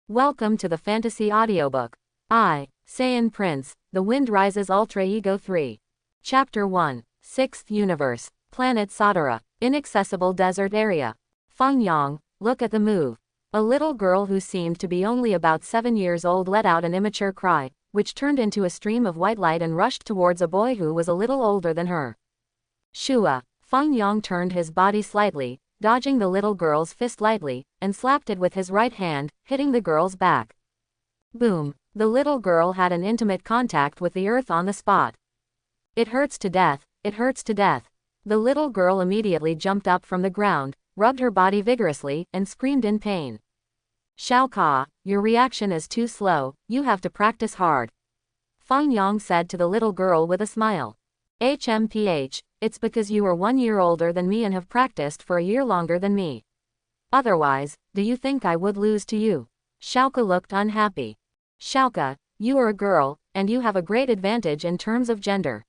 Welcome to the fantasy audiobook. I, Saiyan Prince, The Wind Rises Ultra Ego 3. Chapter 1, 6th Universe, Planet Shidara, Inaccessible Desert Area. Fangyong, look at the move. A little girl who seemed to be only about 7 years old let out an immature cry, which turned into a stream of white light and rushed towards a boy who was a little older than her. Shua. Fangyong turned his body slightly, dodging the little girl's fist lightly, and slapped it with his right hand, hitting the girl's back. Boom! The little girl had an intimate contact with the earth on the spot. It hurts to death, it hurts to death. The little girl immediately jumped up from the ground, rubbed her body vigorously, and screamed in pain. Shao Ka, your reaction is too slow, you have to practice hard. Fangyong said to the little girl with a smile. HMPH, it's because you are 1 year older than me and have practiced for a year longer than me. Otherwise, do you think I would lose to you? Shao Ka looked unhappy. Shao Ka, you are a girl, and you have a great advantage in terms of gender.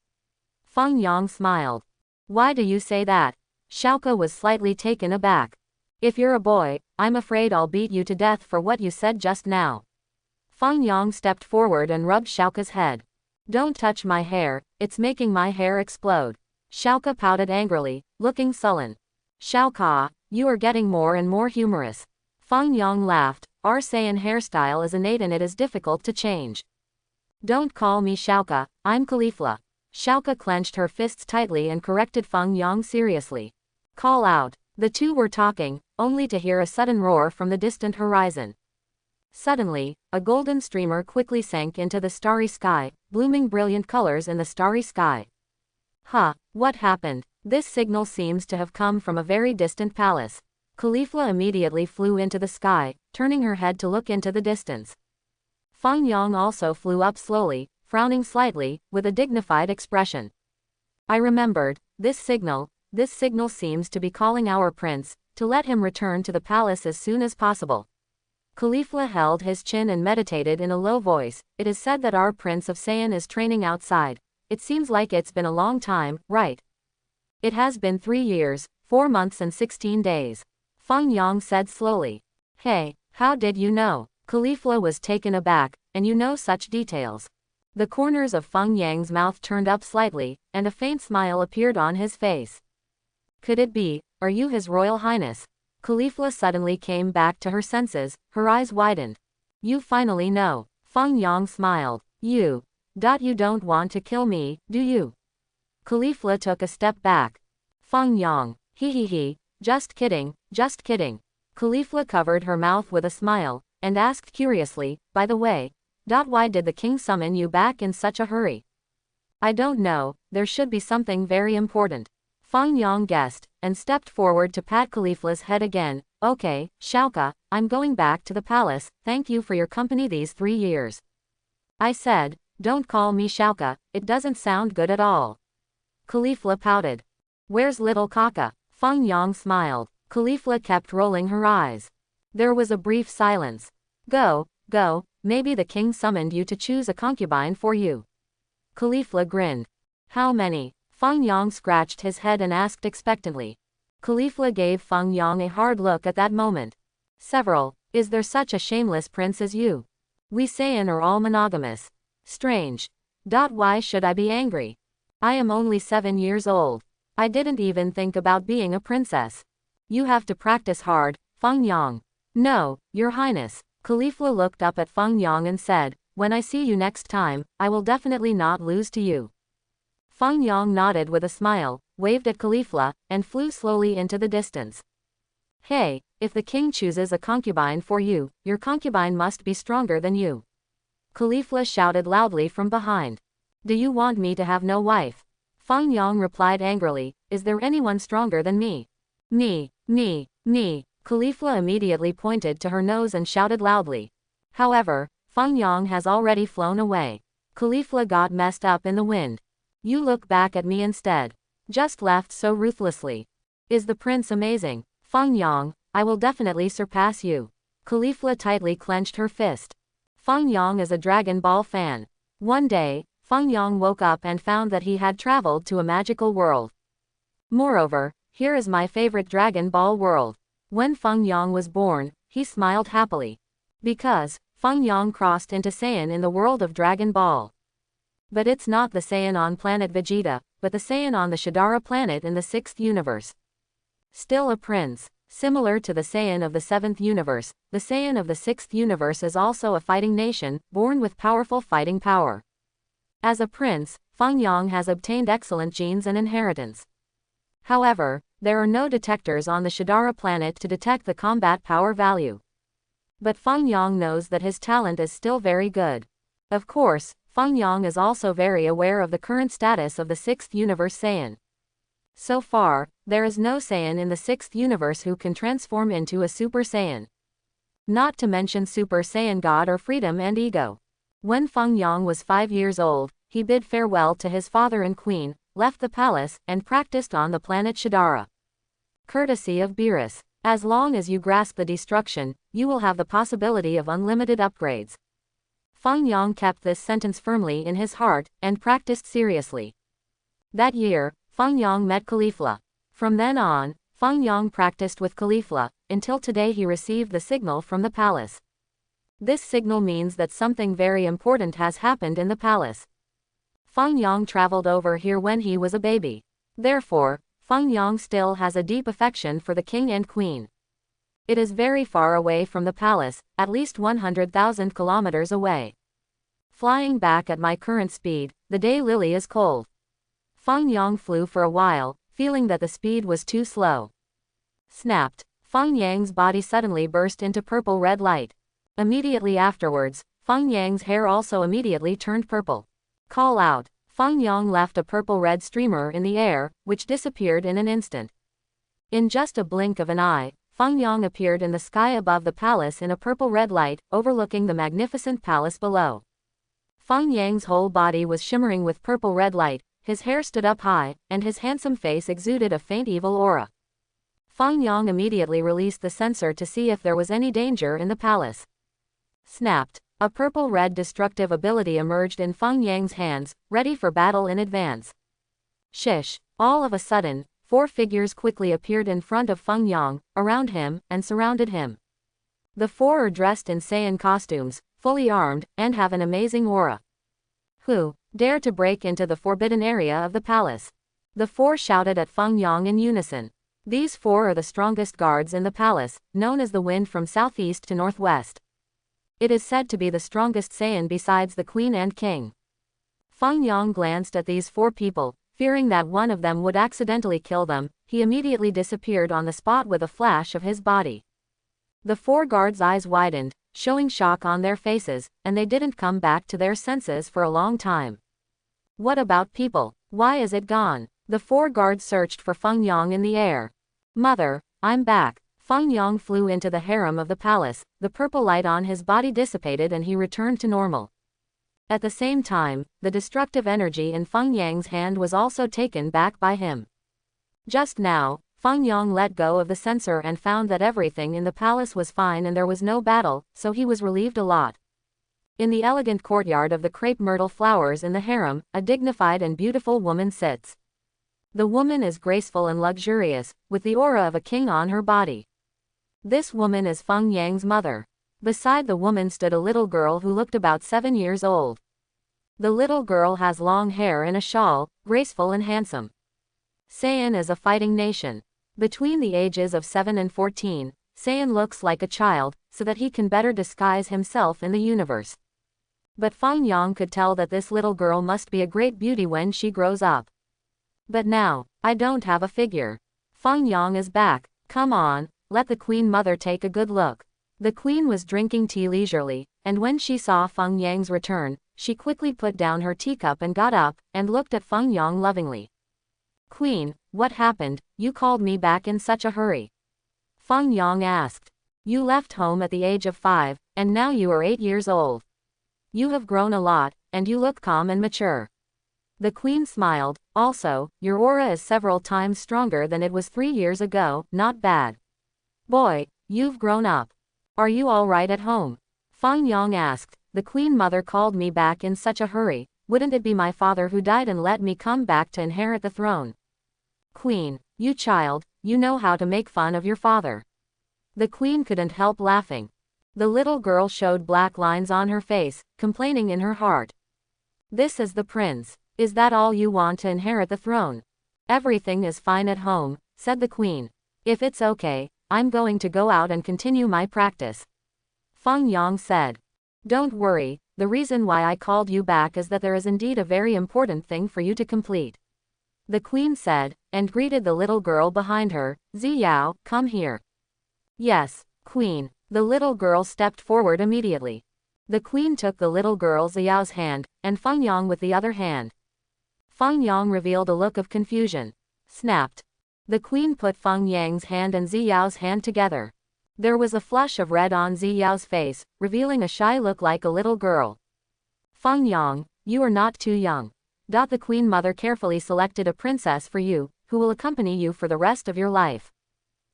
Fangyong smiled. Why do you say that? Shao Ka was slightly taken aback. If you're a boy, I'm afraid I'll beat you to death for what you said just now. Fangyong stepped forward and rubbed Shao Ka's head. Don't touch my hair, it's making my hair explode. Shao Ka pouted angrily, looking sullen. Shao Ka, you are getting more and more humorous. Fangyong laughed. Our Saiyan hairstyle is innate and it is difficult to change. Don't call me Shao Ka, I'm Caulifla. Shao Ka clenched her fists tightly and corrected Fangyong seriously. Call out. The two were talking, only to hear a sudden roar from the distant horizon. Suddenly, a golden streamer quickly sank into the starry sky, blooming brilliant colors in the starry sky. Huh, what happened? This signal seems to have come from a very distant palace. Caulifla immediately flew into the sky, turning her head to look into the distance. Fangyong also flew up slowly, frowning slightly, with a dignified expression. I remembered, this signal seems to be calling our prince, to let him return to the palace as soon as possible. Caulifla held his chin and meditated in a low voice. It is said that our Prince of Saiyan is training outside. It seems like it's been a long time, right? It has been 3 years, 4 months and 16 days. Fangyong said slowly. Hey, how did you know? Caulifla was taken aback, and you know such details. The corners of Fangyong's mouth turned up slightly, and a faint smile appeared on his face. Could it be, are you His Royal Highness? Caulifla suddenly came back to her senses, her eyes widened. You finally know. Fangyong smiled. You don't want to kill me, do you? Caulifla took a step back. Fangyong, he, just kidding, just kidding. Caulifla covered her mouth with a smile, and asked curiously, by the way, why did the king summon you back in such a hurry? I don't know, there should be something very important. Fangyong guessed, and stepped forward to pat Caulifla's head again. Okay, Shao Ka, I'm going back to the palace, thank you for your company these 3 years. I said, don't call me Shao Ka, it doesn't sound good at all. Caulifla pouted. Where's little Kaka? Fangyong smiled. Caulifla kept rolling her eyes. There was a brief silence. Go, maybe the king summoned you to choose a concubine for you. Caulifla grinned. How many? Fangyong scratched his head and asked expectantly. Caulifla gave Fangyong a hard look at that moment. Several. Is there such a shameless prince as you? We Saiyan are all monogamous. Strange. Why should I be angry? I am only 7 years old. I didn't even think about being a princess. You have to practice hard, Fangyong. No, Your Highness. Caulifla looked up at Fangyong and said, when I see you next time, I will definitely not lose to you. Fangyong nodded with a smile, waved at Caulifla, and flew slowly into the distance. Hey, if the king chooses a concubine for you, your concubine must be stronger than you. Caulifla shouted loudly from behind. Do you want me to have no wife? Fangyong replied angrily, is there anyone stronger than me? Me. Caulifla immediately pointed to her nose and shouted loudly. However, Fangyong has already flown away. Caulifla got messed up in the wind. You look back at me instead. Just laughed so ruthlessly. Is the prince amazing? Fangyong, I will definitely surpass you. Caulifla tightly clenched her fist. Fangyong is a Dragon Ball fan. One day, Fangyong woke up and found that he had traveled to a magical world. Moreover, here is my favorite Dragon Ball world. When Fangyong was born, he smiled happily. Because, Fangyong crossed into Saiyan in the world of Dragon Ball. But it's not the Saiyan on planet Vegeta, but the Saiyan on the Shidara planet in the 6th universe. Still a prince. Similar to the Saiyan of the 7th universe, the Saiyan of the 6th universe is also a fighting nation, born with powerful fighting power. As a prince, Fangyong has obtained excellent genes and inheritance. However, there are no detectors on the Shidara planet to detect the combat power value. But Fangyong knows that his talent is still very good. Of course, Fangyong is also very aware of the current status of the 6th universe Saiyan. So far, there is no Saiyan in the 6th universe who can transform into a Super Saiyan. Not to mention Super Saiyan God or freedom and ego. When Fangyong was 5 years old, he bid farewell to his father and queen, left the palace, and practiced on the planet Shidara. Courtesy of Beerus. As long as you grasp the destruction, you will have the possibility of unlimited upgrades. Fangyong kept this sentence firmly in his heart, and practiced seriously. That year, Fangyong met Caulifla. From then on, Fangyong practiced with Caulifla, until today he received the signal from the palace. This signal means that something very important has happened in the palace. Fangyong traveled over here when he was a baby. Therefore, Fangyong still has a deep affection for the king and queen. It is very far away from the palace, at least 100,000 kilometers away. Flying back at my current speed, the day lily is cold. Fangyong flew for a while, feeling that the speed was too slow. Snapped. Fangyang's body suddenly burst into purple-red light. Immediately afterwards, Fangyang's hair also immediately turned purple. Call out. Fangyong left a purple-red streamer in the air, which disappeared in an instant. In just a blink of an eye, Fangyong appeared in the sky above the palace in a purple-red light, overlooking the magnificent palace below. Fangyang's whole body was shimmering with purple-red light, his hair stood up high, and his handsome face exuded a faint evil aura. Fangyong immediately released the sensor to see if there was any danger in the palace. Snapped. A purple-red destructive ability emerged in Fangyang's hands, ready for battle in advance. Shish. All of a sudden, 4 figures quickly appeared in front of Fangyong, around him, and surrounded him. The 4 are dressed in Saiyan costumes, fully armed, and have an amazing aura. Who dare to break into the forbidden area of the palace? The 4 shouted at Fangyong in unison. These 4 are the strongest guards in the palace, known as the wind from southeast to northwest. It is said to be the strongest Saiyan besides the queen and king. Fangyong glanced at these 4 people, fearing that one of them would accidentally kill them. He immediately disappeared on the spot with a flash of his body. The 4 guards' eyes widened, showing shock on their faces, and they didn't come back to their senses for a long time. What about people? Why is it gone? The 4 guards searched for Fangyong in the air. Mother, I'm back. Fangyong flew into the harem of the palace, the purple light on his body dissipated and he returned to normal. At the same time, the destructive energy in Fangyang's hand was also taken back by him. Just now, Fangyong let go of the sensor and found that everything in the palace was fine and there was no battle, so he was relieved a lot. In the elegant courtyard of the crepe myrtle flowers in the harem, a dignified and beautiful woman sits. The woman is graceful and luxurious, with the aura of a king on her body. This woman is Fangyang's mother. Beside the woman stood a little girl who looked about 7 years old. The little girl has long hair and a shawl, graceful and handsome. Saiyan is a fighting nation. Between the ages of 7 and 14, Saiyan looks like a child, so that he can better disguise himself in the universe. But Fangyong could tell that this little girl must be a great beauty when she grows up. But now, I don't have a figure. Fangyong is back. Come on, let the queen mother take a good look. The queen was drinking tea leisurely, and when she saw Fangyang's return, she quickly put down her teacup and got up, and looked at Fangyong lovingly. Queen, what happened? You called me back in such a hurry. Fangyong asked. You left home at the age of 5, and now you are 8 years old. You have grown a lot, and you look calm and mature. The queen smiled. Also, your aura is several times stronger than it was 3 years ago. Not bad. Boy, you've grown up. Are you all right at home? Fangyong asked. The queen mother called me back in such a hurry. Wouldn't it be my father who died and let me come back to inherit the throne? Queen, you child, you know how to make fun of your father. The queen couldn't help laughing. The little girl showed black lines on her face, complaining in her heart. This is the prince. Is that all you want to inherit the throne? Everything is fine at home, said the queen. If it's okay, I'm going to go out and continue my practice. Fangyong said. Don't worry, the reason why I called you back is that there is indeed a very important thing for you to complete. The queen said, and greeted the little girl behind her. Ziyao, come here. Yes, queen. The little girl stepped forward immediately. The queen took the little girl Ziyao's hand, and Fangyong with the other hand. Fangyong revealed a look of confusion. Snapped. The queen put Fangyang's hand and Ziyao's hand together. There was a flush of red on Ziyao's face, revealing a shy look like a little girl. Fangyong, you are not too young. The queen mother carefully selected a princess for you, who will accompany you for the rest of your life.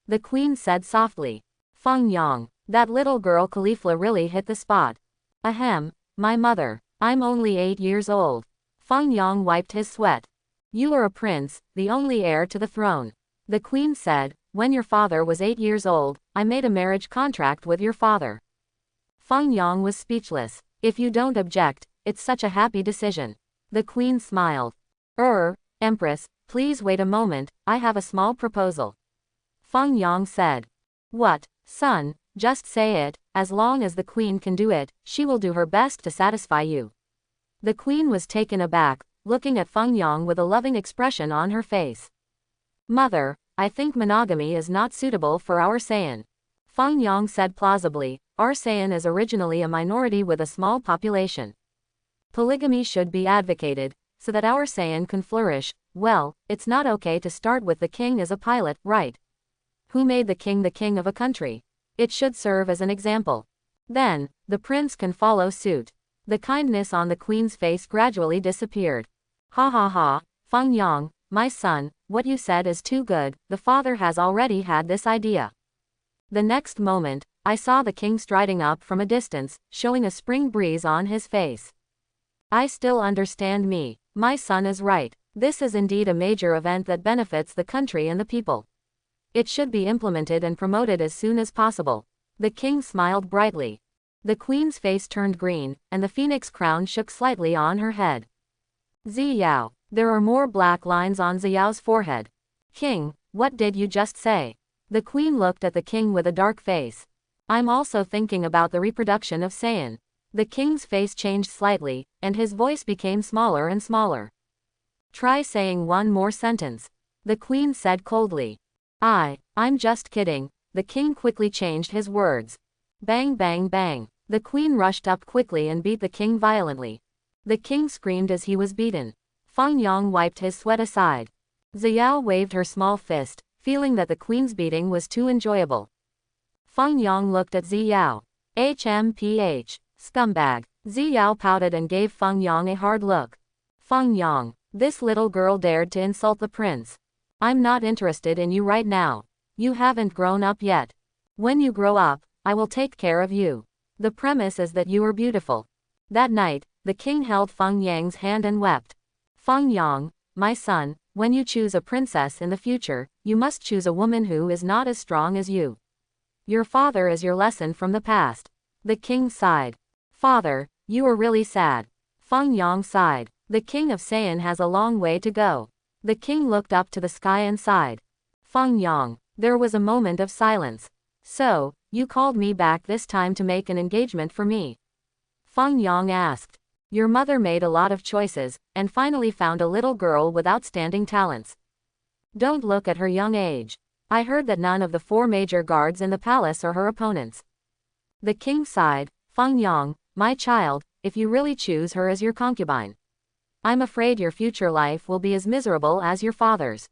The queen said softly. Fangyong, that little girl Caulifla really hit the spot. Ahem, my mother. I'm only 8 years old. Fangyong wiped his sweat. You are a prince, the only heir to the throne. The queen said, when your father was 8 years old, I made a marriage contract with your father. Fangyong was speechless. If you don't object, it's such a happy decision. The queen smiled. Empress, please wait a moment, I have a small proposal. Fangyong said. What, son, just say it, as long as the queen can do it, she will do her best to satisfy you. The queen was taken aback, looking at Fangyong with a loving expression on her face. Mother, I think monogamy is not suitable for our Saiyan. Fangyong said plausibly, our Saiyan is originally a minority with a small population. Polygamy should be advocated, so that our Saiyan can flourish. Well, it's not okay to start with the king as a pilot, right? Who made the king of a country? It should serve as an example. Then, the prince can follow suit. The kindness on the queen's face gradually disappeared. Ha ha ha, Fangyong, my son, what you said is too good, the father has already had this idea. The next moment, I saw the king striding up from a distance, showing a spring breeze on his face. I still understand me. My son is right. This is indeed a major event that benefits the country and the people. It should be implemented and promoted as soon as possible. The king smiled brightly. The queen's face turned green, and the phoenix crown shook slightly on her head. Ziyao. There are more black lines on Ziyao's forehead. King, what did you just say? The queen looked at the king with a dark face. I'm also thinking about the reproduction of Saiyan. The king's face changed slightly, and his voice became smaller and smaller. Try saying one more sentence. The queen said coldly. I'm just kidding. The king quickly changed his words. Bang bang bang. The queen rushed up quickly and beat the king violently. The king screamed as he was beaten. Fangyong wiped his sweat aside. Ziyao waved her small fist, feeling that the queen's beating was too enjoyable. Fangyong looked at Ziyao. HMPH. Scumbag. Ziyao pouted and gave Fangyong a hard look. Fangyong, this little girl dared to insult the prince. I'm not interested in you right now. You haven't grown up yet. When you grow up, I will take care of you. The premise is that you are beautiful. That night, the king held Fangyang's hand and wept. Fangyong, my son, when you choose a princess in the future, you must choose a woman who is not as strong as you. Your father is your lesson from the past. The king sighed. Father, you are really sad. Fangyong sighed. The king of Saiyan has a long way to go. The king looked up to the sky and sighed. Fangyong, there was a moment of silence. So, you called me back this time to make an engagement for me? Fangyong asked. Your mother made a lot of choices, and finally found a little girl with outstanding talents. Don't look at her young age. I heard that none of the 4 major guards in the palace are her opponents. The king sighed. Fangyong, my child, if you really choose her as your concubine, I'm afraid your future life will be as miserable as your father's.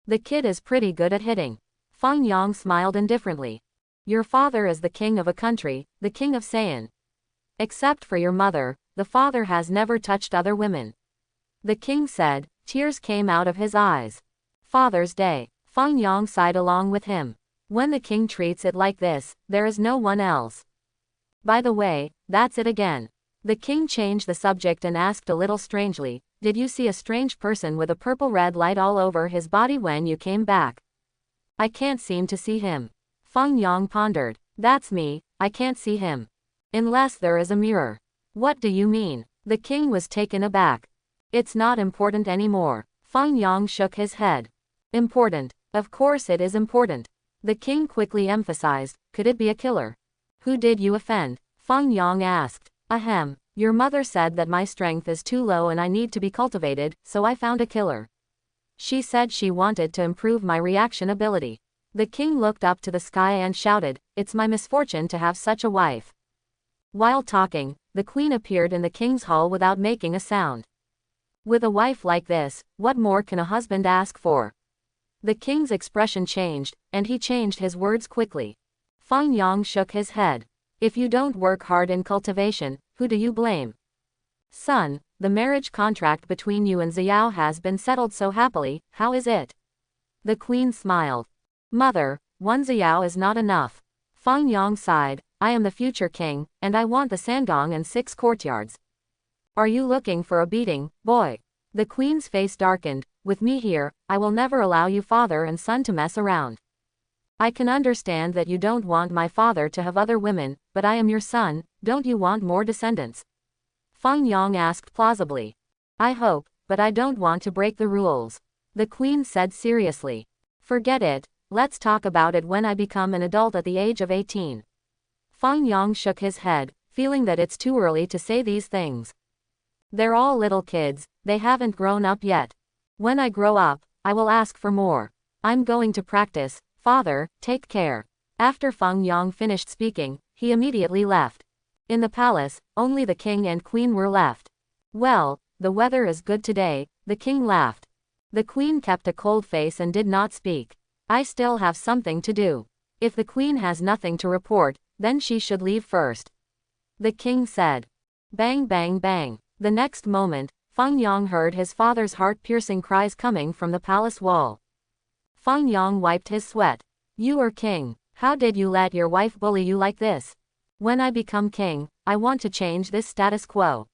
The kid is pretty good at hitting. Fangyong smiled indifferently. Your father is the king of a country, the king of Saiyan. Except for your mother, the father has never touched other women. The king said, tears came out of his eyes. Father's Day. Fangyong sighed along with him. When the king treats it like this, there is no one else. By the way, that's it again. The king changed the subject and asked a little strangely, did you see a strange person with a purple-red light all over his body when you came back? I can't seem to see him. Fangyong pondered. That's me, I can't see him. Unless there is a mirror. What do you mean? The king was taken aback. It's not important anymore. Fangyong shook his head. Important. Of course it is important. The king quickly emphasized, could it be a killer? Who did you offend? Fangyong asked. Ahem, your mother said that my strength is too low and I need to be cultivated, so I found a killer. She said she wanted to improve my reaction ability. The king looked up to the sky and shouted, it's my misfortune to have such a wife. While talking, the queen appeared in the king's hall without making a sound. With a wife like this, what more can a husband ask for? The king's expression changed, and he changed his words quickly. Fangyong shook his head. If you don't work hard in cultivation, who do you blame? Son, the marriage contract between you and Xiao has been settled so happily, how is it? The queen smiled. Mother, one Xiao is not enough. Fangyong sighed, I am the future king, and I want the Sangong and 6 courtyards. Are you looking for a beating, boy? The queen's face darkened. With me here, I will never allow you father and son to mess around. I can understand that you don't want my father to have other women, but I am your son, don't you want more descendants? Fangyong asked plausibly. I hope, but I don't want to break the rules. The queen said seriously. Forget it, let's talk about it when I become an adult at the age of 18. Fangyong shook his head, feeling that it's too early to say these things. They're all little kids, they haven't grown up yet. When I grow up, I will ask for more. I'm going to practice, father, take care. After Fangyong finished speaking, he immediately left. In the palace, only the king and queen were left. Well, the weather is good today, the king laughed. The queen kept a cold face and did not speak. I still have something to do. If the queen has nothing to report, then she should leave first. The king said. Bang bang bang. The next moment, Fangyong heard his father's heart-piercing cries coming from the palace wall. Fangyong wiped his sweat. You are king. How did you let your wife bully you like this? When I become king, I want to change this status quo. ...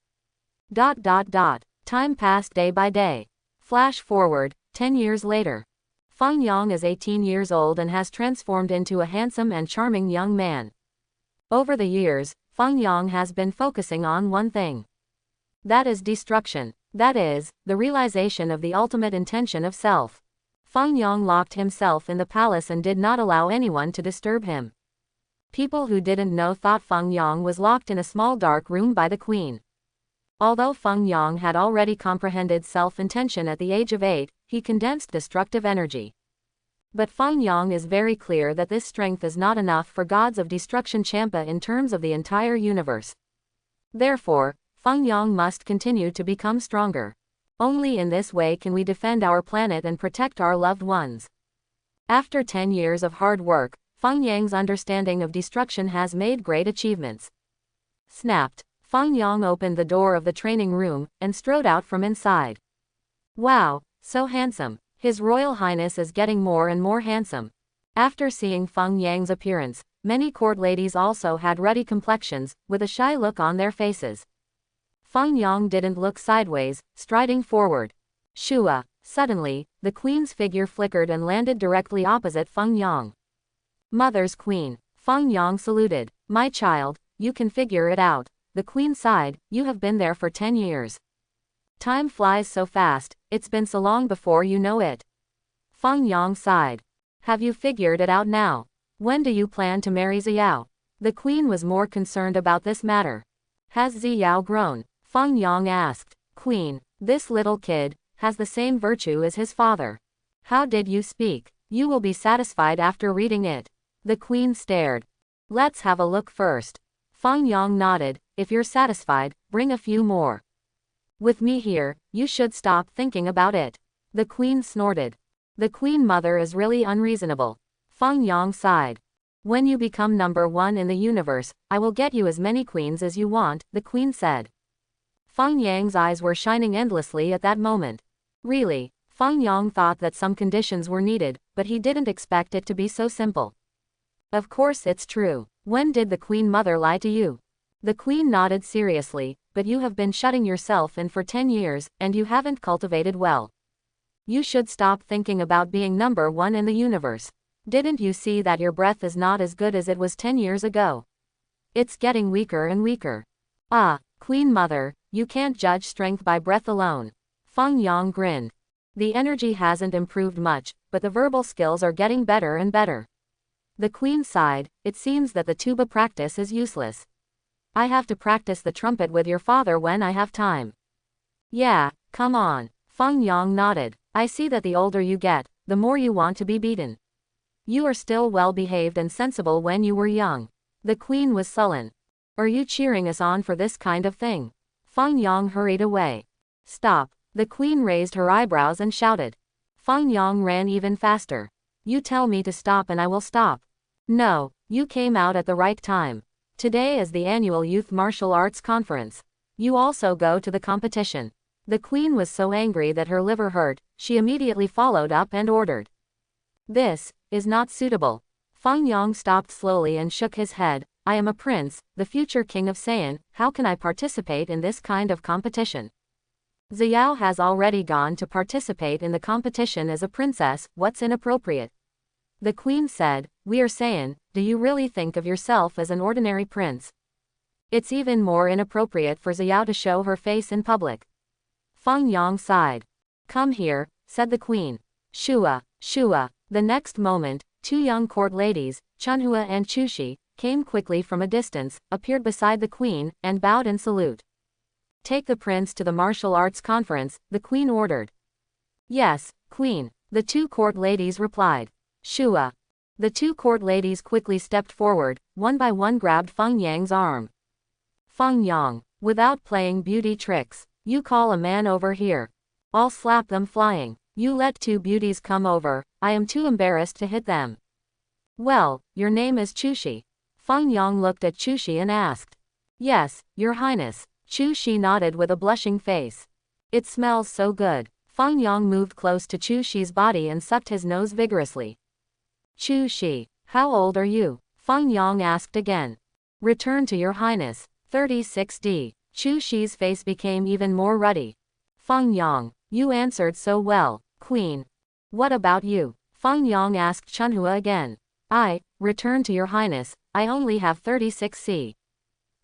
Time passed day by day. Flash forward, 10 years later. Fangyong is 18 years old and has transformed into a handsome and charming young man. Over the years, Fangyong has been focusing on one thing. That is destruction. That is, the realization of the ultimate intention of self. Fangyong locked himself in the palace and did not allow anyone to disturb him. People who didn't know thought Fangyong was locked in a small dark room by the queen. Although Fangyong had already comprehended self-intention at the age of 8, he condensed destructive energy. But Fangyong is very clear that this strength is not enough for gods of destruction Champa in terms of the entire universe. Therefore, Fangyong must continue to become stronger. Only in this way can we defend our planet and protect our loved ones. After 10 years of hard work, Fangyong's understanding of destruction has made great achievements. Snapped. Fangyong opened the door of the training room, and strode out from inside. Wow, so handsome. His Royal Highness is getting more and more handsome. After seeing Fangyong's appearance, many court ladies also had ruddy complexions, with a shy look on their faces. Fangyong didn't look sideways, striding forward. Shua. Suddenly, the queen's figure flickered and landed directly opposite Fangyong. Mother's queen. Fangyong saluted. My child, you can figure it out. The queen sighed, you have been there for 10 years. Time flies so fast, it's been so long before you know it. Fangyong sighed. Have you figured it out now? When do you plan to marry Xiao? The queen was more concerned about this matter. Has Xiao grown? Fangyong asked. Queen, this little kid has the same virtue as his father. How did you speak? You will be satisfied after reading it. The queen stared. Let's have a look first. Fangyong nodded. If you're satisfied, bring a few more. With me here, you should stop thinking about it. The queen snorted. The queen mother is really unreasonable. Fangyong sighed. When you become number 1 in the universe, I will get you as many queens as you want, the queen said. Fangyong's eyes were shining endlessly at that moment. Really, Fangyong thought that some conditions were needed, but he didn't expect it to be so simple. Of course it's true. When did the queen mother lie to you? The queen nodded seriously, but you have been shutting yourself in for 10 years, and you haven't cultivated well. You should stop thinking about being number 1 in the universe. Didn't you see that your breath is not as good as it was 10 years ago? It's getting weaker and weaker. Ah, Queen Mother, you can't judge strength by breath alone. Fangyong grinned. The energy hasn't improved much, but the verbal skills are getting better and better. The Queen sighed. It seems that the tuba practice is useless. I have to practice the trumpet with your father when I have time. Yeah, come on. Fangyong nodded. I see that the older you get, the more you want to be beaten. You are still well behaved and sensible when you were young. The Queen was sullen. Are you cheering us on for this kind of thing? Fangyong hurried away. Stop. The Queen raised her eyebrows and shouted. Fangyong ran even faster. You tell me to stop and I will stop. No, you came out at the right time. Today is the annual Youth Martial Arts Conference. You also go to the competition. The Queen was so angry that her liver hurt, she immediately followed up and ordered. This is not suitable. Fangyong stopped slowly and shook his head. I am a prince, the future king of Saiyan, how can I participate in this kind of competition? Xiao has already gone to participate in the competition as a princess, what's inappropriate? The Queen said, we are Saiyan, do you really think of yourself as an ordinary prince? It's even more inappropriate for Xiao to show her face in public. Fangyong sighed. Come here, said the Queen. Shua, Shua. The next moment, two young court ladies, Chunhua and Chushi, came quickly from a distance, appeared beside the Queen, and bowed in salute. Take the prince to the martial arts conference, the Queen ordered. Yes, Queen, the two court ladies replied. Shua. The two court ladies quickly stepped forward, one by one grabbed Fangyong's arm. Fangyong, without playing beauty tricks, you call a man over here. I'll slap them flying. You let two beauties come over, I am too embarrassed to hit them. Well, your name is Chushi. Fangyong looked at Chushi and asked. Yes, Your Highness. Chushi nodded with a blushing face. It smells so good. Fangyong moved close to Chushi's body and sucked his nose vigorously. Chushi, how old are you? Fangyong asked again. Return to Your Highness. 36D. Chushi's face became even more ruddy. Fangyong, you answered so well, Queen. What about you? Fangyong asked Chunhua again. I, return to Your Highness, I only have 36C.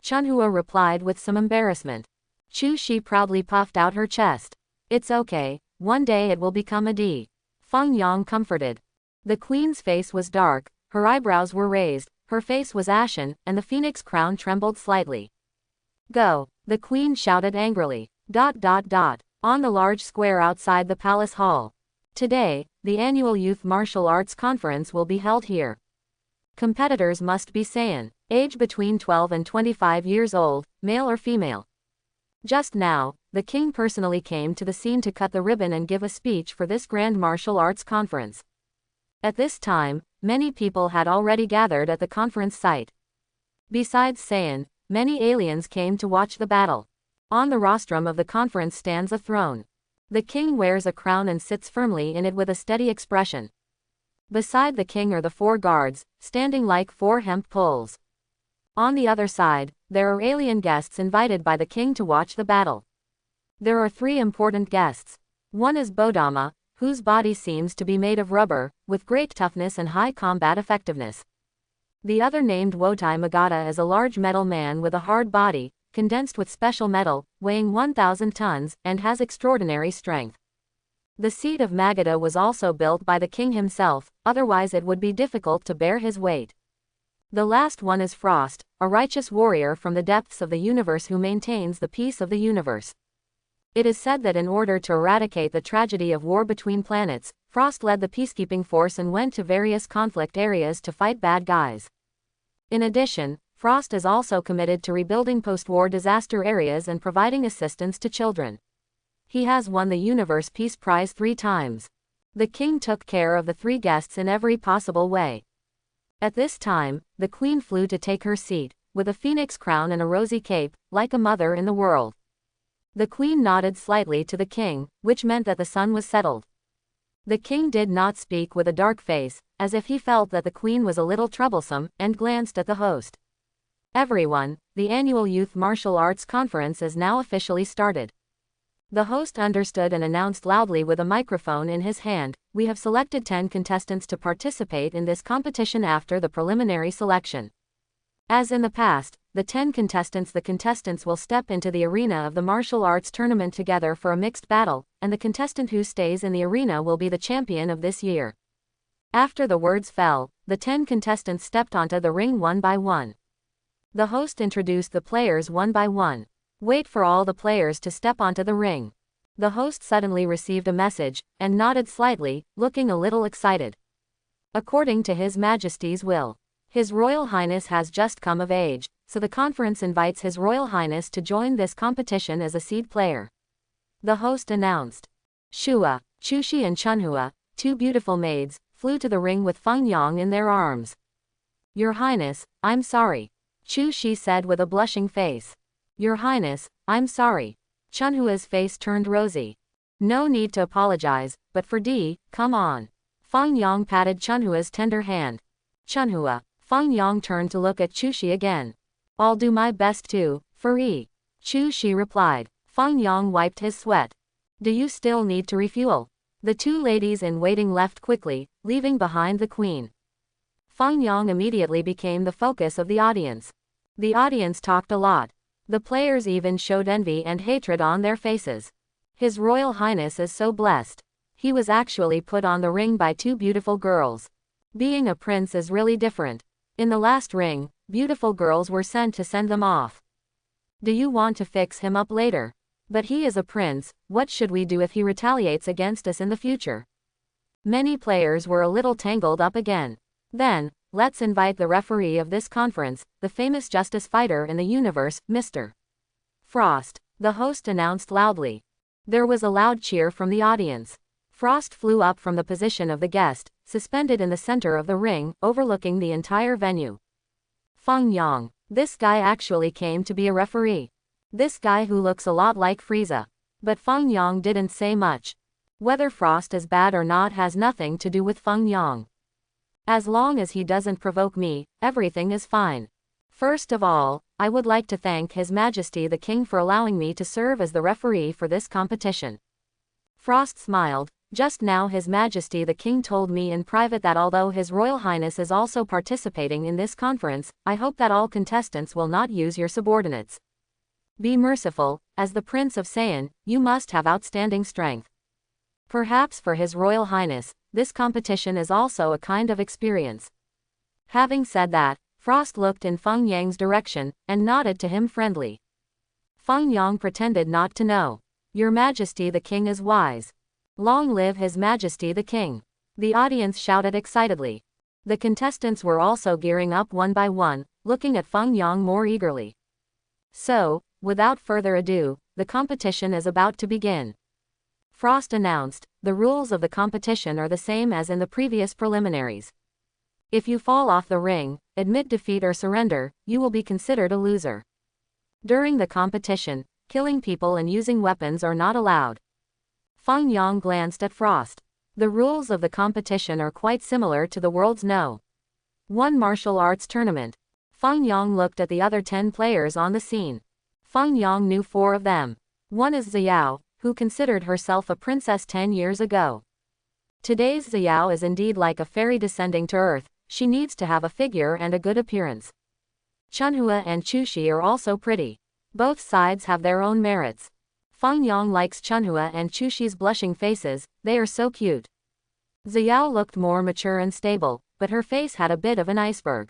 Chunhua replied with some embarrassment. Chushi proudly puffed out her chest. It's okay, one day it will become a D. Fangyong comforted. The Queen's face was dark, her eyebrows were raised, her face was ashen, and the phoenix crown trembled slightly. Go, the Queen shouted angrily. On the large square outside the palace hall. Today, the annual Youth Martial Arts Conference will be held here. Competitors must be Saiyan, age between 12 and 25 years old, male or female. Just now, the king personally came to the scene to cut the ribbon and give a speech for this grand martial arts conference. At this time, many people had already gathered at the conference site. Besides Saiyan, many aliens came to watch the battle. On the rostrum of the conference stands a throne. The king wears a crown and sits firmly in it with a steady expression. Beside the king are the 4 guards, standing like 4 hemp poles. On the other side, there are alien guests invited by the king to watch the battle. There are 3 important guests. One is Bodama, whose body seems to be made of rubber, with great toughness and high combat effectiveness. The other named Wotai Magata is a large metal man with a hard body, condensed with special metal, weighing 1,000 tons, and has extraordinary strength. The seat of Magada was also built by the king himself, otherwise it would be difficult to bear his weight. The last one is Frost, a righteous warrior from the depths of the universe who maintains the peace of the universe. It is said that in order to eradicate the tragedy of war between planets, Frost led the peacekeeping force and went to various conflict areas to fight bad guys. In addition, Frost is also committed to rebuilding post-war disaster areas and providing assistance to children. He has won the Universe Peace Prize 3 times. The king took care of the 3 guests in every possible way. At this time, the queen flew to take her seat, with a phoenix crown and a rosy cape, like a mother in the world. The queen nodded slightly to the king, which meant that the sun was settled. The king did not speak with a dark face, as if he felt that the queen was a little troublesome, and glanced at the host. Everyone, the annual Youth Martial Arts Conference is now officially started. The host understood and announced loudly with a microphone in his hand, we have selected 10 contestants to participate in this competition after the preliminary selection. As in the past, the 10 contestants will step into the arena of the martial arts tournament together for a mixed battle, and the contestant who stays in the arena will be the champion of this year. After the words fell, the 10 contestants stepped onto the ring one by one. The host introduced the players one by one. Wait for all the players to step onto the ring. The host suddenly received a message, and nodded slightly, looking a little excited. According to His Majesty's will, His Royal Highness has just come of age, so the conference invites His Royal Highness to join this competition as a seed player. The host announced. Shua, Chushi and Chunhua, 2 beautiful maids, flew to the ring with Fangyong in their arms. Your Highness, I'm sorry. Chushi said with a blushing face. Your Highness, I'm sorry. Chunhua's face turned rosy. No need to apologize, but for D, come on. Fangyong patted Chunhua's tender hand. Chunhua. Fangyong turned to look at Chushi again. I'll do my best too, for E. Chushi replied. Fangyong wiped his sweat. Do you still need to refuel? The 2 ladies in waiting left quickly, leaving behind the queen. Fangyong immediately became the focus of the audience. The audience talked a lot. The players even showed envy and hatred on their faces. His Royal Highness is so blessed. He was actually put on the ring by 2 beautiful girls. Being a prince is really different. In the last ring, beautiful girls were sent to send them off. Do you want to fix him up later? But he is a prince, what should we do if he retaliates against us in the future? Many players were a little tangled up again. Then, let's invite the referee of this conference, the famous justice fighter in the universe, Mr. Frost. The host announced loudly. There was a loud cheer from the audience. Frost flew up from the position of the guest, suspended in the center of the ring, overlooking the entire venue. Fangyong. This guy actually came to be a referee. This guy who looks a lot like Frieza. But Fangyong didn't say much. Whether Frost is bad or not has nothing to do with Fangyong. As long as he doesn't provoke me, everything is fine. First of all, I would like to thank His Majesty the King for allowing me to serve as the referee for this competition. Frost smiled. Just now His Majesty the King told me in private that although His Royal Highness is also participating in this conference, I hope that all contestants will not use your subordinates. Be merciful, as the Prince of Saiyan, you must have outstanding strength. Perhaps for His Royal Highness, this competition is also a kind of experience. Having said that, Frost looked in Fangyong's direction, and nodded to him friendly. Fangyong pretended not to know. Your Majesty the King is wise. Long live His Majesty the King. The audience shouted excitedly. The contestants were also gearing up one by one, looking at Fangyong more eagerly. So, without further ado, the competition is about to begin. Frost announced, the rules of the competition are the same as in the previous preliminaries. If you fall off the ring, admit defeat or surrender, you will be considered a loser. During the competition, killing people and using weapons are not allowed. Fangyong glanced at Frost. The rules of the competition are quite similar to the world's No.1 martial arts tournament. Fangyong looked at the other 10 players on the scene. Fangyong knew 4 of them. One is Xiao, who considered herself a princess 10 years ago. Today's Xiao is indeed like a fairy descending to earth, she needs to have a figure and a good appearance. Chunhua and Chushi are also pretty. Both sides have their own merits. Fangyong likes Chunhua and Chushi's blushing faces, they are so cute. Xiao looked more mature and stable, but her face had a bit of an iceberg.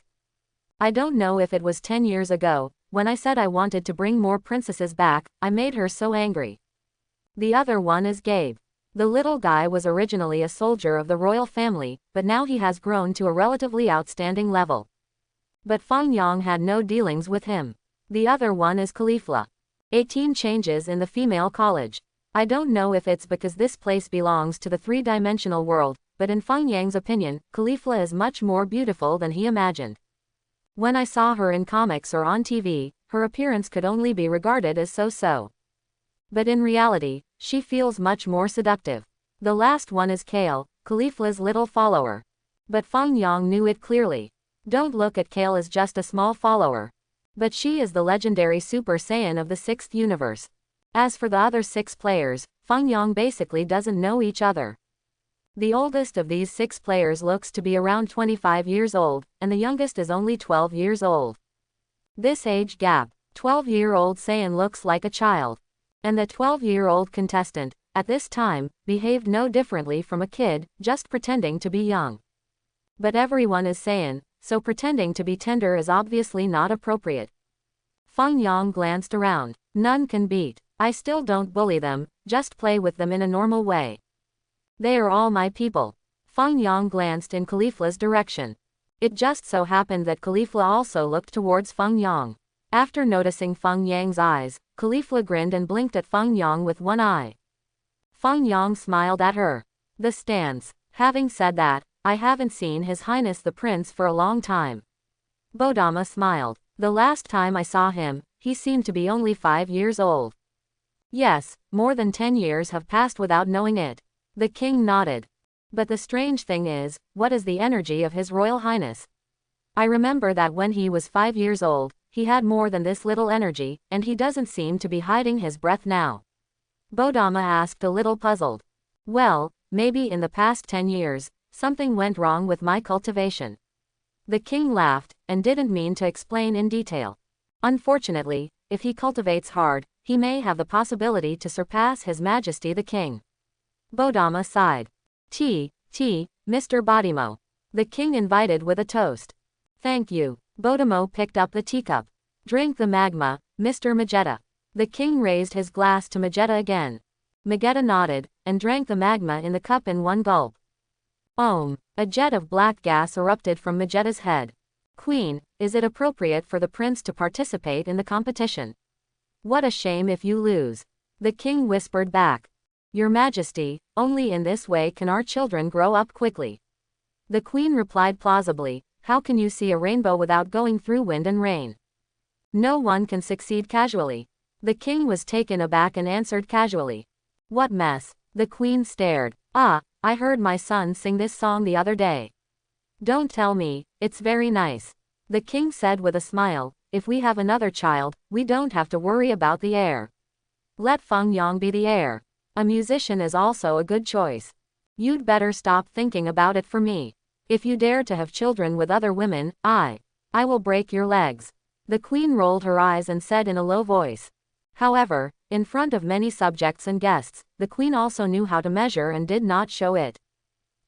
I don't know if it was 10 years ago, when I said I wanted to bring more princesses back, I made her so angry. The other one is Gabe. The little guy was originally a soldier of the royal family, but now he has grown to a relatively outstanding level. But Fangyong had no dealings with him. The other one is Caulifla. 18 changes in the female college. I don't know if it's because this place belongs to the 3-dimensional world, but in Fangyong's opinion, Caulifla is much more beautiful than he imagined. When I saw her in comics or on TV, her appearance could only be regarded as so-so. But in reality, she feels much more seductive. The last one is Kale, Caulifla's little follower. But Fangyong knew it clearly. Don't look at Kale as just a small follower. But she is the legendary Super Saiyan of the 6th universe. As for the other 6 players, Fangyong basically doesn't know each other. The oldest of these 6 players looks to be around 25 years old, and the youngest is only 12 years old. This age gap, 12-year-old Saiyan looks like a child. And the 12-year-old contestant, at this time, behaved no differently from a kid, just pretending to be young. But everyone is Saiyan, so pretending to be tender is obviously not appropriate. Fangyong glanced around. None can beat. I still don't bully them, just play with them in a normal way. They are all my people. Fangyong glanced in Caulifla's direction. It just so happened that Caulifla also looked towards Fangyong. After noticing Fangyong's eyes, Caulifla grinned and blinked at Fangyong with one eye. Fangyong smiled at her. The stance. Having said that, I haven't seen His Highness the Prince for a long time. Bodama smiled. The last time I saw him, he seemed to be only 5 years old. Yes, more than 10 years have passed without knowing it. The king nodded. But the strange thing is, what is the energy of His Royal Highness? I remember that when he was 5 years old, he had more than this little energy, and he doesn't seem to be hiding his breath now. Bodama asked, a little puzzled. Well, maybe in the past 10 years, something went wrong with my cultivation. The king laughed, and didn't mean to explain in detail. Unfortunately, if he cultivates hard, he may have the possibility to surpass His Majesty the King. Bodama sighed. Tea, Mr. Bodimo. The king invited with a toast. Thank you. Bodimo picked up the teacup. Drink the magma, Mr. Magetta. The king raised his glass to Magetta again. Magetta nodded, and drank the magma in the cup in one gulp. A jet of black gas erupted from Magetta's head. Queen, is it appropriate for the prince to participate in the competition? What a shame if you lose. The king whispered back. Your Majesty, only in this way can our children grow up quickly. The queen replied plausibly, how can you see a rainbow without going through wind and rain? No one can succeed casually. The king was taken aback and answered casually. What mess? The queen stared. I heard my son sing this song the other day. Don't tell me, it's very nice. The king said with a smile, if we have another child, we don't have to worry about the heir. Let Fangyong be the heir. A musician is also a good choice. You'd better stop thinking about it for me. If you dare to have children with other women, I will break your legs. The queen rolled her eyes and said in a low voice. However, in front of many subjects and guests, the queen also knew how to measure and did not show it.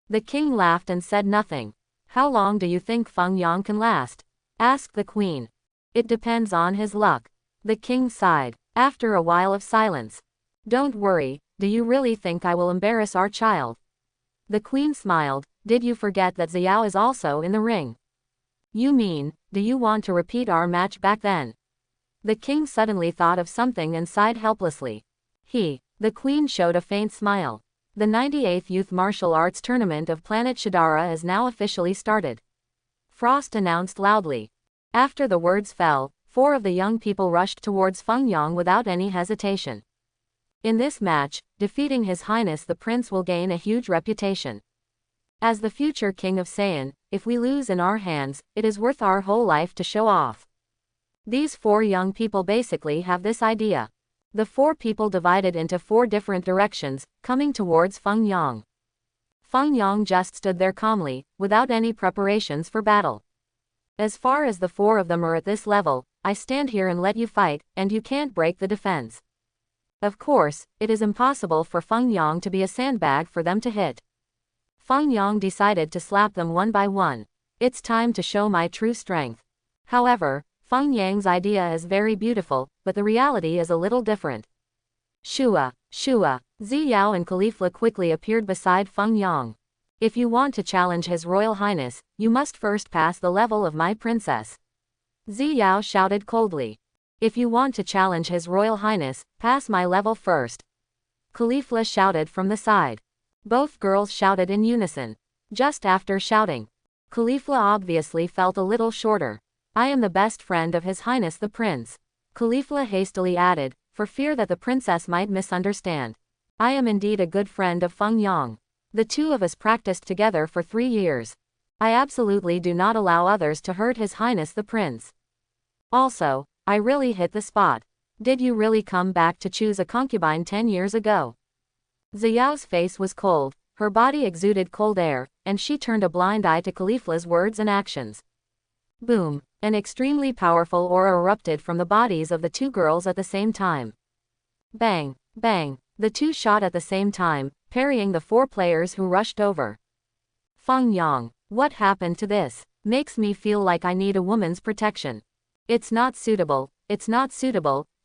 The king laughed and said nothing. How long do you think Fangyong can last? Asked the queen. It depends on his luck. The king sighed. After a while of silence. Don't worry, do you really think I will embarrass our child? The queen smiled. Did you forget that Xiao is also in the ring? You mean, do you want to repeat our match back then? The king suddenly thought of something and sighed helplessly. The queen showed a faint smile. The 98th Youth Martial Arts Tournament of Planet Shidara is now officially started. Frost announced loudly. After the words fell, 4 of the young people rushed towards Fangyong without any hesitation. In this match, defeating His Highness the Prince will gain a huge reputation. As the future King of Saiyan, if we lose in our hands, it is worth our whole life to show off. These 4 young people basically have this idea. The 4 people divided into 4 different directions, coming towards Fangyong. Fangyong just stood there calmly, without any preparations for battle. As far as the 4 of them are at this level, I stand here and let you fight, and you can't break the defense. Of course, it is impossible for Fangyong to be a sandbag for them to hit. Fangyong decided to slap them one by one. It's time to show my true strength. However, Fangyong's idea is very beautiful, but the reality is a little different. Shua. Ziyao and Caulifla quickly appeared beside Fangyong. If you want to challenge His Royal Highness, you must first pass the level of my princess. Ziyao shouted coldly. If you want to challenge His Royal Highness, pass my level first. Caulifla shouted from the side. Both girls shouted in unison. Just after shouting, Caulifla obviously felt a little shorter. I am the best friend of His Highness the Prince. Caulifla hastily added, for fear that the princess might misunderstand. I am indeed a good friend of Fangyong. The 2 of us practiced together for 3 years. I absolutely do not allow others to hurt His Highness the Prince. Also, I really hit the spot. Did you really come back to choose a concubine 10 years ago? Ziyao's face was cold. Her body exuded cold air, and she turned a blind eye to Caulifla's words and actions. Boom! An extremely powerful aura erupted from the bodies of the two girls at the same time. Bang! Bang! The two shot at the same time, parrying the four players who rushed over. Fangyong, what happened to this? Makes me feel like I need a woman's protection. It's not suitable,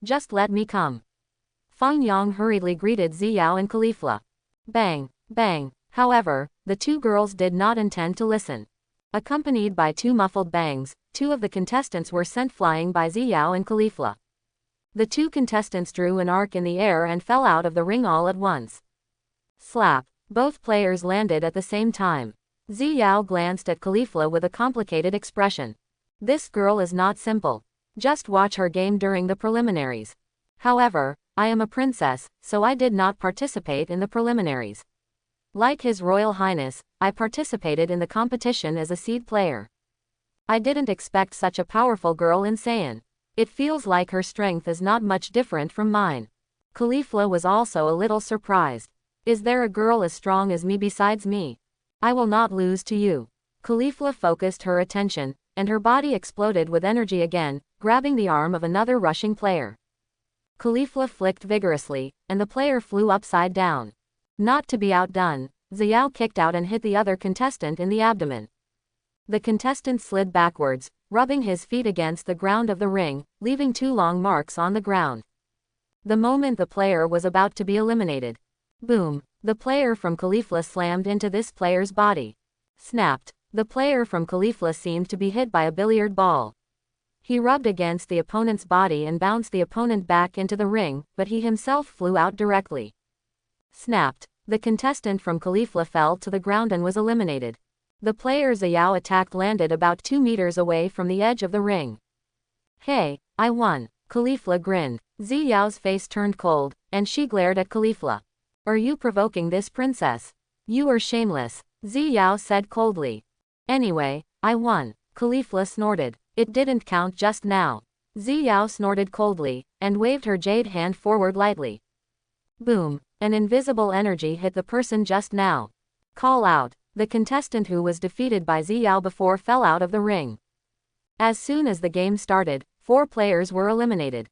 just let me come. Fangyong hurriedly greeted Ziyao and Caulifla. Bang! Bang! However, the two girls did not intend to listen. Accompanied by two muffled bangs, two of the contestants were sent flying by Ziyao and Caulifla. The two contestants drew an arc in the air and fell out of the ring all at once. Slap! Both players landed at the same time. Ziyao glanced at Caulifla with a complicated expression. This girl is not simple. Just watch her game during the preliminaries. However, I am a princess, so I did not participate in the preliminaries. Like His Royal Highness, I participated in the competition as a seed player. I didn't expect such a powerful girl in Saiyan. It feels like her strength is not much different from mine. Caulifla was also a little surprised. Is there a girl as strong as me besides me? I will not lose to you. Caulifla focused her attention, and her body exploded with energy again, grabbing the arm of another rushing player. Caulifla flicked vigorously, and the player flew upside down. Not to be outdone, Ziyao kicked out and hit the other contestant in the abdomen. The contestant slid backwards, rubbing his feet against the ground of the ring, leaving two long marks on the ground. The moment the player was about to be eliminated. Boom! The player from Caulifla slammed into this player's body. Snapped! The player from Caulifla seemed to be hit by a billiard ball. He rubbed against the opponent's body and bounced the opponent back into the ring, but he himself flew out directly. Snapped! The contestant from Caulifla fell to the ground and was eliminated. The player Ziyao attacked landed about 2 meters away from the edge of the ring. Hey, I won! Caulifla grinned. Ziyao's face turned cold, and she glared at Caulifla. Are you provoking this princess? You are shameless, Ziyao said coldly. Anyway, I won. Caulifla snorted. It didn't count just now. Ziyao snorted coldly, and waved her jade hand forward lightly. Boom! An invisible energy hit the person just now. Call out. The contestant who was defeated by Ziyao before fell out of the ring. As soon as the game started, 4 players were eliminated.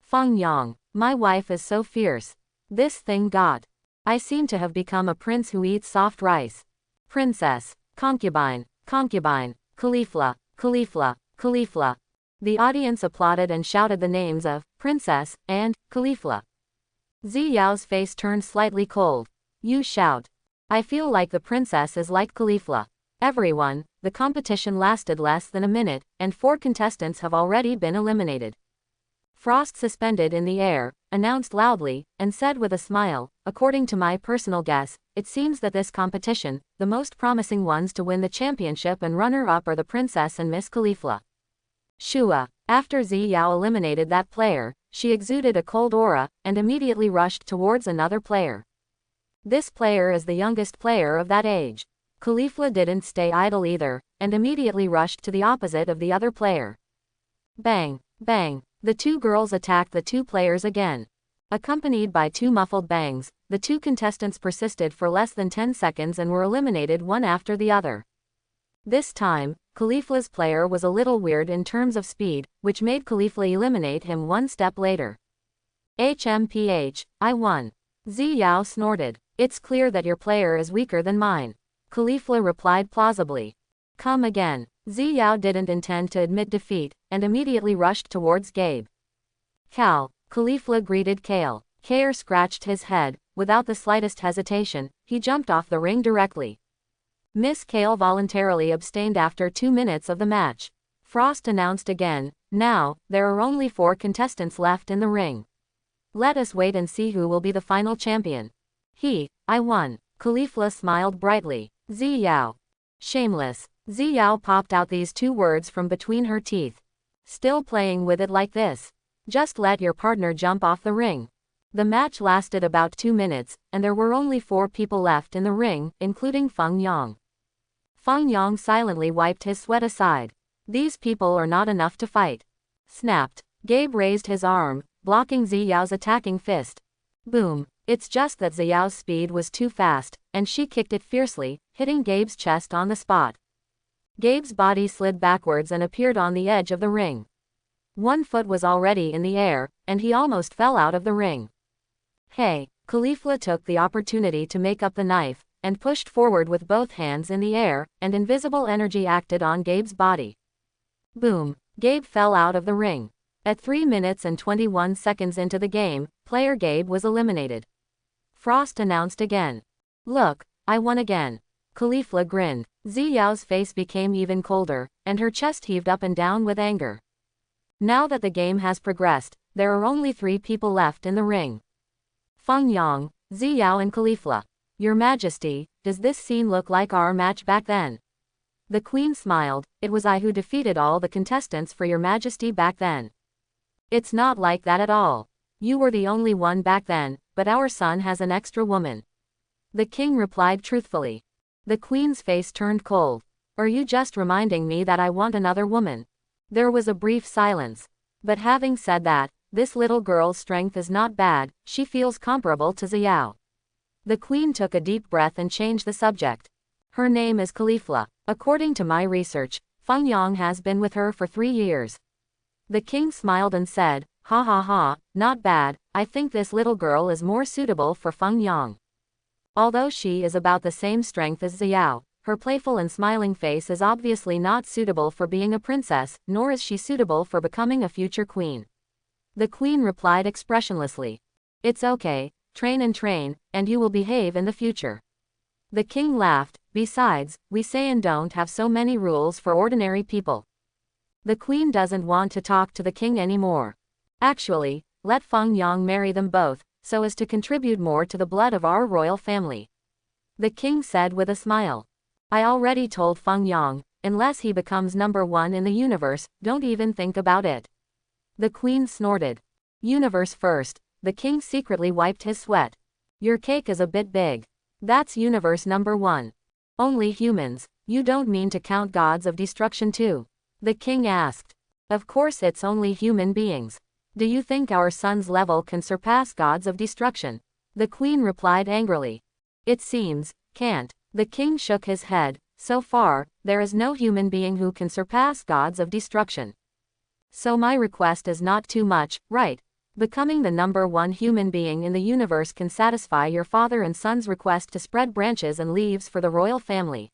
Fangyong, my wife is so fierce. This thing got. I seem to have become a prince who eats soft rice. Princess, concubine, concubine, Caulifla, Caulifla, Caulifla. The audience applauded and shouted the names of Princess and Caulifla. Ziyao's face turned slightly cold. You shout. I feel like the princess is like Caulifla. Everyone, the competition lasted less than a minute, and 4 contestants have already been eliminated. Frost suspended in the air, announced loudly, and said with a smile, according to my personal guess, it seems that this competition, the most promising ones to win the championship and runner-up are the princess and Miss Caulifla. Shua. After Ziyao eliminated that player, she exuded a cold aura, and immediately rushed towards another player. This player is the youngest player of that age. Caulifla didn't stay idle either, and immediately rushed to the opposite of the other player. Bang! Bang! The 2 girls attacked the 2 players again. Accompanied by 2 muffled bangs, the 2 contestants persisted for less than 10 seconds and were eliminated one after the other. This time, Caulifla's player was a little weird in terms of speed, which made Caulifla eliminate him one step later. HMPH, I won. Ziyao snorted. It's clear that your player is weaker than mine. Caulifla replied plausibly. Come again. Ziyao didn't intend to admit defeat, and immediately rushed towards Gabe. Cal. Caulifla greeted Kale. Kale scratched his head. Without the slightest hesitation, he jumped off the ring directly. Miss Kale voluntarily abstained after 2 minutes of the match. Frost announced again, now, there are only 4 contestants left in the ring. Let us wait and see who will be the final champion. I won. Caulifla smiled brightly. Ziyao. Shameless. Ziyao popped out these 2 words from between her teeth. Still playing with it like this? Just let your partner jump off the ring. The match lasted about 2 minutes, and there were only 4 people left in the ring, including Fangyong. Fangyong silently wiped his sweat aside. These people are not enough to fight. Snapped. Gabe raised his arm, blocking Ziyao's attacking fist. Boom. It's just that Xiao's speed was too fast, and she kicked it fiercely, hitting Gabe's chest on the spot. Gabe's body slid backwards and appeared on the edge of the ring. One foot was already in the air, and he almost fell out of the ring. Hey! Caulifla took the opportunity to make up the knife, and pushed forward with both hands in the air, and invisible energy acted on Gabe's body. Boom! Gabe fell out of the ring. At 3 minutes and 21 seconds into the game, player Gabe was eliminated. Frost announced again. Look, I won again. Caulifla grinned. Xiao's face became even colder, and her chest heaved up and down with anger. Now that the game has progressed, there are only 3 people left in the ring. Fangyong, Xiao and Caulifla. Your Majesty, does this scene look like our match back then? The Queen smiled. It was I who defeated all the contestants for Your Majesty back then. It's not like that at all. You were the only one back then, but our son has an extra woman. The King replied truthfully. The Queen's face turned cold. Are you just reminding me that I want another woman? There was a brief silence. But having said that, this little girl's strength is not bad, she feels comparable to Xiao. The Queen took a deep breath and changed the subject. Her name is Caulifla. According to my research, Fangyong has been with her for 3 years. The King smiled and said, ha ha ha, not bad, I think this little girl is more suitable for Fangyong. Although she is about the same strength as Xiao, her playful and smiling face is obviously not suitable for being a princess, nor is she suitable for becoming a future queen. The Queen replied expressionlessly. It's okay, train, and you will behave in the future. The King laughed. Besides, we Saiyan don't have so many rules for ordinary people. The Queen doesn't want to talk to the King anymore. Actually, let Fangyong marry them both, so as to contribute more to the blood of our royal family. The King said with a smile. I already told Fangyong, unless he becomes #1 in the universe, don't even think about it. The Queen snorted. Universe first. The King secretly wiped his sweat. Your cake is a bit big. That's universe #1. Only humans. You don't mean to count gods of destruction too? The King asked. Of course it's only human beings. Do you think our son's level can surpass gods of destruction? The Queen replied angrily. It seems, can't. The King shook his head. So far, there is no human being who can surpass gods of destruction. So my request is not too much, right? Becoming the #1 human being in the universe can satisfy your father and son's request to spread branches and leaves for the royal family.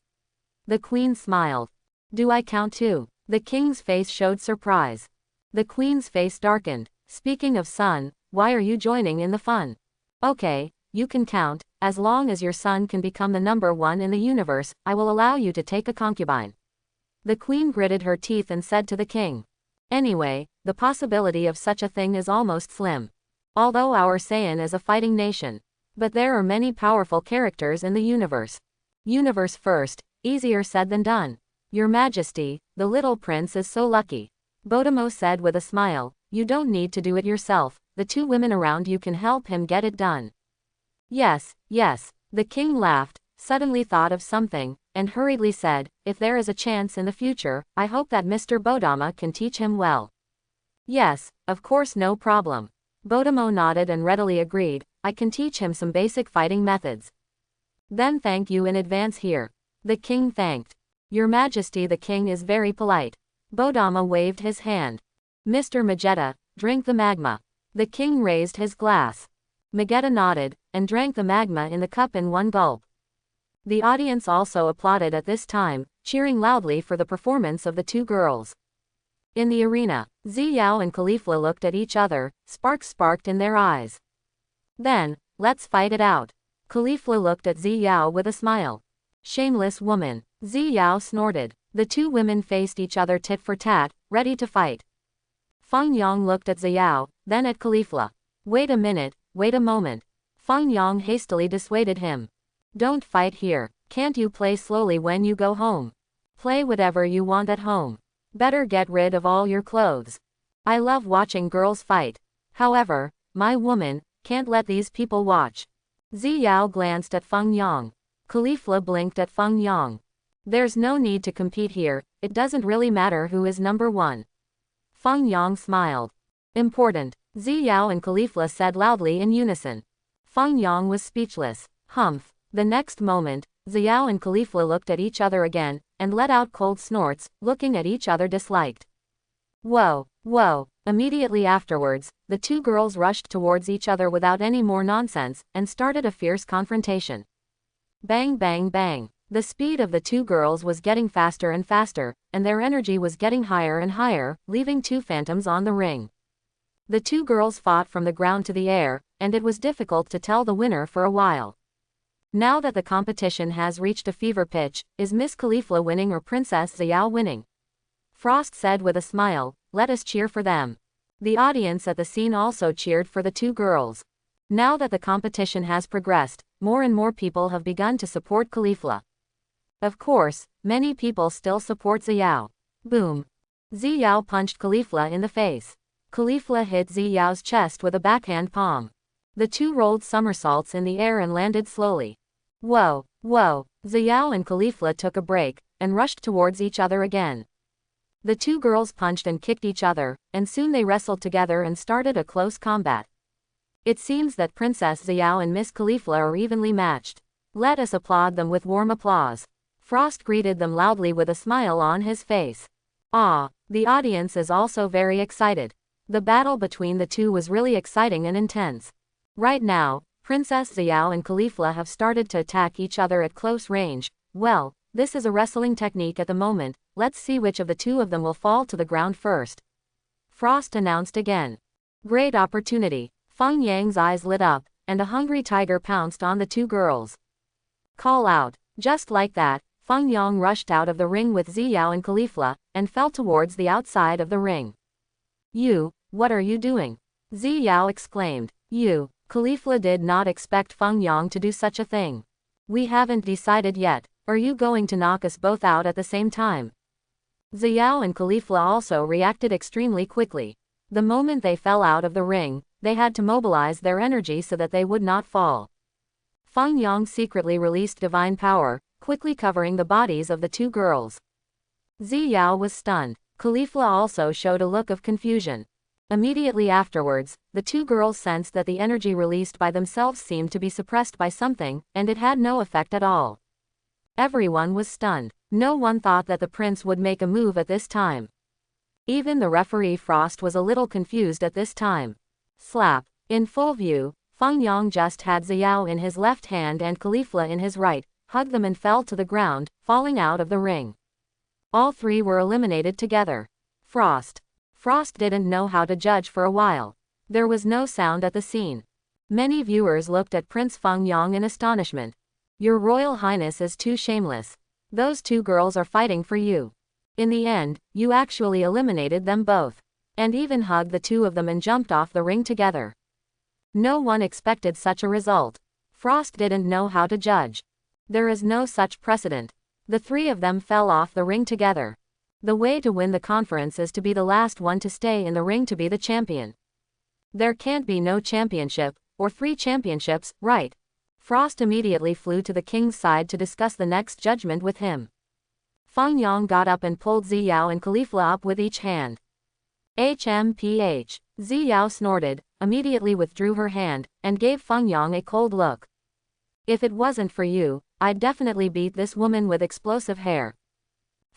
The Queen smiled. Do I count too? The King's face showed surprise. The Queen's face darkened. Speaking of son, why are you joining in the fun? Okay, you can count. As long as your son can become the #1 in the universe, I will allow you to take a concubine. The Queen gritted her teeth and said to the King. Anyway, the possibility of such a thing is almost slim. Although our Saiyan is a fighting nation. But there are many powerful characters in the universe. Universe first, easier said than done. Your Majesty, the little prince is so lucky. Bodemo said with a smile, you don't need to do it yourself, the 2 women around you can help him get it done. Yes, yes. The King laughed, suddenly thought of something, and hurriedly said, if there is a chance in the future, I hope that Mr. Bodama can teach him well. Yes, of course, no problem. Bodemo nodded and readily agreed, I can teach him some basic fighting methods. Then thank you in advance here. The King thanked. Your Majesty, the King is very polite. Bodama waved his hand. Mr. Magetta, drink the magma. The King raised his glass. Magetta nodded, and drank the magma in the cup in one gulp. The audience also applauded at this time, cheering loudly for the performance of the 2 girls. In the arena, Xiao and Caulifla looked at each other, sparks sparked in their eyes. Then, let's fight it out. Caulifla looked at Xiao with a smile. Shameless woman. Xiao snorted. The 2 women faced each other tit for tat, ready to fight. Fangyong looked at Xiao, then at Caulifla. Wait a minute, wait a moment. Fangyong hastily dissuaded him. Don't fight here. Can't you play slowly when you go home? Play whatever you want at home. Better get rid of all your clothes. I love watching girls fight. However, my woman, can't let these people watch. Xiao glanced at Fangyong. Caulifla blinked at Fangyong. There's no need to compete here, it doesn't really matter who is #1. Fangyong smiled. Important. Xiao and Caulifla said loudly in unison. Fangyong was speechless. Humph. The next moment, Xiao and Caulifla looked at each other again, and let out cold snorts, looking at each other disliked. Whoa, whoa. Immediately afterwards, the two girls rushed towards each other without any more nonsense, and started a fierce confrontation. Bang bang bang. The speed of the two girls was getting faster and faster, and their energy was getting higher and higher, leaving two phantoms on the ring. The two girls fought from the ground to the air, and it was difficult to tell the winner for a while. Now that the competition has reached a fever pitch, is Miss Caulifla winning or Princess Xiao winning? Frost said with a smile, let us cheer for them. The audience at the scene also cheered for the two girls. Now that the competition has progressed, more and more people have begun to support Caulifla. Of course, many people still support Xiao. Boom. Xiao punched Caulifla in the face. Caulifla hit Xiao's chest with a backhand palm. The two rolled somersaults in the air and landed slowly. Whoa, whoa. Xiao and Caulifla took a break, and rushed towards each other again. The two girls punched and kicked each other, and soon they wrestled together and started a close combat. It seems that Princess Xiao and Miss Caulifla are evenly matched. Let us applaud them with warm applause. Frost greeted them loudly with a smile on his face. Ah, the audience is also very excited. The battle between the two was really exciting and intense. Right now, Princess Xiao and Caulifla have started to attack each other at close range. Well, this is a wrestling technique at the moment, let's see which of the two of them will fall to the ground first. Frost announced again. Great opportunity. Fangyong's eyes lit up, and a hungry tiger pounced on the two girls. Call out. Just like that, Fangyong rushed out of the ring with Xiao and Caulifla, and fell towards the outside of the ring. You, what are you doing? Xiao exclaimed. You. Caulifla did not expect Fangyong to do such a thing. We haven't decided yet. Are you going to knock us both out at the same time? Xiao and Caulifla also reacted extremely quickly. The moment they fell out of the ring, they had to mobilize their energy so that they would not fall. Fangyong secretly released divine power, quickly covering the bodies of the two girls. Xiao was stunned. Caulifla also showed a look of confusion. Immediately afterwards, the two girls sensed that the energy released by themselves seemed to be suppressed by something, and it had no effect at all. Everyone was stunned. No one thought that the prince would make a move at this time. Even the referee Frost was a little confused at this time. Slap. In full view, Fangyong just had Xiao in his left hand and Caulifla in his right, hugged them and fell to the ground, falling out of the ring. All three were eliminated together. Frost. Frost didn't know how to judge for a while. There was no sound at the scene. Many viewers looked at Prince Fangyong in astonishment. Your Royal Highness is too shameless. Those two girls are fighting for you. In the end, you actually eliminated them both. And even hugged the two of them and jumped off the ring together. No one expected such a result. Frost didn't know how to judge. There is no such precedent. The three of them fell off the ring together. The way to win the conference is to be the last one to stay in the ring to be the champion. There can't be no championship, or 3 championships, right? Frost immediately flew to the king's side to discuss the next judgment with him. Fangyong got up and pulled Xiao and Caulifla up with each hand. HMPH. Xiao snorted, immediately withdrew her hand, and gave Fangyong a cold look. If it wasn't for you, I'd definitely beat this woman with explosive hair.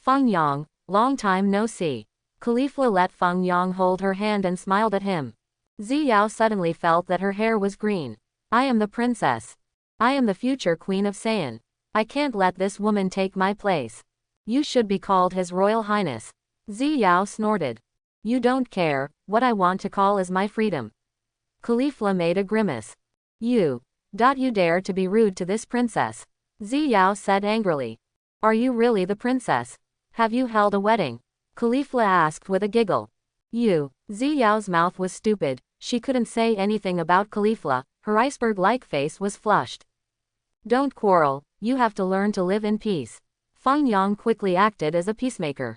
Fangyong, long time no see. Caulifla let Fangyong hold her hand and smiled at him. Xiao suddenly felt that her hair was green. I am the princess. I am the future queen of Saiyan. I can't let this woman take my place. You should be called His Royal Highness. Xiao snorted. You don't care, what I want to call is my freedom. Caulifla made a grimace. You dare to be rude to this princess? Xiao said angrily. Are you really the princess? Have you held a wedding? Caulifla asked with a giggle. Xiao's mouth was stupid, she couldn't say anything about Caulifla, her iceberg-like face was flushed. Don't quarrel, you have to learn to live in peace. Fangyong quickly acted as a peacemaker.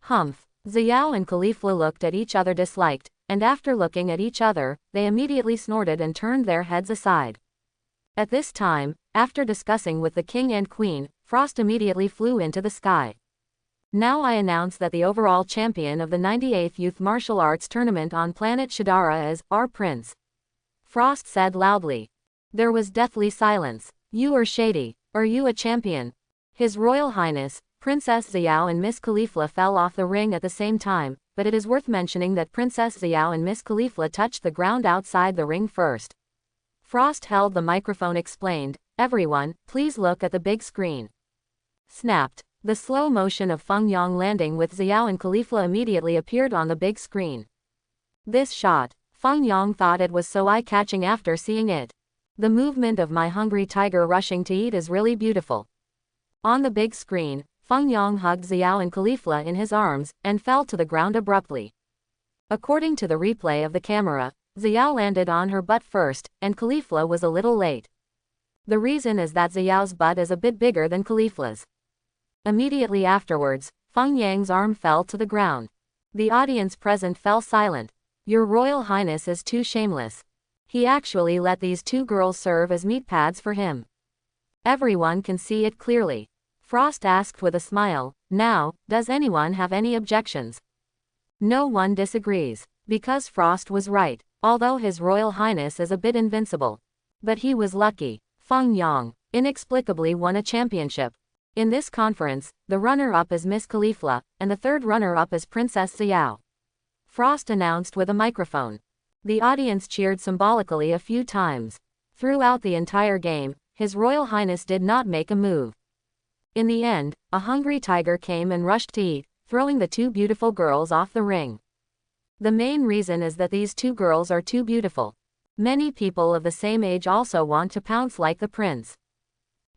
Humph. Xiao and Caulifla looked at each other disliked, and after looking at each other, they immediately snorted and turned their heads aside. At this time, after discussing with the king and queen, Frost immediately flew into the sky. Now I announce that the overall champion of the 98th Youth Martial Arts Tournament on planet Shidara is our prince. Frost said loudly. There was deathly silence. You are shady. Are you a champion? His Royal Highness, Princess Xiao and Miss Khalifa fell off the ring at the same time, but it is worth mentioning that Princess Xiao and Miss Khalifa touched the ground outside the ring first. Frost held the microphone, explained, "Everyone, please look at the big screen." Snapped. The slow motion of Fangyong landing with Xiao and Khalifa immediately appeared on the big screen. This shot, Fangyong thought it was so eye-catching after seeing it. The movement of my hungry tiger rushing to eat is really beautiful. On the big screen, Fangyong hugged Xiao and Khalifa in his arms, and fell to the ground abruptly. According to the replay of the camera, Xiao landed on her butt first, and Khalifa was a little late. The reason is that Xiao's butt is a bit bigger than Khalifa's. Immediately afterwards, Fangyong's arm fell to the ground. The audience present fell silent. Your Royal Highness is too shameless. He actually let these two girls serve as meat pads for him. Everyone can see it clearly. Frost asked with a smile, "Now, does anyone have any objections?" No one disagrees. Because Frost was right, although His Royal Highness is a bit invincible. But he was lucky. Fangyong inexplicably won a championship. In this conference, the runner-up is Miss Khalifa, and the third runner-up is Princess Xiao. Frost announced with a microphone. The audience cheered symbolically a few times. Throughout the entire game, His Royal Highness did not make a move. In the end, a hungry tiger came and rushed to eat, throwing the two beautiful girls off the ring. The main reason is that these two girls are too beautiful. Many people of the same age also want to pounce like the prince.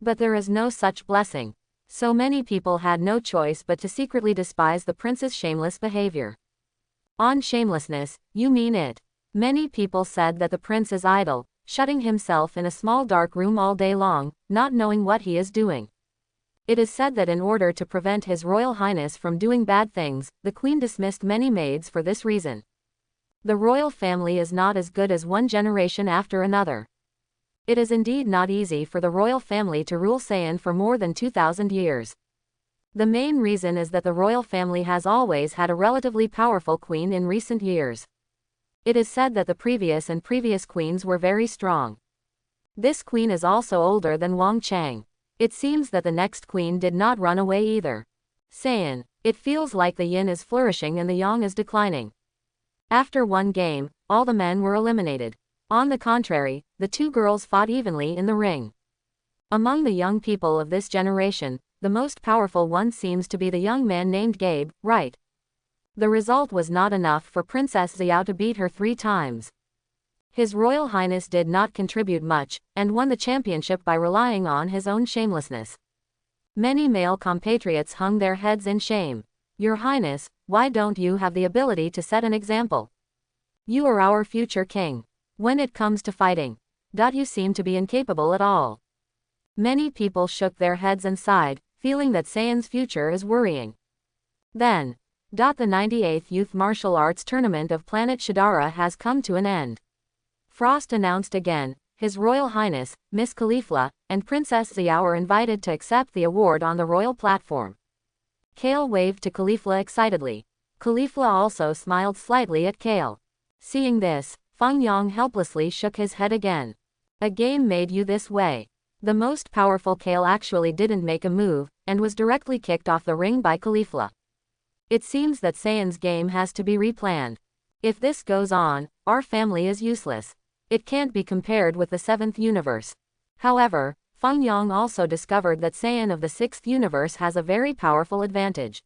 But there is no such blessing. So many people had no choice but to secretly despise the prince's shameless behavior. On shamelessness, you mean it. Many people said that the prince is idle, shutting himself in a small dark room all day long, not knowing what he is doing. It is said that in order to prevent His Royal Highness from doing bad things, the queen dismissed many maids for this reason. The royal family is not as good as one generation after another. It is indeed not easy for the royal family to rule Saiyan for more than 2,000 years. The main reason is that the royal family has always had a relatively powerful queen in recent years. It is said that the previous queens were very strong. This queen is also older than Wang Chang. It seems that the next queen did not run away either. Saiyan, it feels like the yin is flourishing and the yang is declining. After one game, all the men were eliminated. On the contrary, the two girls fought evenly in the ring. Among the young people of this generation, the most powerful one seems to be the young man named Gabe, right? The result was not enough for Princess Xiao to beat her 3 times. His Royal Highness did not contribute much, and won the championship by relying on his own shamelessness. Many male compatriots hung their heads in shame. Your Highness, why don't you have the ability to set an example? You are our future king. When it comes to fighting, you seem to be incapable at all. Many people shook their heads and sighed, feeling that Saiyan's future is worrying. Then, the 98th Youth Martial Arts Tournament of Planet Shidara has come to an end. Frost announced again, His Royal Highness, Miss Khalifa, and Princess Xiao are invited to accept the award on the royal platform. Kale waved to Khalifa excitedly. Khalifa also smiled slightly at Kale. Seeing this, Fangyong helplessly shook his head again. A game made you this way. The most powerful Kale actually didn't make a move, and was directly kicked off the ring by Khalifa. It seems that Saiyan's game has to be replanned. If this goes on, our family is useless. It can't be compared with the 7th universe. However, Fangyong also discovered that Saiyan of the 6th universe has a very powerful advantage.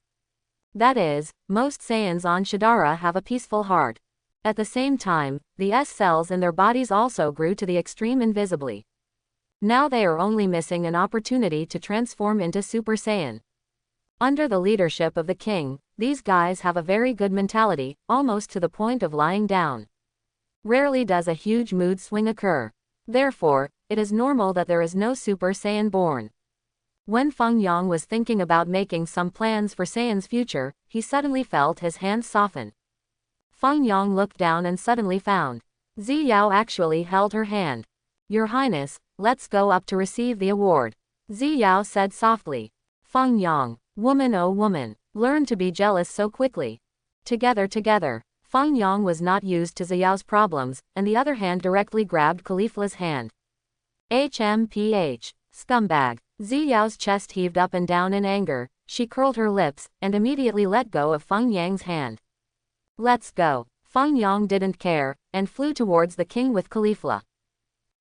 That is, most Saiyans on Shidara have a peaceful heart. At the same time, the S cells in their bodies also grew to the extreme invisibly. Now they are only missing an opportunity to transform into Super Saiyan. Under the leadership of the king, these guys have a very good mentality, almost to the point of lying down. Rarely does a huge mood swing occur. Therefore, it is normal that there is no Super Saiyan born. When Fangyong was thinking about making some plans for Saiyan's future, he suddenly felt his hands soften. Fangyong looked down and suddenly found Xiao actually held her hand. Your Highness, let's go up to receive the award, Xiao said softly. Fangyong, woman oh woman, learn to be jealous so quickly. Together. Fangyong was not used to Xiao's problems, and the other hand directly grabbed Khalifa's hand. HMPH. Scumbag. Ziyao's chest heaved up and down in anger. She curled her lips, and immediately let go of Fangyong's hand. Let's go. Fangyong didn't care, and flew towards the king with Caulifla.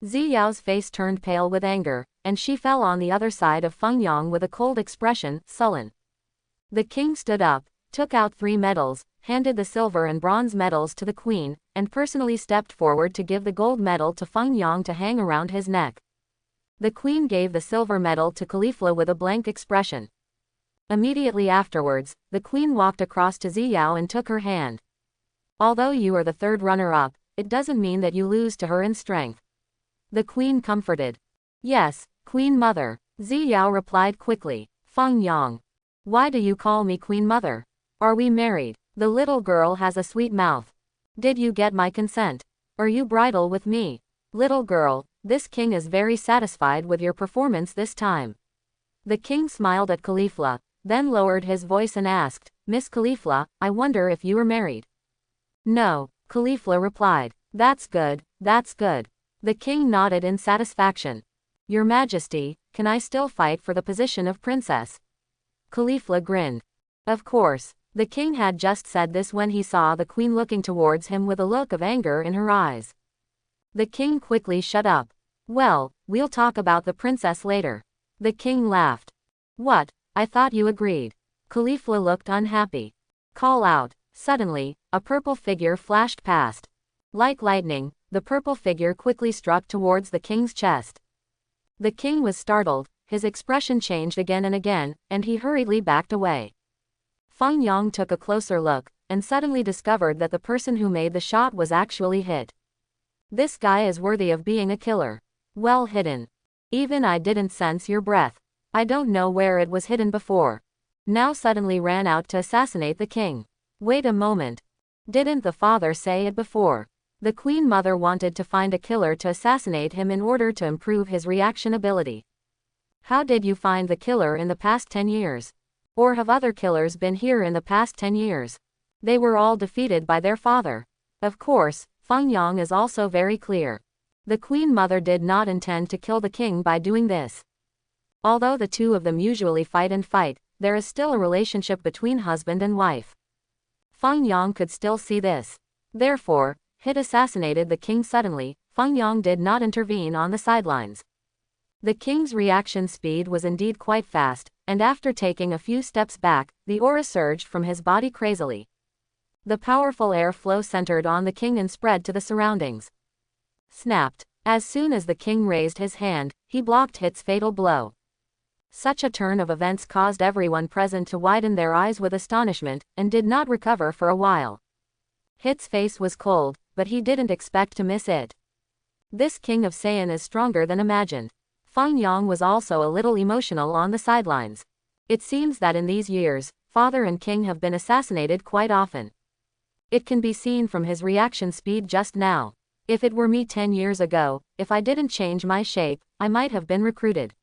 Ziyao's face turned pale with anger, and she fell on the other side of Fangyong with a cold expression, sullen. The king stood up, took out 3 medals, handed the silver and bronze medals to the queen, and personally stepped forward to give the gold medal to Fangyong to hang around his neck. The queen gave the silver medal to Caulifla with a blank expression. Immediately afterwards, the queen walked across to Ziyao and took her hand. Although you are the 3rd runner-up, it doesn't mean that you lose to her in strength. The queen comforted. Yes, Queen Mother, Ziyao replied quickly. Fangyong. Why do you call me Queen Mother? Are we married? The little girl has a sweet mouth. Did you get my consent? Or you bridle with me? Little girl, this king is very satisfied with your performance this time. The king smiled at Caulifla, then lowered his voice and asked, Miss Caulifla, I wonder if you are married. No, Caulifla replied. That's good, that's good. The king nodded in satisfaction. Your Majesty, can I still fight for the position of princess? Caulifla grinned. Of course. The king had just said this when he saw the queen looking towards him with a look of anger in her eyes. The king quickly shut up. Well, we'll talk about the princess later. The king laughed. What? I thought you agreed. Caulifla looked unhappy. Call out. Suddenly, a purple figure flashed past. Like lightning, the purple figure quickly struck towards the king's chest. The king was startled, his expression changed again and again, and he hurriedly backed away. Fangyong took a closer look, and suddenly discovered that the person who made the shot was actually hit. This guy is worthy of being a killer. Well hidden. Even I didn't sense your breath. I don't know where it was hidden before. Now suddenly ran out to assassinate the king. Wait a moment. Didn't the father say it before? The queen mother wanted to find a killer to assassinate him in order to improve his reaction ability. How did you find the killer in the past 10 years? Or have other killers been here in the past 10 years? They were all defeated by their father. Of course, Fangyong is also very clear. The queen mother did not intend to kill the king by doing this. Although the two of them usually fight and fight, there is still a relationship between husband and wife. Fangyong could still see this. Therefore, Hit assassinated the king suddenly. Fangyong did not intervene on the sidelines. The king's reaction speed was indeed quite fast, and after taking a few steps back, the aura surged from his body crazily. The powerful air flow centered on the king and spread to the surroundings. Snapped. As soon as the king raised his hand, he blocked Hit's fatal blow. Such a turn of events caused everyone present to widen their eyes with astonishment, and did not recover for a while. Hit's face was cold, but he didn't expect to miss it. This king of Saiyan is stronger than imagined. Fangyong was also a little emotional on the sidelines. It seems that in these years, father and king have been assassinated quite often. It can be seen from his reaction speed just now. If it were me 10 years ago, if I didn't change my shape, I might have been recruited.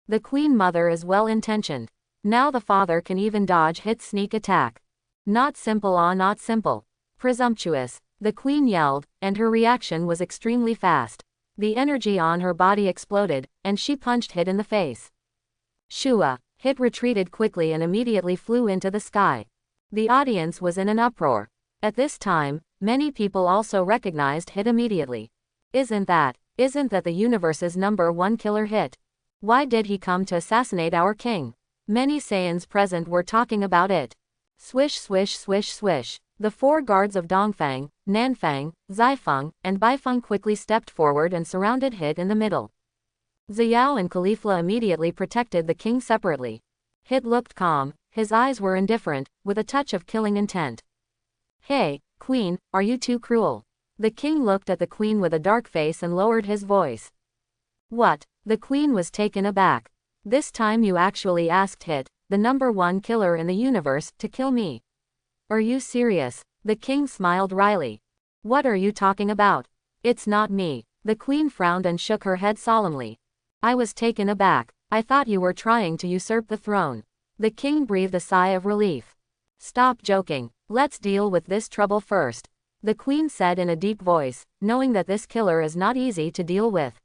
The queen mother is well-intentioned. Now the father can even dodge Hit's sneak attack. Not simple, not simple. Presumptuous, the queen yelled, and her reaction was extremely fast. The energy on her body exploded, and she punched Hit in the face. Shua. Hit retreated quickly and immediately flew into the sky. The audience was in an uproar. At this time, many people also recognized Hit immediately. Isn't that the universe's #1 killer Hit? Why did he come to assassinate our king? Many Saiyans present were talking about it. Swish swish swish swish. The 4 guards of Dongfang, Nanfang, Zaifeng, and Baifeng quickly stepped forward and surrounded Hit in the middle. Ziyao and Caulifla immediately protected the king separately. Hit looked calm, his eyes were indifferent, with a touch of killing intent. Hey, queen, are you too cruel? The king looked at the queen with a dark face and lowered his voice. What? The queen was taken aback. This time you actually asked Hit, the #1 killer in the universe, to kill me. Are you serious? The king smiled wryly. What are you talking about? It's not me. The queen frowned and shook her head solemnly. I was taken aback. I thought you were trying to usurp the throne. The king breathed a sigh of relief. Stop joking. Let's deal with this trouble first. The queen said in a deep voice, knowing that this killer is not easy to deal with.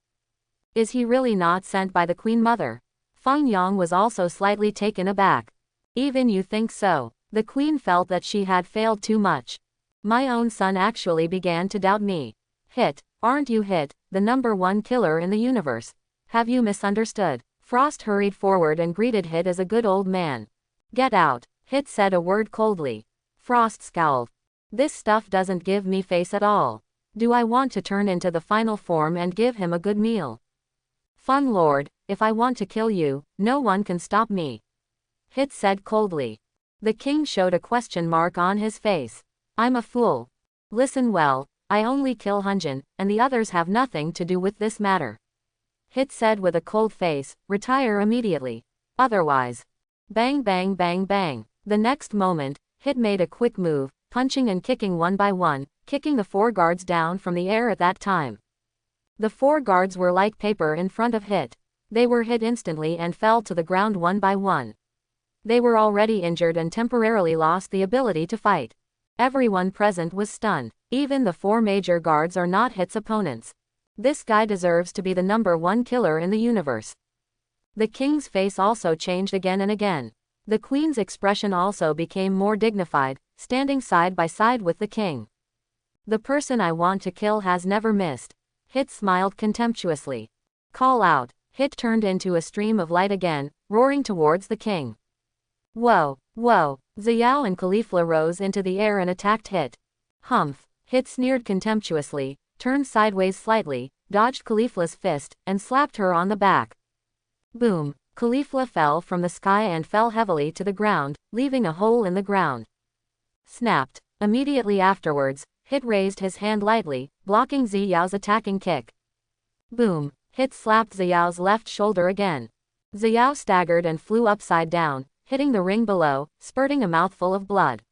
Is he really not sent by the Queen Mother? Fangyong was also slightly taken aback. Even you think so? The Queen felt that she had failed too much. My own son actually began to doubt me. Hit, aren't you Hit, the #1 killer in the universe? Have you misunderstood? Frost hurried forward and greeted Hit as a good old man. Get out, Hit said a word coldly. Frost scowled. This stuff doesn't give me face at all. Do I want to turn into the final form and give him a good meal? Fun Lord, if I want to kill you, no one can stop me. Hit said coldly. The king showed a question mark on his face. I'm a fool. Listen well, I only kill Hunjin, and the others have nothing to do with this matter. Hit said with a cold face, retire immediately. Otherwise. Bang bang bang bang. The next moment, Hit made a quick move, punching and kicking one by one, kicking the 4 guards down from the air at that time. The 4 guards were like paper in front of Hit. They were hit instantly and fell to the ground one by one. They were already injured and temporarily lost the ability to fight. Everyone present was stunned. Even the 4 major guards are not Hit's opponents. This guy deserves to be the #1 killer in the universe. The king's face also changed again and again. The queen's expression also became more dignified, standing side by side with the king. The person I want to kill has never missed. Hit smiled contemptuously. Call out. Hit turned into a stream of light again, roaring towards the king. Whoa, whoa. Xiao and Caulifla rose into the air and attacked Hit. Humph. Hit sneered contemptuously, turned sideways slightly, dodged Caulifla's fist, and slapped her on the back. Boom. Caulifla fell from the sky and fell heavily to the ground, leaving a hole in the ground. Snapped. Immediately afterwards, Hit raised his hand lightly, blocking Xiao's attacking kick. Boom. Hit slapped Xiao's left shoulder again. Xiao staggered and flew upside down, hitting the ring below, spurting a mouthful of blood.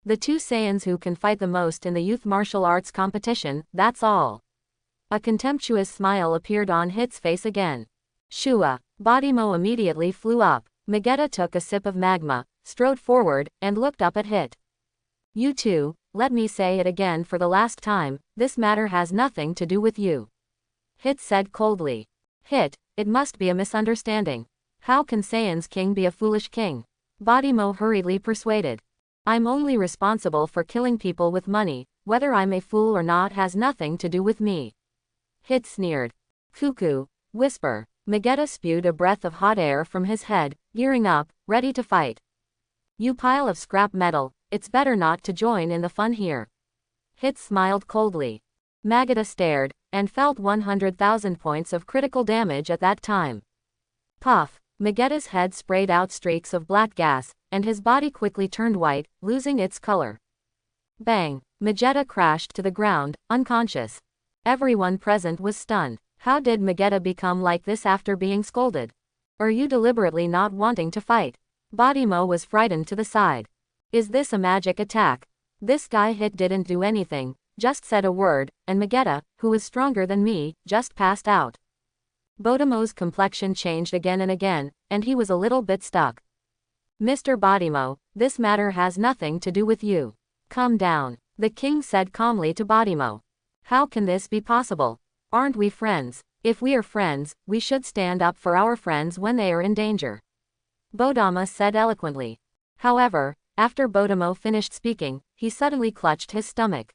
The 2 Saiyans who can fight the most in the youth martial arts competition, that's all. A contemptuous smile appeared on Hit's face again. Shua. Bodimo immediately flew up. Magetta took a sip of magma, strode forward, and looked up at Hit. You two, let me say it again for the last time, this matter has nothing to do with you. Hit said coldly. Hit, it must be a misunderstanding. How can Saiyan's king be a foolish king? Bodimo hurriedly persuaded. I'm only responsible for killing people with money, whether I'm a fool or not has nothing to do with me. Hit sneered. Cuckoo. Whisper. Magetta spewed a breath of hot air from his head, gearing up, ready to fight. You pile of scrap metal, it's better not to join in the fun here. Hit smiled coldly. Magetta stared, and felt 100,000 points of critical damage at that time. Puff. Magetta's head sprayed out streaks of black gas, and his body quickly turned white, losing its color. Bang. Magetta crashed to the ground, unconscious. Everyone present was stunned. How did Magetta become like this after being scolded? Are you deliberately not wanting to fight? Bodimo was frightened to the side. Is this a magic attack? This guy Hit didn't do anything, just said a word, and Magetta, who is stronger than me, just passed out. Bodimo's complexion changed again and again, and he was a little bit stuck. Mr. Bodimo, this matter has nothing to do with you. Calm down, the king said calmly to Bodimo. How can this be possible? Aren't we friends? If we are friends, we should stand up for our friends when they are in danger. Bodama said eloquently. However, after Bodimo finished speaking, he suddenly clutched his stomach.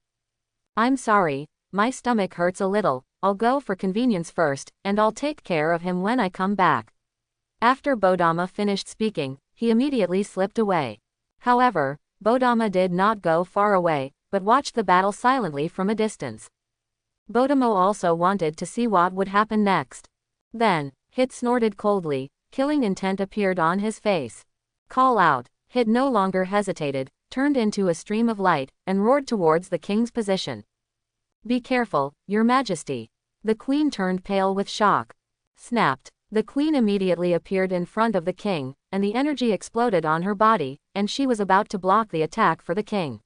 I'm sorry, my stomach hurts a little, I'll go for convenience first, and I'll take care of him when I come back. After Bodama finished speaking, he immediately slipped away. However, Bodama did not go far away, but watched the battle silently from a distance. Bodamo also wanted to see what would happen next. Then, Hit snorted coldly, killing intent appeared on his face. Call out. Hit no longer hesitated, turned into a stream of light, and roared towards the king's position. Be careful, your majesty. The queen turned pale with shock. Snapped. The queen immediately appeared in front of the king, and the energy exploded on her body, and she was about to block the attack for the king.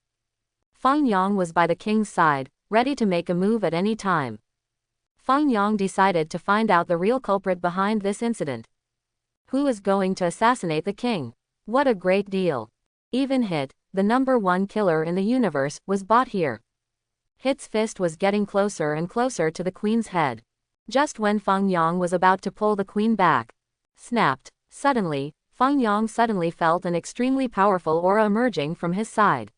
Fangyong was by the king's side, ready to make a move at any time. Fangyong decided to find out the real culprit behind this incident. Who is going to assassinate the king? What a great deal. Even Hit, the #1 killer in the universe, was bought here. Hit's fist was getting closer and closer to the queen's head. Just when Fangyong was about to pull the queen back. Snapped. Suddenly, Fangyong suddenly felt an extremely powerful aura emerging from his side.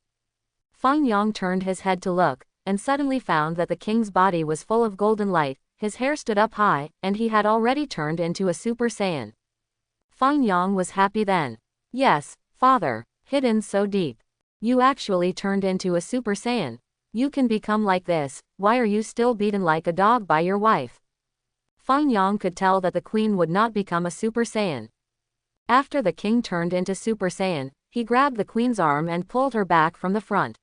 Fangyong turned his head to look, and suddenly found that the king's body was full of golden light, his hair stood up high, and he had already turned into a Super Saiyan. Fangyong was happy then. Yes, father, hidden so deep. You actually turned into a Super Saiyan. You can become like this, why are you still beaten like a dog by your wife? Fangyong could tell that the queen would not become a Super Saiyan. After the king turned into Super Saiyan, he grabbed the queen's arm and pulled her back from the front.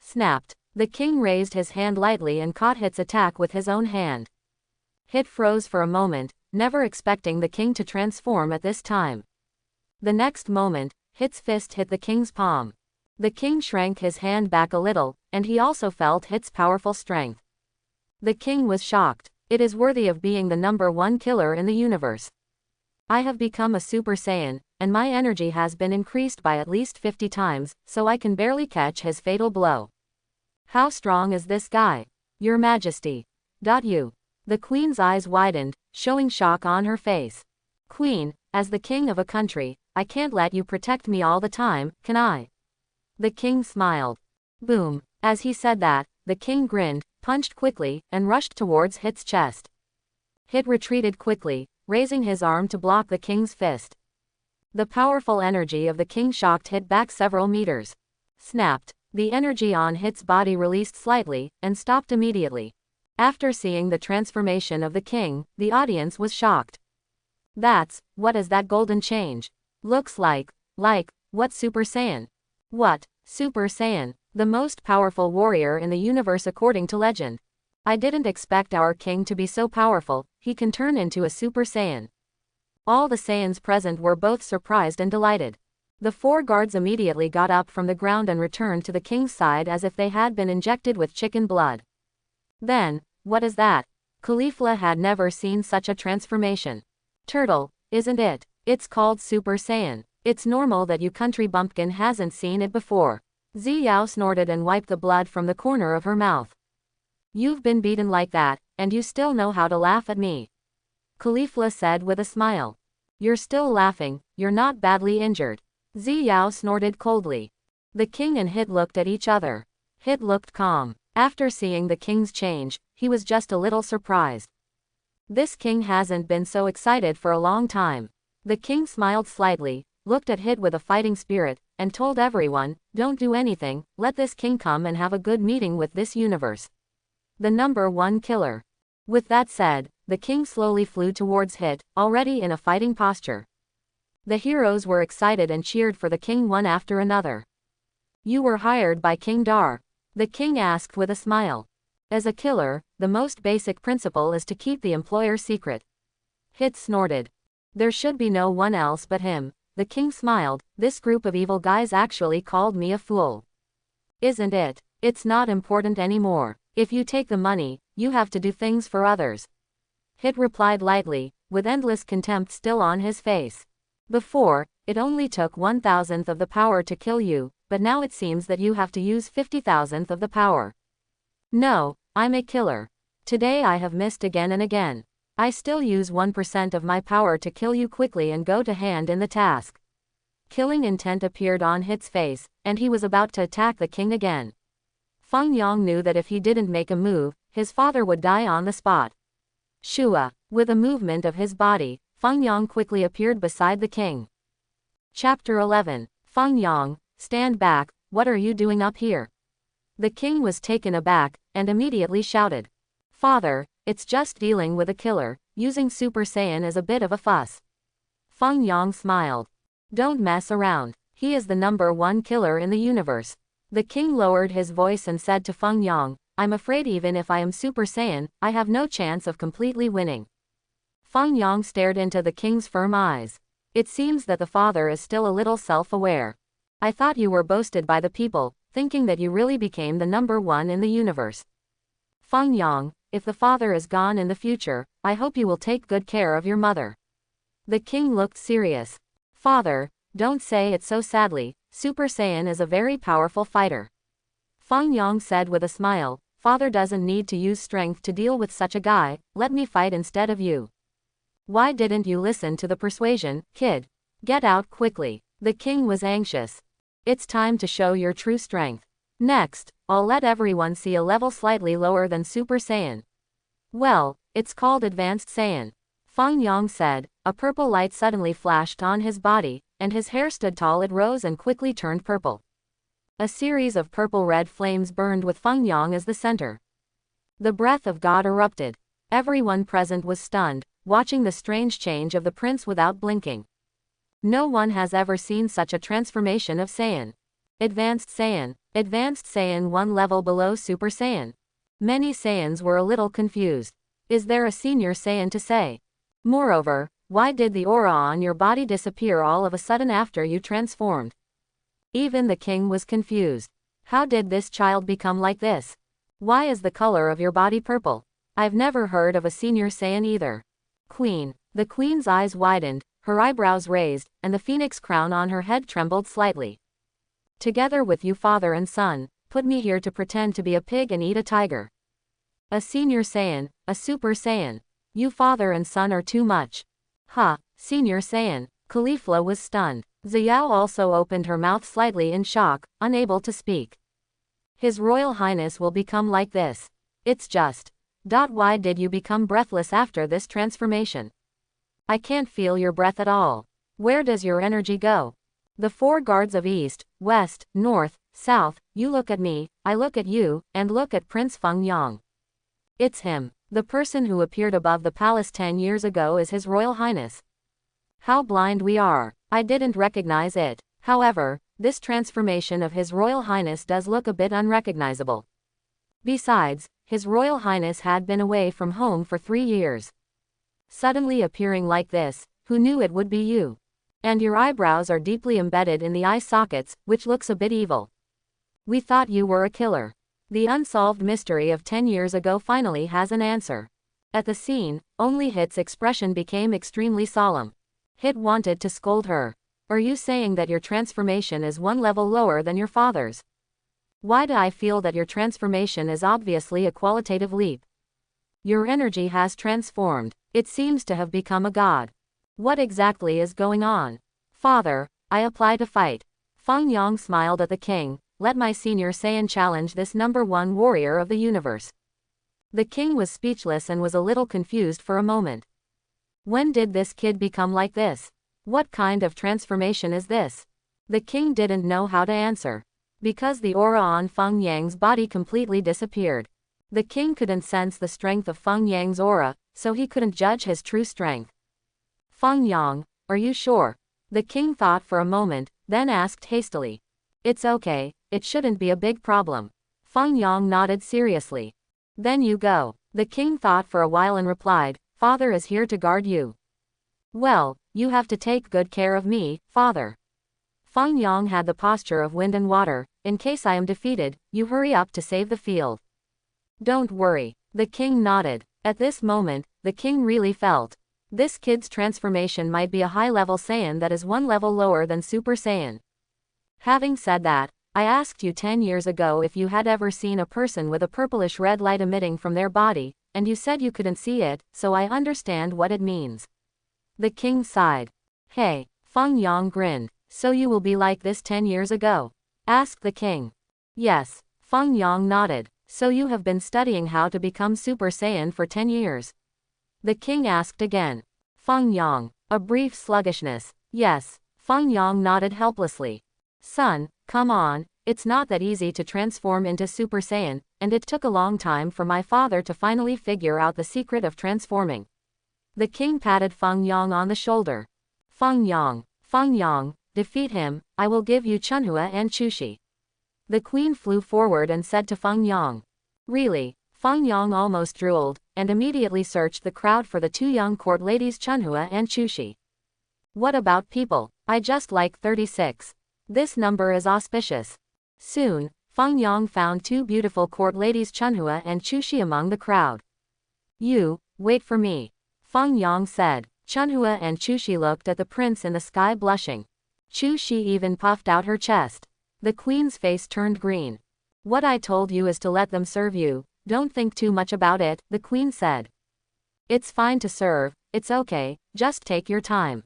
Snapped. The king raised his hand lightly and caught Hit's attack with his own hand. Hit froze for a moment, never expecting the king to transform at this time. The next moment, Hit's fist hit the king's palm. The king shrank his hand back a little, and he also felt Hit's powerful strength. The king was shocked. It is worthy of being the #1 killer in the universe. I have become a Super Saiyan, and my energy has been increased by at least 50 times, so I can barely catch his fatal blow. How strong is this guy? Your Majesty. You. The queen's eyes widened, showing shock on her face. Queen, as the king of a country, I can't let you protect me all the time, can I? The king smiled. Boom. As he said that, the king grinned, punched quickly, and rushed towards Hit's chest. Hit retreated quickly, raising his arm to block the king's fist. The powerful energy of the king shocked Hit back several meters. Snapped. The energy on Hit's body released slightly, and stopped immediately. After seeing the transformation of the king, the audience was shocked. What is that golden change? Looks like, what Super Saiyan? What, Super Saiyan, the most powerful warrior in the universe according to legend. I didn't expect our king to be so powerful, he can turn into a Super Saiyan. All the Saiyans present were both surprised and delighted. The 4 guards immediately got up from the ground and returned to the king's side as if they had been injected with chicken blood. Then, what is that? Caulifla had never seen such a transformation. Turtle, isn't it? It's called Super Saiyan. It's normal that you country bumpkin hasn't seen it before. Ziyao snorted and wiped the blood from the corner of her mouth. You've been beaten like that, and you still know how to laugh at me. Caulifla said with a smile. You're still laughing, you're not badly injured. Ziyao snorted coldly. The king and Hit looked at each other. Hit looked calm. After seeing the king's change, he was just a little surprised. This king hasn't been so excited for a long time. The king smiled slightly, looked at Hit with a fighting spirit, and told everyone, don't do anything, let this king come and have a good meeting with this universe. The #1 killer. With that said, the king slowly flew towards Hit, already in a fighting posture. The heroes were excited and cheered for the king one after another. You were hired by King Dar? The king asked with a smile. As a killer, the most basic principle is to keep the employer secret. Hit snorted. There should be no one else but him. The king smiled. This group of evil guys actually called me a fool. Isn't it? It's not important anymore. If you take the money, you have to do things for others. Hit replied lightly, with endless contempt still on his face. Before, it only took 1,000th of the power to kill you, but now it seems that you have to use 50,000th of the power. No, I'm a killer. Today I have missed again and again. I still use 1% of my power to kill you quickly and go to hand in the task. Killing intent appeared on Hit's face, and he was about to attack the king again. Fangyong knew that if he didn't make a move, his father would die on the spot. Shua. With a movement of his body, Fangyong quickly appeared beside the king. Chapter 11. Fangyong, stand back, what are you doing up here? The king was taken aback, and immediately shouted. Father, it's just dealing with a killer, using Super Saiyan is a bit of a fuss. Fangyong smiled. Don't mess around, he is the #1 killer in the universe. The king lowered his voice and said to Fangyong, I'm afraid even if I am Super Saiyan, I have no chance of completely winning. Fangyong stared into the king's firm eyes. It seems that the father is still a little self-aware. I thought you were boasted by the people, thinking that you really became the #1 in the universe. Fangyong, if the father is gone in the future, I hope you will take good care of your mother. The king looked serious. Father, don't say it so sadly, Super Saiyan is a very powerful fighter. Fangyong said with a smile, Father doesn't need to use strength to deal with such a guy, let me fight instead of you. Why didn't you listen to the persuasion, kid? Get out quickly. The king was anxious. It's time to show your true strength. Next, I'll let everyone see a level slightly lower than Super Saiyan. Well, it's called Advanced Saiyan. Fangyong said. A purple light suddenly flashed on his body, and his hair stood tall. It rose and quickly turned purple. A series of purple-red flames burned with Fangyong as the center. The breath of God erupted. Everyone present was stunned, watching the strange change of the prince without blinking. No one has ever seen such a transformation of Saiyan. Advanced Saiyan 1 level below Super Saiyan. Many Saiyans were a little confused. Is there a senior Saiyan to say? Moreover, why did the aura on your body disappear all of a sudden after you transformed? Even the king was confused. How did this child become like this? Why is the color of your body purple? I've never heard of a senior Saiyan either. Queen. The queen's eyes widened, her eyebrows raised, and the phoenix crown on her head trembled slightly. Together with you father and son, put me here to pretend to be a pig and eat a tiger. A senior Saiyan, a Super Saiyan. You father and son are too much. Ha, senior Saiyan. Caulifla was stunned. Xiao also opened her mouth slightly in shock, unable to speak. His Royal Highness will become like this. It's just. Why did you become breathless after this transformation? I can't feel your breath at all. Where does your energy go? The 4 guards of East, West, North, South, you look at me, I look at you, and look at Prince Fangyong. It's him. The person who appeared above the palace 10 years ago is His Royal Highness. How blind we are. I didn't recognize it. However, this transformation of His Royal Highness does look a bit unrecognizable. Besides, His Royal Highness had been away from home for 3 years. Suddenly appearing like this, who knew it would be you? And your eyebrows are deeply embedded in the eye sockets, which looks a bit evil. We thought you were a killer. The unsolved mystery of 10 years ago finally has an answer. At the scene, only Hit's expression became extremely solemn. Hit wanted to scold her. Are you saying that your transformation is 1 level lower than your father's? Why do I feel that your transformation is obviously a qualitative leap? Your energy has transformed. It seems to have become a god. What exactly is going on? Father, I apply to fight. Fangyong smiled at the king. Let my senior Saiyan challenge this #1 warrior of the universe. The king was speechless and was a little confused for a moment. When did this kid become like this? What kind of transformation is this? The king didn't know how to answer. Because the aura on Fangyang's body completely disappeared. The king couldn't sense the strength of Fangyang's aura, so he couldn't judge his true strength. Fangyong, are you sure? The king thought for a moment, then asked hastily. It's okay, it shouldn't be a big problem. Fangyong nodded seriously. Then you go. The king thought for a while and replied, Father is here to guard you. Well, you have to take good care of me, father. Fangyong had the posture of wind and water. In case I am defeated, you hurry up to save the field. Don't worry. The king nodded. At this moment, the king really felt. This kid's transformation might be a high-level Saiyan that is 1 level lower than Super Saiyan. Having said that, I asked you 10 years ago if you had ever seen a person with a purplish red light emitting from their body, and you said you couldn't see it, so I understand what it means. The king sighed. Hey, Fangyong grinned. So you will be like this 10 years ago? Asked the king. Yes, Fangyong nodded. So you have been studying how to become Super Saiyan for 10 years? The king asked again. Fangyong, a brief sluggishness. Yes, Fangyong nodded helplessly. Son, come on, it's not that easy to transform into Super Saiyan, and it took a long time for my father to finally figure out the secret of transforming. The king patted Fangyong on the shoulder. Fangyong, defeat him, I will give you Chunhua and Chushi. The queen flew forward and said to Fangyong. Really? Fangyong almost drooled, and immediately searched the crowd for the 2 young court ladies Chunhua and Chushi. What about people? I just like 36. This number is auspicious. Soon, Fangyong found 2 beautiful court ladies Chunhua and Chushi among the crowd. You, wait for me. Fangyong said. Chunhua and Chushi looked at the prince in the sky blushing. Chushi even puffed out her chest. The queen's face turned green. What I told you is to let them serve you, Don't think too much about it, the queen said. It's fine to serve, it's okay, just take your time.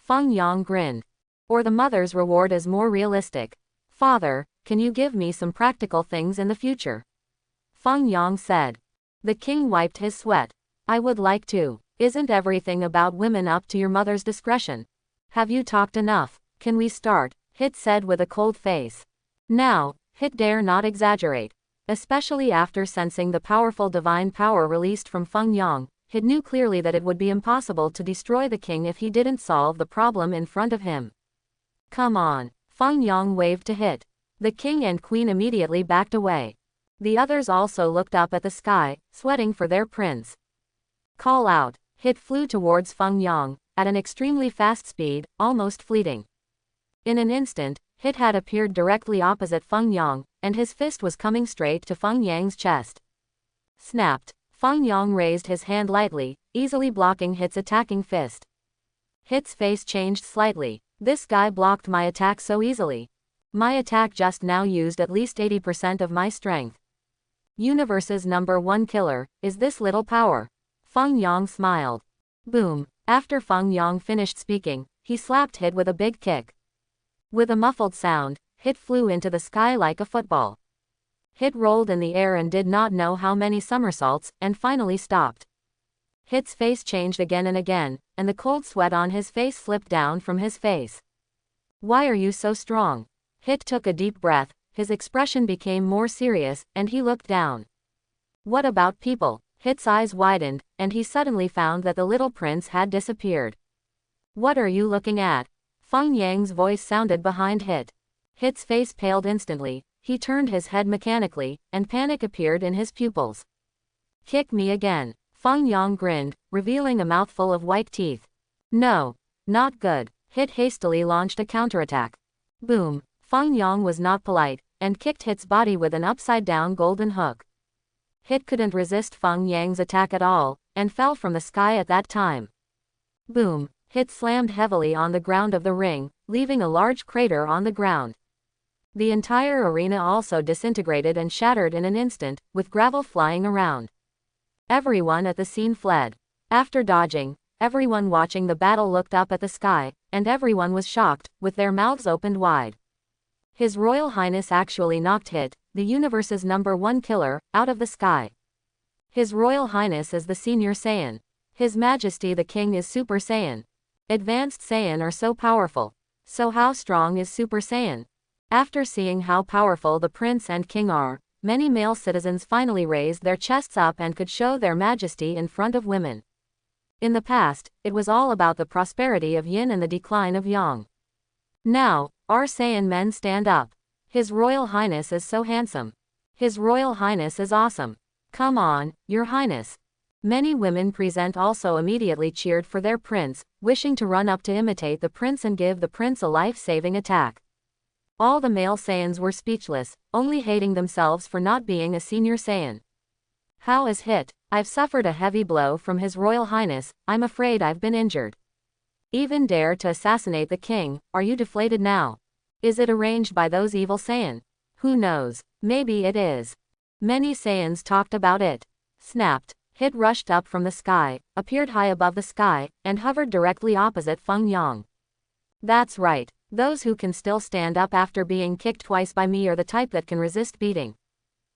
Fangyong grinned. Or the mother's reward is more realistic. Father, can you give me some practical things in the future? Fangyong said. The king wiped his sweat. I would like to. Isn't everything about women up to your mother's discretion? Have you talked enough? Can we start? Hit said with a cold face. Now, Hit dare not exaggerate. Especially after sensing the powerful divine power released from Fangyong, Hit knew clearly that it would be impossible to destroy the king if he didn't solve the problem in front of him. Come on. Fangyong waved to Hit. The king and queen immediately backed away. The others also looked up at the sky, sweating for their prince. Call out. Hit flew towards Fangyong, at an extremely fast speed, almost fleeting. In an instant, Hit had appeared directly opposite Fangyong, and his fist was coming straight to Fangyang's chest. Snapped. Fangyong raised his hand lightly, easily blocking Hit's attacking fist. Hit's face changed slightly. This guy blocked my attack so easily. My attack just now used at least 80% of my strength. Universe's #1 killer, is this little power? Fangyong smiled. Boom. After Fangyong finished speaking, he slapped Hit with a big kick. With a muffled sound, Hit flew into the sky like a football. Hit rolled in the air and did not know how many somersaults, and finally stopped. Hit's face changed again and again, and the cold sweat on his face slipped down from his face. Why are you so strong? Hit took a deep breath, his expression became more serious, and he looked down. What about people? Hit's eyes widened, and he suddenly found that the little prince had disappeared. What are you looking at? Fangyang's voice sounded behind Hit. Hit's face paled instantly, he turned his head mechanically, and panic appeared in his pupils. Kick me again. Fangyong grinned, revealing a mouthful of white teeth. No. Not good. Hit hastily launched a counterattack. Boom. Fangyong was not polite, and kicked Hit's body with an upside-down golden hook. Hit couldn't resist Fangyang's attack at all, and fell from the sky at that time. Boom. Hit slammed heavily on the ground of the ring, leaving a large crater on the ground. The entire arena also disintegrated and shattered in an instant, with gravel flying around. Everyone at the scene fled. After dodging, everyone watching the battle looked up at the sky, and everyone was shocked, with their mouths opened wide. His Royal Highness actually knocked Hit, the universe's #1 killer, out of the sky. His Royal Highness is the Senior Saiyan. His Majesty the King is Super Saiyan. Advanced Saiyan are so powerful. So how strong is Super Saiyan? After seeing how powerful the prince and king are, many male citizens finally raised their chests up and could show their majesty in front of women. In the past, it was all about the prosperity of Yin and the decline of Yang. Now, our Saiyan men stand up. His Royal Highness is so handsome. His Royal Highness is awesome. Come on, Your Highness. Many women present also immediately cheered for their prince, wishing to run up to imitate the prince and give the prince a life-saving attack. All the male Saiyans were speechless, only hating themselves for not being a Senior Saiyan. How is Hit? I've suffered a heavy blow from His Royal Highness, I'm afraid I've been injured. Even dare to assassinate the king, are you deflated now? Is it arranged by those evil Saiyan? Who knows, maybe it is. Many Saiyans talked about it. Snapped. Hit rushed up from the sky, appeared high above the sky, and hovered directly opposite Fangyong. That's right. Those who can still stand up after being kicked twice by me are the type that can resist beating.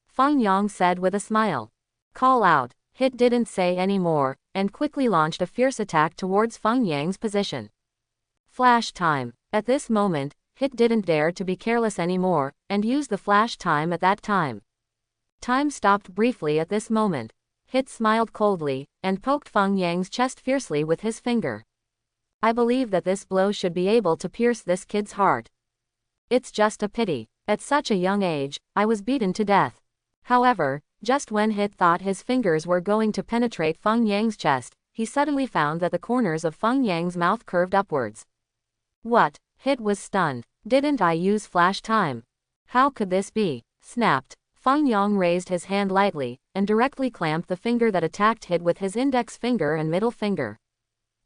Fangyong said with a smile. Call out. Hit didn't say any more, and quickly launched a fierce attack towards Fangyang's position. Flash time. At this moment, Hit didn't dare to be careless anymore, and used the flash time at that time. Time stopped briefly at this moment. Hit smiled coldly, and poked Fangyang's chest fiercely with his finger. I believe that this blow should be able to pierce this kid's heart. It's just a pity. At such a young age, I was beaten to death. However, just when Hit thought his fingers were going to penetrate Fangyang's chest, he suddenly found that the corners of Fangyang's mouth curved upwards. What? Hit was stunned. Didn't I use flash time? How could this be? Snapped. Fangyong raised his hand lightly, and directly clamped the finger that attacked Hit with his index finger and middle finger.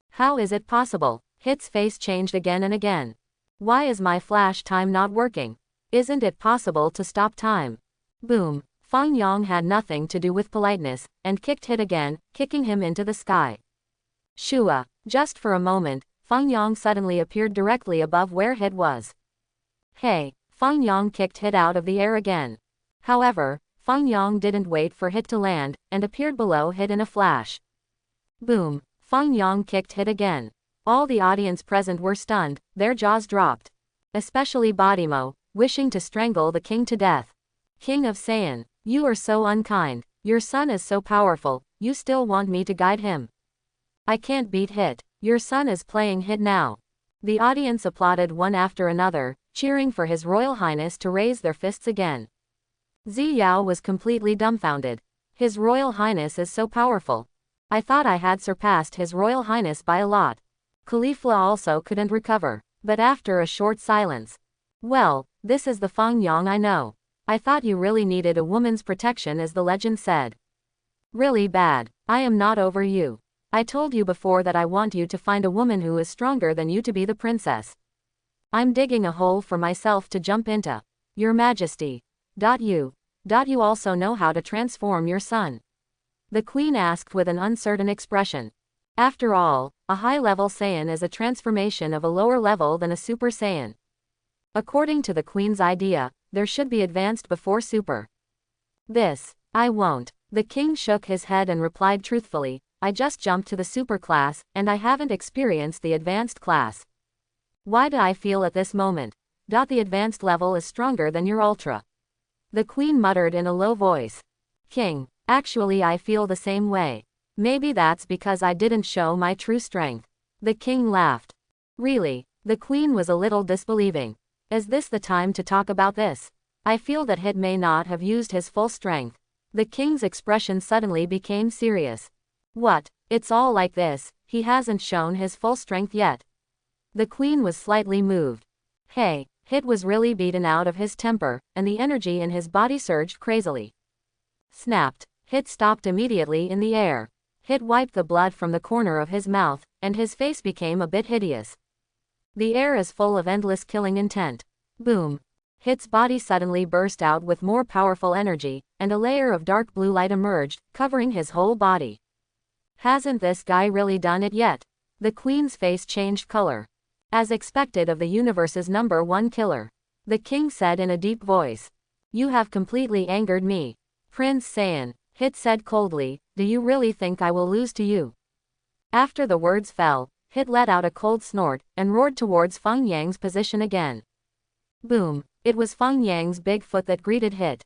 How is it possible? Hit's face changed again and again. Why is my flash time not working? Isn't it possible to stop time? Boom. Fangyong had nothing to do with politeness, and kicked Hit again, kicking him into the sky. Shua. Just for a moment, Fangyong suddenly appeared directly above where Hit was. Hey! Fangyong kicked Hit out of the air again. However, Fangyong didn't wait for Hit to land, and appeared below Hit in a flash. Boom! Fangyong kicked Hit again. All the audience present were stunned, their jaws dropped. Especially Bodimo, wishing to strangle the king to death. King of Saiyan, you are so unkind. Your son is so powerful, you still want me to guide him. I can't beat Hit. Your son is playing Hit now. The audience applauded one after another, cheering for His Royal Highness to raise their fists again. Ziyao was completely dumbfounded. His Royal Highness is so powerful. I thought I had surpassed His Royal Highness by a lot. Caulifla also couldn't recover, but after a short silence. Well, this is the Fangyong I know. I thought you really needed a woman's protection, as the legend said. Really bad. I am not over you. I told you before that I want you to find a woman who is stronger than you to be the princess. I'm digging a hole for myself to jump into. Your Majesty. You also know how to transform your son? The queen asked with an uncertain expression. After all, a high-level Saiyan is a transformation of a lower level than a Super Saiyan. According to the queen's idea, there should be advanced before super. I won't. The king shook his head and replied truthfully, I just jumped to the super class, and I haven't experienced the advanced class. Why do I feel at this moment? The advanced level is stronger than your ultra. The queen muttered in a low voice. King, actually I feel the same way. Maybe that's because I didn't show my true strength. The king laughed. Really? The queen was a little disbelieving. Is this the time to talk about this? I feel that Hit may not have used his full strength. The king's expression suddenly became serious. What? It's all like this, he hasn't shown his full strength yet. The queen was slightly moved. Hey, Hit was really beaten out of his temper, and the energy in his body surged crazily. Snapped. Hit stopped immediately in the air. Hit wiped the blood from the corner of his mouth, and his face became a bit hideous. The air is full of endless killing intent. Boom. Hit's body suddenly burst out with more powerful energy, and a layer of dark blue light emerged, covering his whole body. Hasn't this guy really done it yet? The queen's face changed color. As expected of the universe's #1 killer. The king said in a deep voice. You have completely angered me. Prince Saiyan, Hit said coldly, do you really think I will lose to you? After the words fell, Hit let out a cold snort, and roared towards Fangyang's position again. Boom. It was Fangyang's big foot that greeted Hit.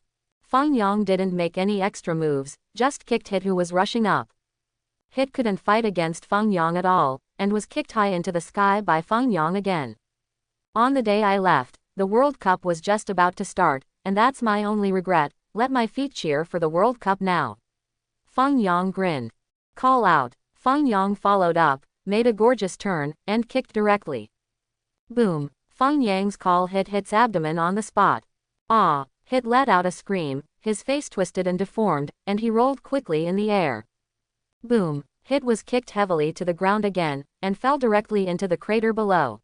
Fangyong didn't make any extra moves, just kicked Hit who was rushing up. Hit couldn't fight against Fangyong at all, and was kicked high into the sky by Fangyong again. On the day I left, the World Cup was just about to start, and that's my only regret, let my feet cheer for the World Cup now. Fangyong grinned. Call out. Fangyong followed up, made a gorgeous turn, and kicked directly. Boom. Fangyang's call hit Hit's abdomen on the spot. Ah! Hit let out a scream, his face twisted and deformed, and he rolled quickly in the air. Boom. Hit was kicked heavily to the ground again, and fell directly into the crater below.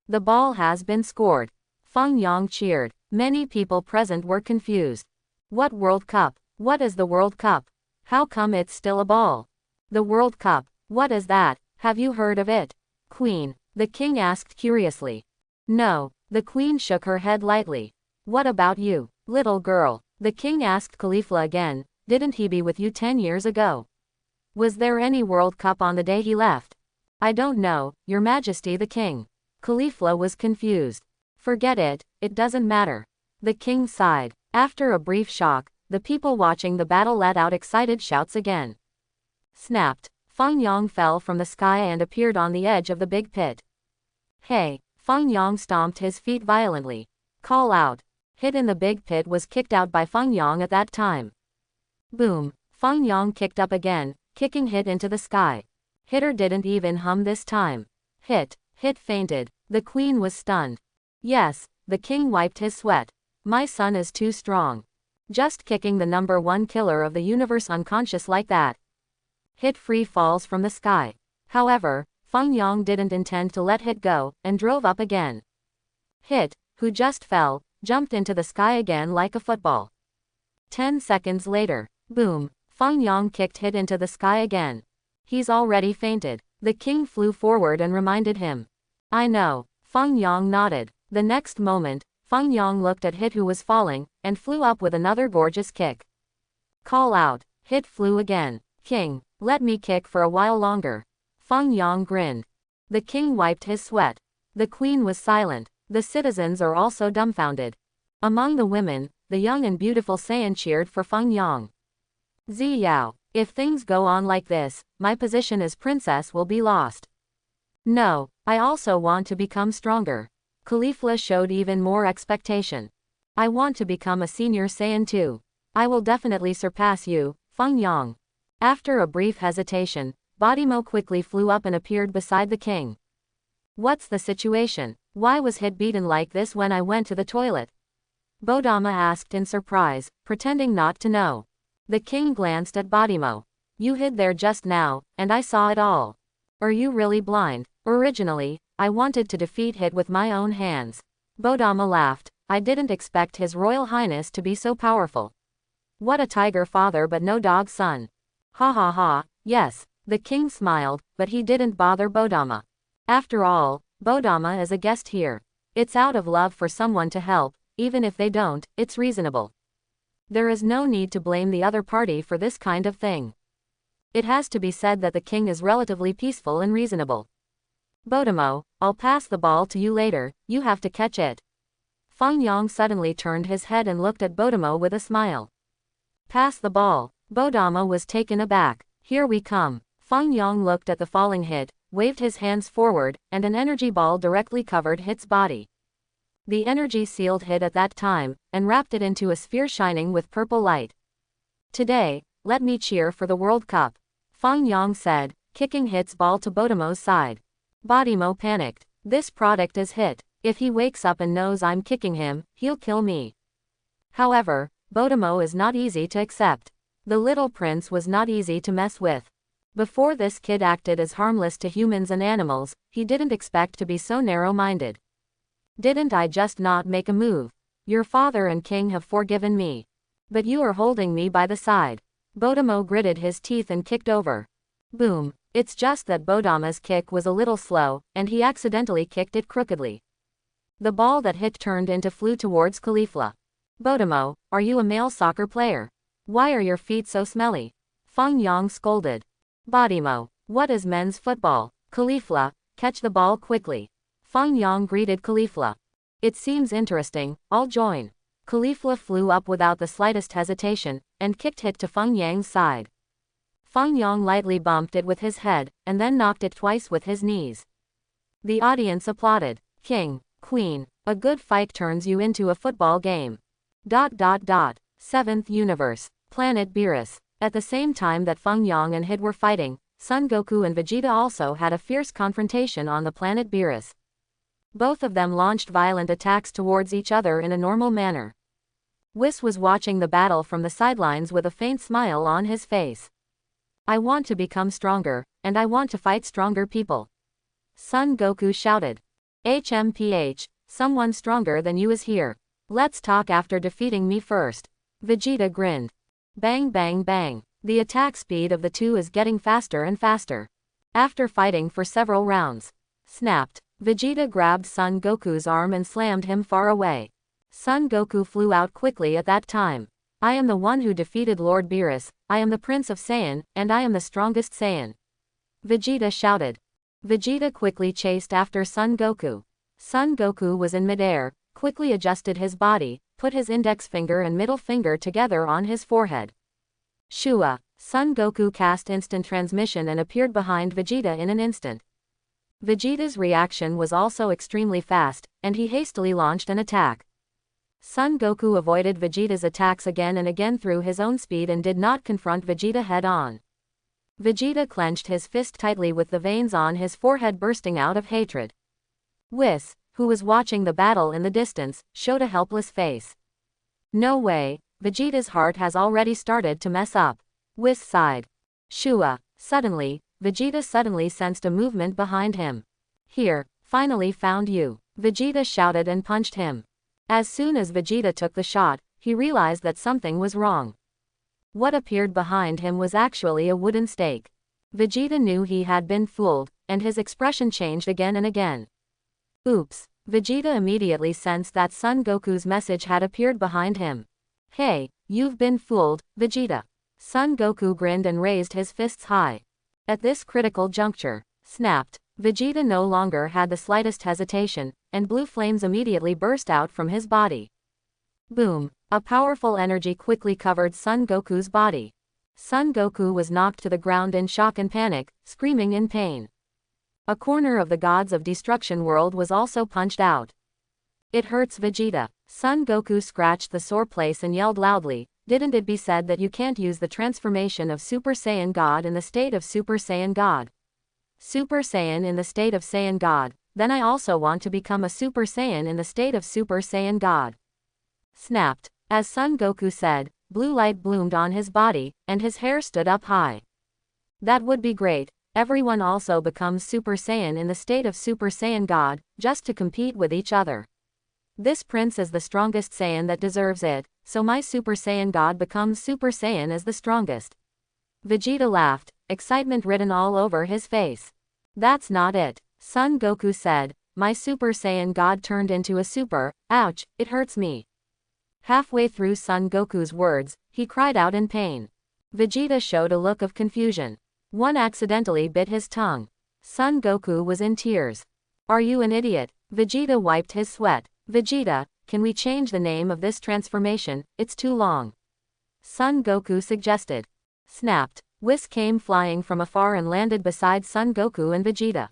The ball has been scored. Fangyong cheered. Many people present were confused. What World Cup? What is the World Cup? How come it's still a ball? The World Cup, what is that? Have you heard of it? Queen, the king asked curiously. No, the queen shook her head lightly. What about you, little girl? The king asked Caulifla again, didn't he be with you 10 years ago? Was there any World Cup on the day he left? I don't know, Your Majesty the king. Caulifla was confused. Forget it, it doesn't matter. The king sighed. After a brief shock, the people watching the battle let out excited shouts again. Snapped. Fangyong fell from the sky and appeared on the edge of the big pit. Hey! Fangyong stomped his feet violently. Call out. Hit in the big pit was kicked out by Fangyong at that time. Boom. Fangyong kicked up again, kicking Hit into the sky. Hitter didn't even hum this time. Hit fainted. The queen was stunned. Yes, the king wiped his sweat. My son is too strong. Just kicking the #1 killer of the universe unconscious like that. Hit free falls from the sky. However, Fangyong didn't intend to let Hit go, and drove up again. Hit, who just fell, jumped into the sky again like a football. 10 seconds later. Boom. Fangyong kicked hit into the sky again. He's already fainted. The king flew forward and reminded him. I know. Fangyong nodded. The next moment, Fangyong looked at Hit who was falling, and flew up with another gorgeous kick. Call out. Hit flew again. King, let me kick for a while longer. Fangyong grinned. The king wiped his sweat. The queen was silent. The citizens are also dumbfounded. Among the women, the young and beautiful Saiyan cheered for Fangyong. Ziyao, if things go on like this, my position as princess will be lost. No, I also want to become stronger. Caulifla showed even more expectation. I want to become a senior Saiyan too. I will definitely surpass you, Fangyong. After a brief hesitation, Bodimo quickly flew up and appeared beside the king. What's the situation? Why was Hit beaten like this when I went to the toilet? Bodama asked in surprise, pretending not to know. The king glanced at Bodimo. You hid there just now, and I saw it all. Are you really blind? Originally, I wanted to defeat Hit with my own hands. Bodama laughed. I didn't expect His Royal Highness to be so powerful. What a tiger father but no dog son. Ha ha ha, yes. The king smiled, but he didn't bother Bodama. After all, Bodama is a guest here. It's out of love for someone to help, even if they don't, it's reasonable. There is no need to blame the other party for this kind of thing. It has to be said that the king is relatively peaceful and reasonable. Bodamo, I'll pass the ball to you later, you have to catch it. Fangyong suddenly turned his head and looked at Bodamo with a smile. Pass the ball. Bodama was taken aback. Here we come. Fangyong looked at the falling Hit, waved his hands forward, and an energy ball directly covered Hit's body. The energy sealed Hit at that time, and wrapped it into a sphere shining with purple light. Today, let me cheer for the World Cup, Fangyong said, kicking Hit's ball to Bodamo's side. Bodimo panicked. This product is Hit. If he wakes up and knows I'm kicking him, he'll kill me. However, Bodamo is not easy to accept. The little prince was not easy to mess with. Before this kid acted as harmless to humans and animals, he didn't expect to be so narrow-minded. Didn't I just not make a move? Your father and king have forgiven me. But you are holding me by the side. Bodamo gritted his teeth and kicked over. Boom. It's just that Bodama's kick was a little slow, and he accidentally kicked it crookedly. The ball that Hit turned into flew towards Caulifla. Bodamo, are you a male soccer player? Why are your feet so smelly? Fangyong scolded. Bodimo, what is men's football? Caulifla, catch the ball quickly. Fangyong greeted Caulifla. It seems interesting, I'll join. Caulifla flew up without the slightest hesitation, and kicked Hit to Fangyang's side. Fangyong lightly bumped it with his head, and then knocked it twice with his knees. The audience applauded. King, Queen, a good fight turns you into a football game. 7th Universe, Planet Beerus. At the same time that Fangyong and Hit were fighting, Son Goku and Vegeta also had a fierce confrontation on the planet Beerus. Both of them launched violent attacks towards each other in a normal manner. Whis was watching the battle from the sidelines with a faint smile on his face. I want to become stronger, and I want to fight stronger people. Son Goku shouted. HMPH, someone stronger than you is here. Let's talk after defeating me first. Vegeta grinned. Bang bang bang. The attack speed of the two is getting faster and faster. After fighting for several rounds. Snapped. Vegeta grabbed Son Goku's arm and slammed him far away. Son Goku flew out quickly at that time. I am the one who defeated Lord Beerus, I am the Prince of Saiyan, and I am the strongest Saiyan. Vegeta shouted. Vegeta quickly chased after Son Goku. Son Goku was in midair, quickly adjusted his body, put his index finger and middle finger together on his forehead. Shua. Son Goku cast instant transmission and appeared behind Vegeta in an instant. Vegeta's reaction was also extremely fast, and he hastily launched an attack. Son Goku avoided Vegeta's attacks again and again through his own speed and did not confront Vegeta head-on. Vegeta clenched his fist tightly with the veins on his forehead bursting out of hatred. Whis, who was watching the battle in the distance, showed a helpless face. No way, Vegeta's heart has already started to mess up. Whis sighed. Shua. Suddenly, Vegeta suddenly sensed a movement behind him. Here, finally found you. Vegeta shouted and punched him. As soon as Vegeta took the shot, he realized that something was wrong. What appeared behind him was actually a wooden stake. Vegeta knew he had been fooled, and his expression changed again and again. Oops. Vegeta immediately sensed that Son Goku's message had appeared behind him. Hey, you've been fooled, Vegeta. Son Goku grinned and raised his fists high. At this critical juncture, snapped. Vegeta no longer had the slightest hesitation, and blue flames immediately burst out from his body. Boom! A powerful energy quickly covered Son Goku's body. Son Goku was knocked to the ground in shock and panic, screaming in pain. A corner of the Gods of Destruction world was also punched out. It hurts, Vegeta. Son Goku scratched the sore place and yelled loudly, didn't it be said that you can't use the transformation of Super Saiyan God in the state of Super Saiyan God? Super Saiyan in the state of Saiyan God, then I also want to become a Super Saiyan in the state of Super Saiyan God. Snapped. As Son Goku said, blue light bloomed on his body, and his hair stood up high. That would be great. Everyone also becomes Super Saiyan in the state of Super Saiyan God, just to compete with each other. This prince is the strongest Saiyan that deserves it, so my Super Saiyan God becomes Super Saiyan as the strongest. Vegeta laughed, excitement written all over his face. That's not it. Son Goku said, my Super Saiyan God turned into a super, ouch, it hurts me. Halfway through Son Goku's words, he cried out in pain. Vegeta showed a look of confusion. One accidentally bit his tongue. Son Goku was in tears. Are you an idiot? Vegeta wiped his sweat. Vegeta, can we change the name of this transformation? It's too long. Son Goku suggested. Snapped. Whis came flying from afar and landed beside Son Goku and Vegeta.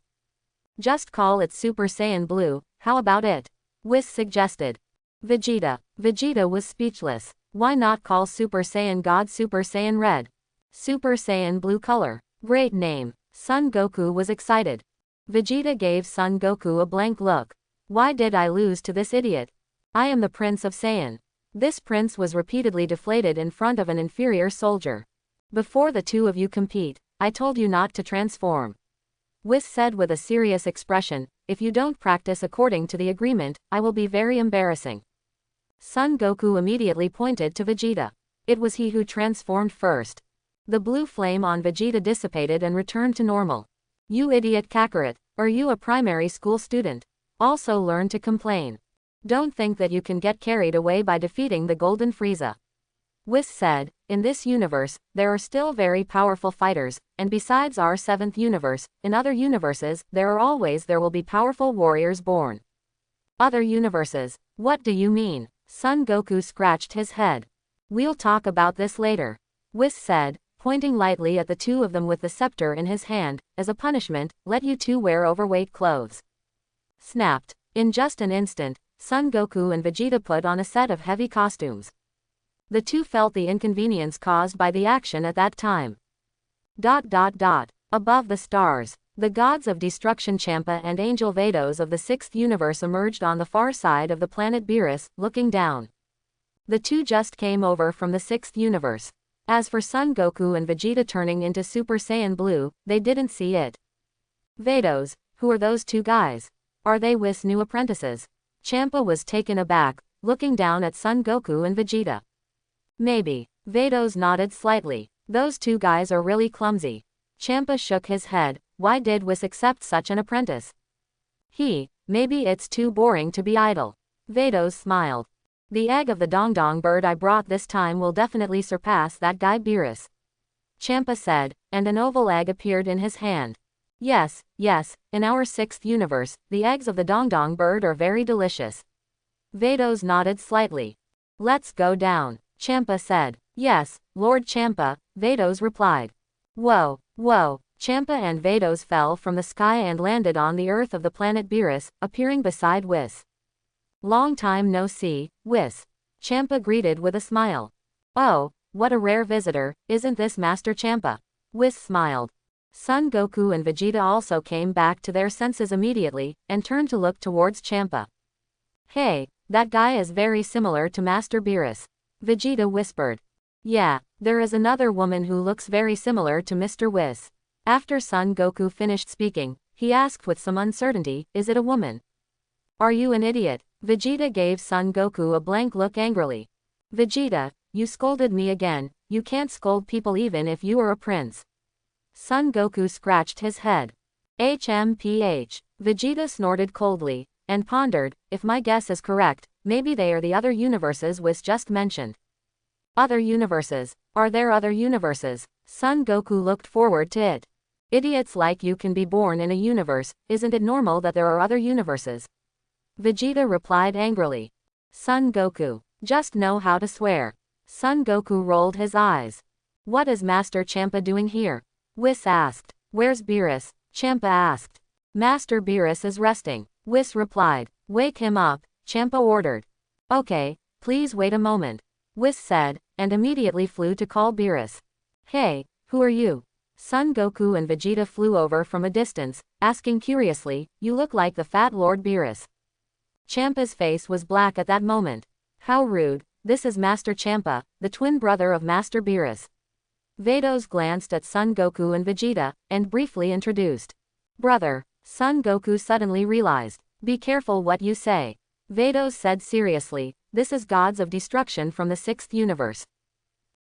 Just call it Super Saiyan Blue, how about it? Whis suggested. Vegeta was speechless. Why not call Super Saiyan God Super Saiyan Red? Super Saiyan Blue color. Great name. Son Goku was excited. Vegeta gave Son Goku a blank look. Why did I lose to this idiot? I am the Prince of Saiyan. This prince was repeatedly deflated in front of an inferior soldier. Before the two of you compete, I told you not to transform. Whis said with a serious expression, if you don't practice according to the agreement, I will be very embarrassing. Son Goku immediately pointed to Vegeta. It was he who transformed first. The blue flame on Vegeta dissipated and returned to normal. You idiot Kakarot, are you a primary school student? Also learn to complain. Don't think that you can get carried away by defeating the Golden Frieza. Whis said, in this universe, there are still very powerful fighters, and besides our 7th universe, in other universes, there will be powerful warriors born. Other universes? What do you mean? Son Goku scratched his head. We'll talk about this later. Whis said, pointing lightly at the two of them with the scepter in his hand, as a punishment, let you two wear overweight clothes. Snapped. In just an instant, Son Goku and Vegeta put on a set of heavy costumes. The two felt the inconvenience caused by the action at that time. Above the stars, the gods of destruction Champa and Angel Vados of the 6th universe emerged on the far side of the planet Beerus, looking down. The two just came over from the 6th universe. As for Son Goku and Vegeta turning into Super Saiyan Blue, they didn't see it. Vados, who are those two guys? Are they Whis' new apprentices? Champa was taken aback, looking down at Son Goku and Vegeta. Maybe. Vados nodded slightly. Those two guys are really clumsy. Champa shook his head. Why did Whis accept such an apprentice? Maybe it's too boring to be idle. Vados smiled. The egg of the dong-dong bird I brought this time will definitely surpass that guy Beerus. Champa said, and an oval egg appeared in his hand. Yes, in our 6th universe, the eggs of the dong-dong bird are very delicious. Vados nodded slightly. Let's go down, Champa said. Yes, Lord Champa, Vados replied. Whoa. Champa and Vados fell from the sky and landed on the earth of the planet Beerus, appearing beside Whis. Long time no see, Whis. Champa greeted with a smile. Oh, what a rare visitor, isn't this Master Champa? Whis smiled. Son Goku and Vegeta also came back to their senses immediately, and turned to look towards Champa. Hey, that guy is very similar to Master Beerus. Vegeta whispered. Yeah, there is another woman who looks very similar to Mr. Whis. After Son Goku finished speaking, he asked with some uncertainty, is it a woman? Are you an idiot? Vegeta gave Son Goku a blank look angrily. Vegeta, you scolded me again. You can't scold people even if you are a prince. Son Goku scratched his head. HMPH. Vegeta snorted coldly, and pondered, if my guess is correct, maybe they are the other universes Whis just mentioned. Other universes. Are there other universes? Son Goku looked forward to it. Idiots like you can be born in a universe, isn't it normal that there are other universes? Vegeta replied angrily. Son Goku, just know how to swear. Son Goku rolled his eyes. What is Master Champa doing here? Whis asked. Where's Beerus? Champa asked. Master Beerus is resting. Whis replied. Wake him up, Champa ordered. Okay, please wait a moment. Whis said, and immediately flew to call Beerus. Hey, who are you? Son Goku and Vegeta flew over from a distance, asking curiously, you look like the fat Lord Beerus. Champa's face was black at that moment. How rude, this is Master Champa, the twin brother of Master Beerus. Vados glanced at Son Goku and Vegeta, and briefly introduced. Brother, Son Goku suddenly realized. Be careful what you say. Vados said seriously, this is gods of destruction from the 6th universe.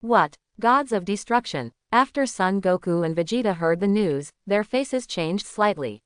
What? Gods of destruction? After Son Goku and Vegeta heard the news, their faces changed slightly.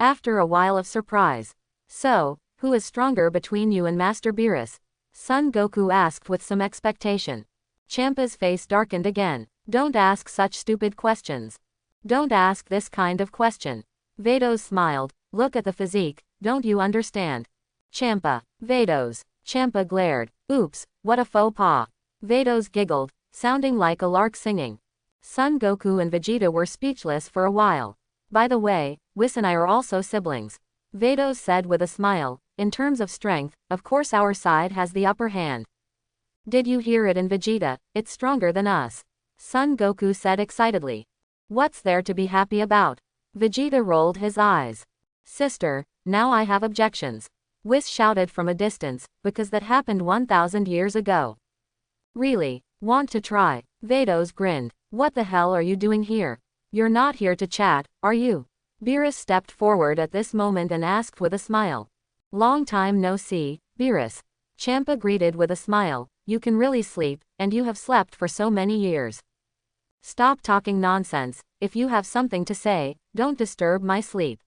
After a while of surprise. So, who is stronger between you and Master Beerus? Son Goku asked with some expectation. Champa's face darkened again. Don't ask such stupid questions. Don't ask this kind of question. Vados smiled. Look at the physique, don't you understand? Champa. Vados. Champa glared. Oops, what a faux pas. Vados giggled, sounding like a lark singing. Son Goku and Vegeta were speechless for a while. By the way, Whis and I are also siblings. Vados said with a smile, in terms of strength, of course our side has the upper hand. Did you hear it in Vegeta, it's stronger than us. Son Goku said excitedly. What's there to be happy about? Vegeta rolled his eyes. Sister, now I have objections. Whis shouted from a distance, because that happened 1,000 years ago. Really? Want to try? Vados grinned. What the hell are you doing here? You're not here to chat, are you? Beerus stepped forward at this moment and asked with a smile. Long time no see, Beerus. Champa greeted with a smile. You can really sleep, and you have slept for so many years. Stop talking nonsense. If you have something to say, don't disturb my sleep.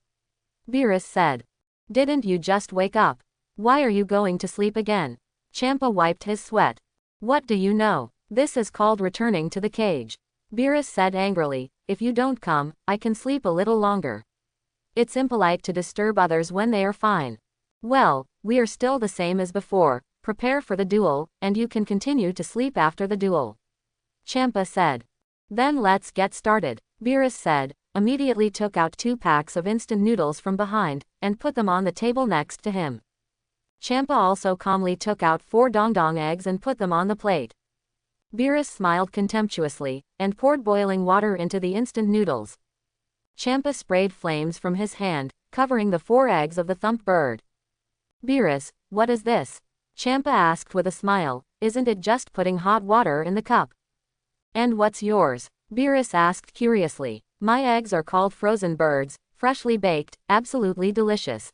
Beerus said. Didn't you just wake up? Why are you going to sleep again? Champa wiped his sweat. What do you know? This is called returning to the cage. Beerus said angrily, if you don't come, I can sleep a little longer. It's impolite to disturb others when they are fine. Well, we are still the same as before, prepare for the duel, and you can continue to sleep after the duel. Champa said. Then let's get started, Beerus said, immediately took out 2 packs of instant noodles from behind, and put them on the table next to him. Champa also calmly took out 4 dong-dong eggs and put them on the plate. Beerus smiled contemptuously, and poured boiling water into the instant noodles. Champa sprayed flames from his hand, covering the 4 eggs of the thump bird. Beerus, what is this? Champa asked with a smile, isn't it just putting hot water in the cup? And what's yours? Beerus asked curiously. My eggs are called frozen birds, freshly baked, absolutely delicious.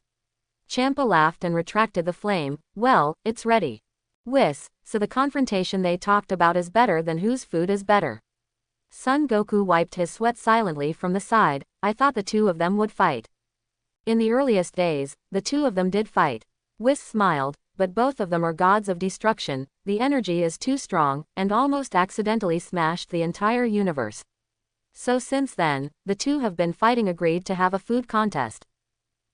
Champa laughed and retracted the flame. Well, it's ready. Whis, so the confrontation they talked about is better than whose food is better. Son Goku wiped his sweat silently from the side. I thought the 2 of them would fight. In the earliest days, the 2 of them did fight. Whis smiled, but both of them are gods of destruction, the energy is too strong, and almost accidentally smashed the entire universe. So since then, the 2 have been fighting agreed to have a food contest.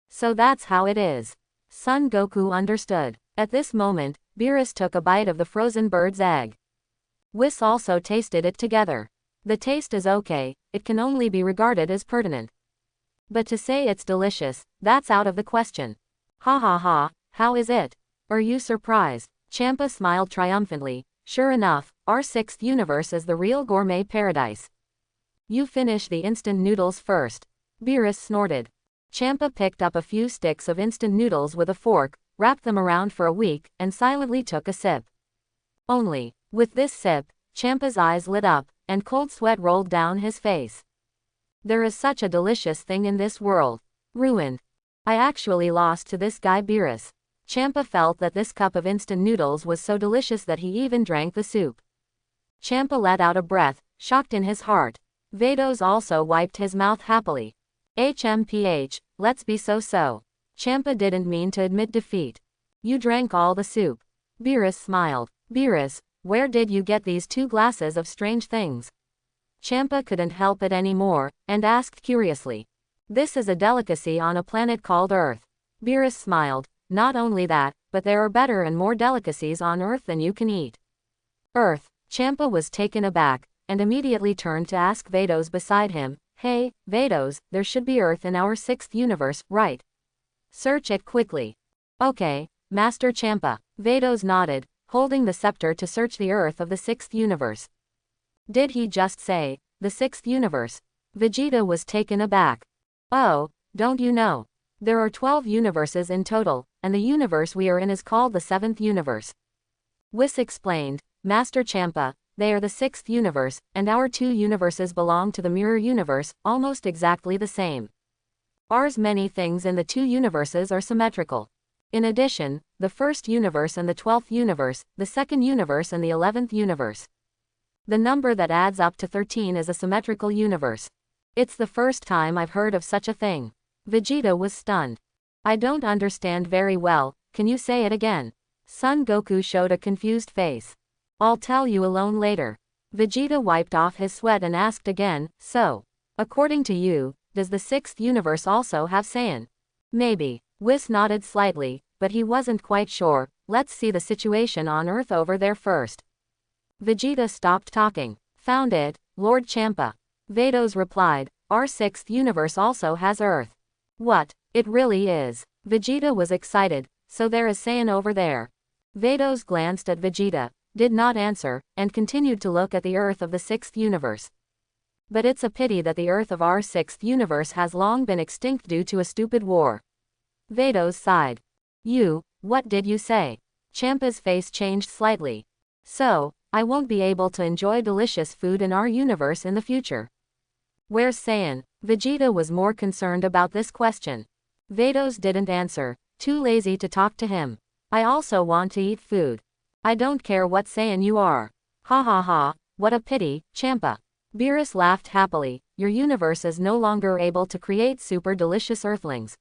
So that's how it is. Son Goku understood. At this moment, Beerus took a bite of the frozen bird's egg. Whis also tasted it together. The taste is okay, it can only be regarded as pertinent. But to say it's delicious, that's out of the question. Ha ha ha, how is it? Are you surprised? Champa smiled triumphantly. Sure enough, our 6th universe is the real gourmet paradise. You finish the instant noodles first. Beerus snorted. Champa picked up a few sticks of instant noodles with a fork, wrapped them around for a week, and silently took a sip. Only, with this sip, Champa's eyes lit up, and cold sweat rolled down his face. There is such a delicious thing in this world. Ruined. I actually lost to this guy Beerus. Champa felt that this cup of instant noodles was so delicious that he even drank the soup. Champa let out a breath, shocked in his heart. Vados also wiped his mouth happily. HMPH, let's be so. Champa didn't mean to admit defeat. You drank all the soup. Beerus smiled. Beerus, where did you get these 2 glasses of strange things? Champa couldn't help it anymore, and asked curiously. This is a delicacy on a planet called Earth. Beerus smiled. Not only that, but there are better and more delicacies on Earth than you can eat. Earth. Champa was taken aback, and immediately turned to ask Vados beside him, Hey, Vados, there should be Earth in our 6th universe, right? Search it quickly. Okay, Master Champa. Vados nodded, holding the scepter to search the Earth of the 6th universe. Did he just say, the 6th universe? Vegeta was taken aback. Oh, don't you know? There are 12 universes in total, and the universe we are in is called the 7th universe. Whis explained, Master Champa, they are the 6th universe, and our 2 universes belong to the mirror universe, almost exactly the same. Ours many things in the 2 universes are symmetrical. In addition, the 1st universe and the 12th universe, the 2nd universe and the 11th universe. The number that adds up to 13 is a symmetrical universe. It's the first time I've heard of such a thing. Vegeta was stunned. I don't understand very well, can you say it again? Son Goku showed a confused face. I'll tell you alone later. Vegeta wiped off his sweat and asked again, so, according to you, does the 6th universe also have Saiyan? Maybe. Whis nodded slightly, but he wasn't quite sure. Let's see the situation on Earth over there first. Vegeta stopped talking. Found it, Lord Champa. Vados replied, our 6th universe also has Earth. What? It really is. Vegeta was excited, so there is Saiyan over there. Vados glanced at Vegeta, did not answer, and continued to look at the Earth of the 6th universe. But it's a pity that the Earth of our 6th universe has long been extinct due to a stupid war. Vados sighed. What did you say? Champa's face changed slightly. So, I won't be able to enjoy delicious food in our universe in the future. Where's Saiyan? Vegeta was more concerned about this question. Vados didn't answer, too lazy to talk to him. I also want to eat food. I don't care what Saiyan you are. Ha ha ha, what a pity, Champa. Beerus laughed happily, your universe is no longer able to create super delicious Earthlings.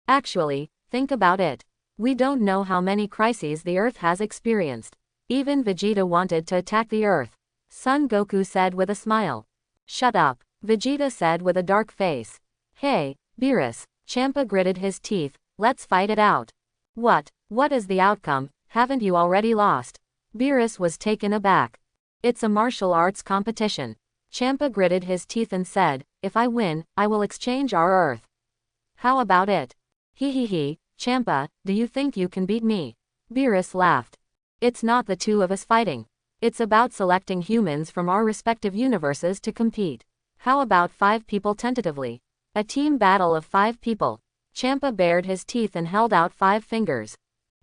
Actually, think about it. We don't know how many crises the Earth has experienced. Even Vegeta wanted to attack the Earth. Son Goku said with a smile. Shut up, Vegeta said with a dark face. Hey, Beerus. Champa gritted his teeth, let's fight it out. What is the outcome, haven't you already lost? Beerus was taken aback. It's a martial arts competition. Champa gritted his teeth and said, if I win, I will exchange our Earth. How about it? He, Champa, do you think you can beat me? Beerus laughed. It's not the 2 of us fighting. It's about selecting humans from our respective universes to compete. How about 5 people tentatively? A team battle of 5 people. Champa bared his teeth and held out 5 fingers.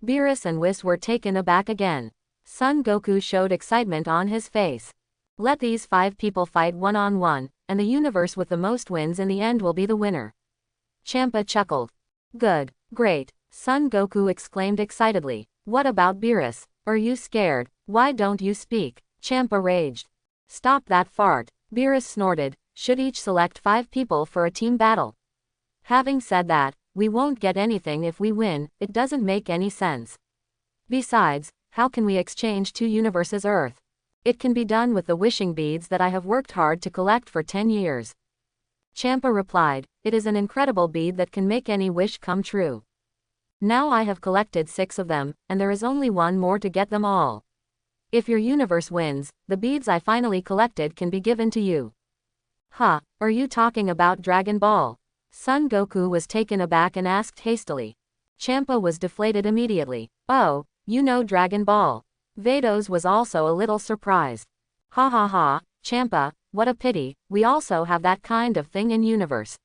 Beerus and Whis were taken aback again. Son Goku showed excitement on his face. Let these 5 people fight one-on-one, and the universe with the most wins in the end will be the winner. Champa chuckled. Good, great, Son Goku exclaimed excitedly. What about Beerus? Are you scared? Why don't you speak? Champa raged. Stop that fart. Beerus snorted. Should each select 5 people for a team battle. Having said that, we won't get anything if we win, it doesn't make any sense. Besides, how can we exchange 2 universes Earth? It can be done with the wishing beads that I have worked hard to collect for 10 years. Champa replied, it is an incredible bead that can make any wish come true. Now I have collected 6 of them, and there is only 1 more to get them all. If your universe wins, the beads I finally collected can be given to you. Huh, are you talking about Dragon Ball? Son Goku was taken aback and asked hastily. Champa was deflated immediately. Oh, you know Dragon Ball. Vados was also a little surprised. Ha ha ha, Champa, what a pity, we also have that kind of thing in universe.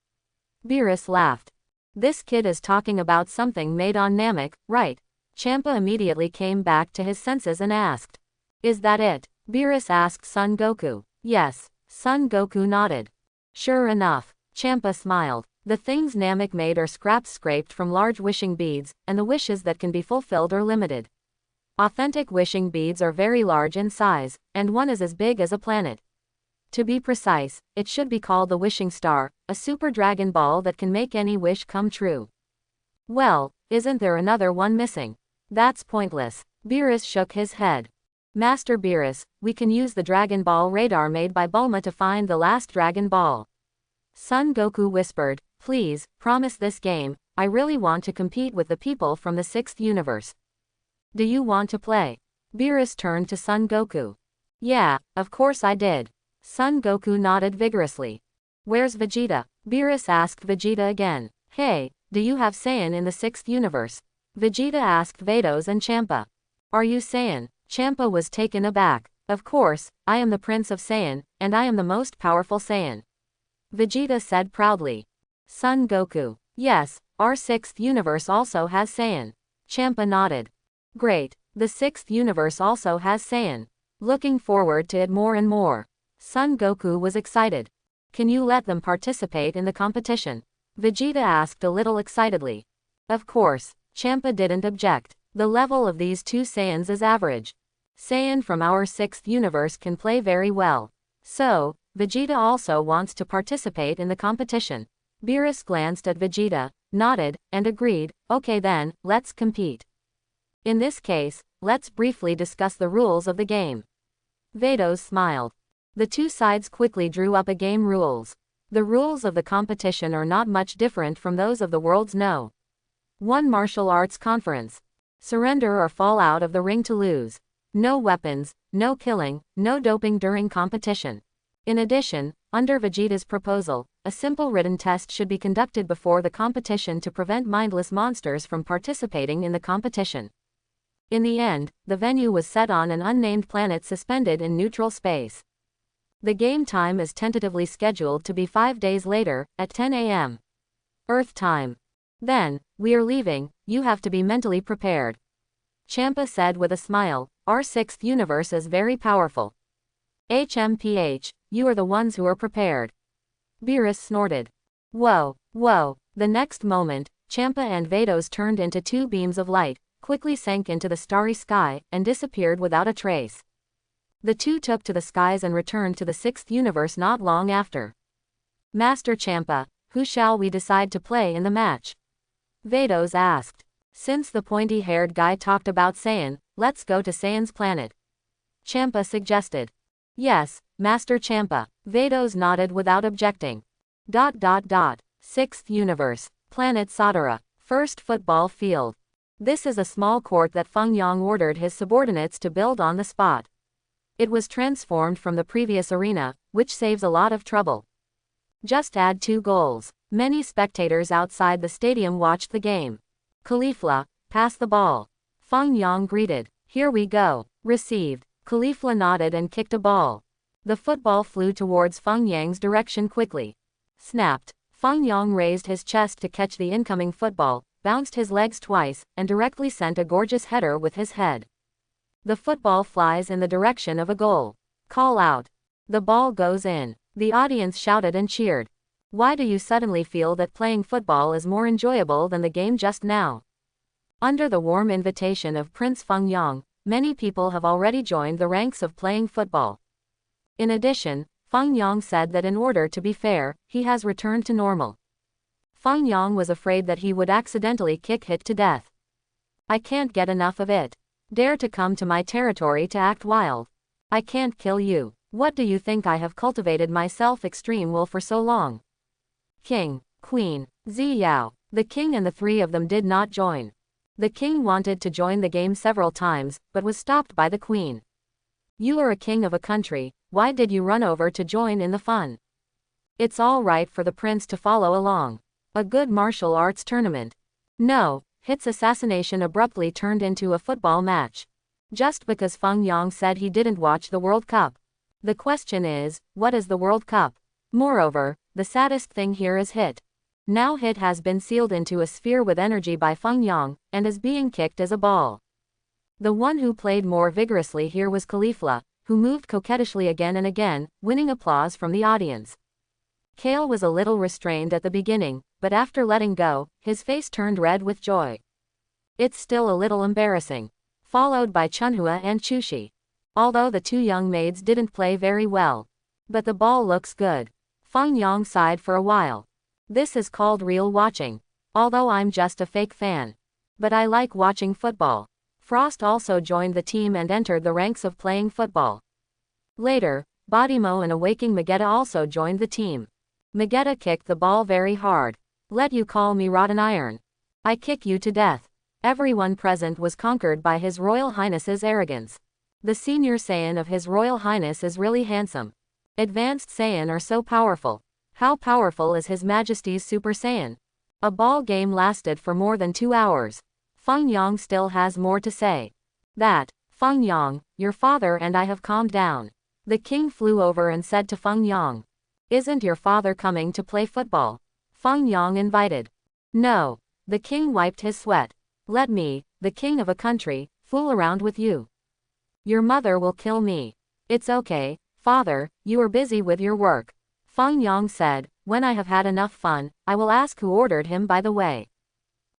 Beerus laughed. This kid is talking about something made on Namek, right? Champa immediately came back to his senses and asked. Is that it? Beerus asked Son Goku. Yes. Son Goku nodded. Sure enough, Champa smiled. The things Namek made are scraps scraped from large wishing beads, and the wishes that can be fulfilled are limited. Authentic wishing beads are very large in size, and one is as big as a planet. To be precise, it should be called the wishing star, a super dragon ball that can make any wish come true. Well, isn't there another one missing? That's pointless. Beerus shook his head. Master Beerus, we can use the Dragon Ball radar made by Bulma to find the last Dragon Ball. Son Goku whispered, please, promise this game, I really want to compete with the people from the 6th universe. Do you want to play? Beerus turned to Son Goku. Yeah, of course I did. Son Goku nodded vigorously. Where's Vegeta? Beerus asked Vegeta again. Hey, do you have Saiyan in the 6th universe? Vegeta asked Vados and Champa. Are you Saiyan? Champa was taken aback. Of course, I am the Prince of Saiyan, and I am the most powerful Saiyan. Vegeta said proudly. Son Goku. Yes, our 6th universe also has Saiyan. Champa nodded. Great, the 6th universe also has Saiyan. Looking forward to it more and more. Son Goku was excited. Can you let them participate in the competition? Vegeta asked a little excitedly. Of course, Champa didn't object. The level of these two Saiyans is average. Saiyan from our 6th universe can play very well. So, Vegeta also wants to participate in the competition. Beerus glanced at Vegeta, nodded, and agreed, okay then, let's compete. In this case, let's briefly discuss the rules of the game. Vados smiled. The two sides quickly drew up a game rules. The rules of the competition are not much different from those of the world's No. 1 martial arts conference. Surrender or fall out of the ring to lose. No weapons, no killing, no doping during competition. In addition, under Vegeta's proposal, a simple written test should be conducted before the competition to prevent mindless monsters from participating in the competition. In the end, the venue was set on an unnamed planet suspended in neutral space. The game time is tentatively scheduled to be 5 days later, at 10 a.m. Earth time. Then, we are leaving, you have to be mentally prepared. Champa said with a smile, our 6th universe is very powerful. HMPH, you are the ones who are prepared. Beerus snorted. Whoa, whoa. The next moment, Champa and Vados turned into two beams of light, quickly sank into the starry sky, and disappeared without a trace. The two took to the skies and returned to the 6th universe not long after. Master Champa, who shall we decide to play in the match? Vados asked. Since the pointy-haired guy talked about Saiyan, let's go to Saiyan's planet. Champa suggested. Yes, Master Champa. Vados nodded without objecting. 6th universe, planet Sadara, first football field. This is a small court that Fangyong ordered his subordinates to build on the spot. It was transformed from the previous arena, which saves a lot of trouble. Just add 2 goals. Many spectators outside the stadium watched the game. Caulifla, pass the ball. Fangyong greeted. Here we go. Received. Caulifla nodded and kicked a ball. The football flew towards Fangyong's direction quickly. Snapped. Fangyong raised his chest to catch the incoming football, bounced his legs twice, and directly sent a gorgeous header with his head. The football flies in the direction of a goal. Call out. The ball goes in. The audience shouted and cheered. Why do you suddenly feel that playing football is more enjoyable than the game just now? Under the warm invitation of Prince Fangyong, many people have already joined the ranks of playing football. In addition, Fangyong said that in order to be fair, he has returned to normal. Fangyong was afraid that he would accidentally kick Hit to death. I can't get enough of it. Dare to come to my territory to act wild. I can't kill you. What do you think I have cultivated my self-extreme will for so long? King, Queen, Ziyao, the king and the 3 of them did not join. The king wanted to join the game several times, but was stopped by the queen. You are a king of a country, why did you run over to join in the fun? It's all right for the prince to follow along. A good martial arts tournament. No, Hit's assassination abruptly turned into a football match. Just because Fangyong said he didn't watch the World Cup. The question is, what is the World Cup? Moreover, the saddest thing here is Hit. Now Hit has been sealed into a sphere with energy by Fangyong, and is being kicked as a ball. The one who played more vigorously here was Caulifla, who moved coquettishly again and again, winning applause from the audience. Kale was a little restrained at the beginning, but after letting go, his face turned red with joy. It's still a little embarrassing. Followed by Chunhua and Chushi. Although the two young maids didn't play very well. But the ball looks good. Fangyong sighed for a while. This is called real watching. Although I'm just a fake fan. But I like watching football. Frost also joined the team and entered the ranks of playing football. Later, Bodimo and a waking Magetta also joined the team. Magetta kicked the ball very hard. Let you call me rotten iron. I kick you to death. Everyone present was conquered by His Royal Highness's arrogance. The senior Saiyan of His Royal Highness is really handsome. Advanced Saiyan are so powerful. How powerful is His Majesty's Super Saiyan? A ball game lasted for more than 2 hours. Fangyong still has more to say. That, Fangyong, your father and I have calmed down. The king flew over and said to Fangyong. Isn't your father coming to play football? Fangyong invited. No. The king wiped his sweat. Let me, the king of a country, fool around with you. Your mother will kill me. It's okay, father, you are busy with your work. Fangyong said, when I have had enough fun, I will ask who ordered him by the way.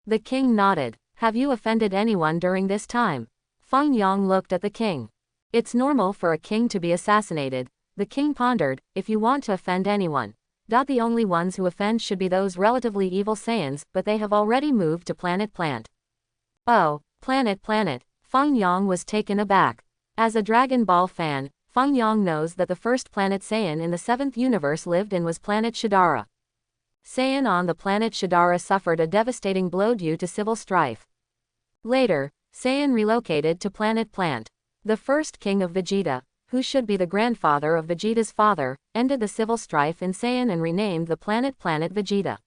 The king nodded. Have you offended anyone during this time? Fangyong looked at the king. It's normal for a king to be assassinated. The king pondered, if you want to offend anyone. The only ones who offend should be those relatively evil Saiyans, but they have already moved to Planet Plant. Oh, Planet. Fangyong was taken aback. As a Dragon Ball fan, Fangyong knows that the first planet Saiyan in the 7th universe lived in was Planet Shidara. Saiyan on the planet Shidara suffered a devastating blow due to civil strife. Later, Saiyan relocated to Planet Plant. The first king of Vegeta, who should be the grandfather of Vegeta's father, ended the civil strife in Saiyan and renamed the planet Planet Vegeta.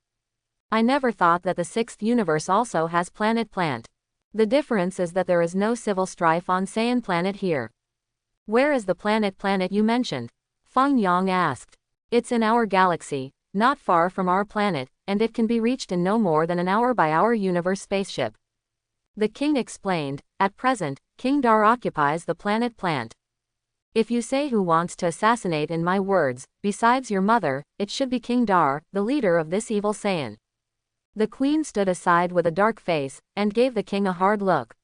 I never thought that the 6th universe also has Planet Plant. The difference is that there is no civil strife on Saiyan Planet here. Where is the planet you mentioned? Fangyong asked. It's in our galaxy, not far from our planet, and it can be reached in no more than an hour by our universe spaceship. The king explained, at present, King Dar occupies the Planet Plant. If you say who wants to assassinate in my words, besides your mother, it should be King Dar, the leader of this evil Saiyan. The queen stood aside with a dark face, and gave the king a hard look.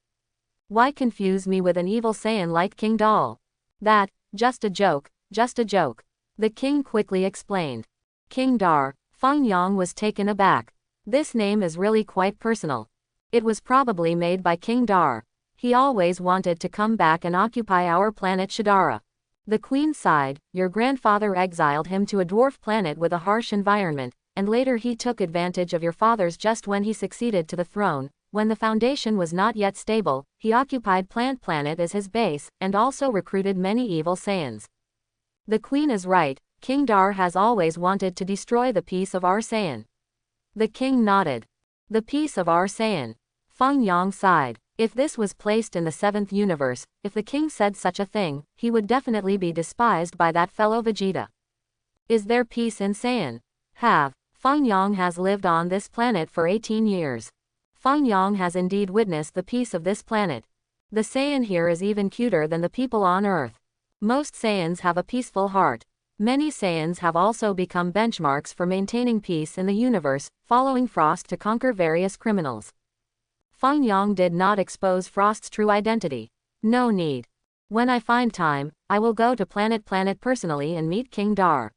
Why confuse me with an evil Saiyan like King Dal? That, just a joke, The king quickly explained. King Dar, Fangyong was taken aback. This name is really quite personal. It was probably made by King Dar. He always wanted to come back and occupy our planet Shidara. The queen sighed. Your grandfather exiled him to a dwarf planet with a harsh environment, and later he took advantage of your father's just when he succeeded to the throne. When the foundation was not yet stable, he occupied Plant Planet as his base, and also recruited many evil Saiyans. The queen is right, King Dar has always wanted to destroy the peace of our Saiyan. The king nodded. The peace of our Saiyan. Fangyong sighed. If this was placed in the 7th universe, if the king said such a thing, he would definitely be despised by that fellow Vegeta. Is there peace in Saiyan? Fangyong has lived on this planet for 18 years. Fangyong has indeed witnessed the peace of this planet. The Saiyan here is even cuter than the people on Earth. Most Saiyans have a peaceful heart. Many Saiyans have also become benchmarks for maintaining peace in the universe, following Frost to conquer various criminals. Fangyong did not expose Frost's true identity. No need. When I find time, I will go to Planet personally and meet King Dar.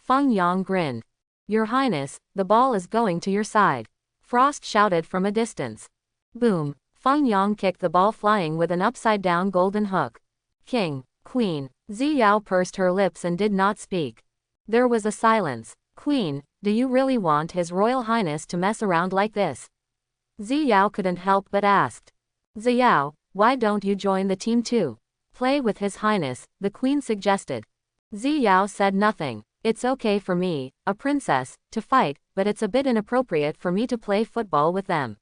Fangyong grinned. Your Highness, the ball is going to your side. Frost shouted from a distance. Boom. Fangyong kicked the ball flying with an upside-down golden hook. King, Queen. Ziyao pursed her lips and did not speak. There was a silence. Queen, do you really want His Royal Highness to mess around like this? Ziyao couldn't help but asked. Ziyao, why don't you join the team too? Play with His Highness, the Queen suggested. Ziyao said nothing. It's okay for me, a princess, to fight, but it's a bit inappropriate for me to play football with them.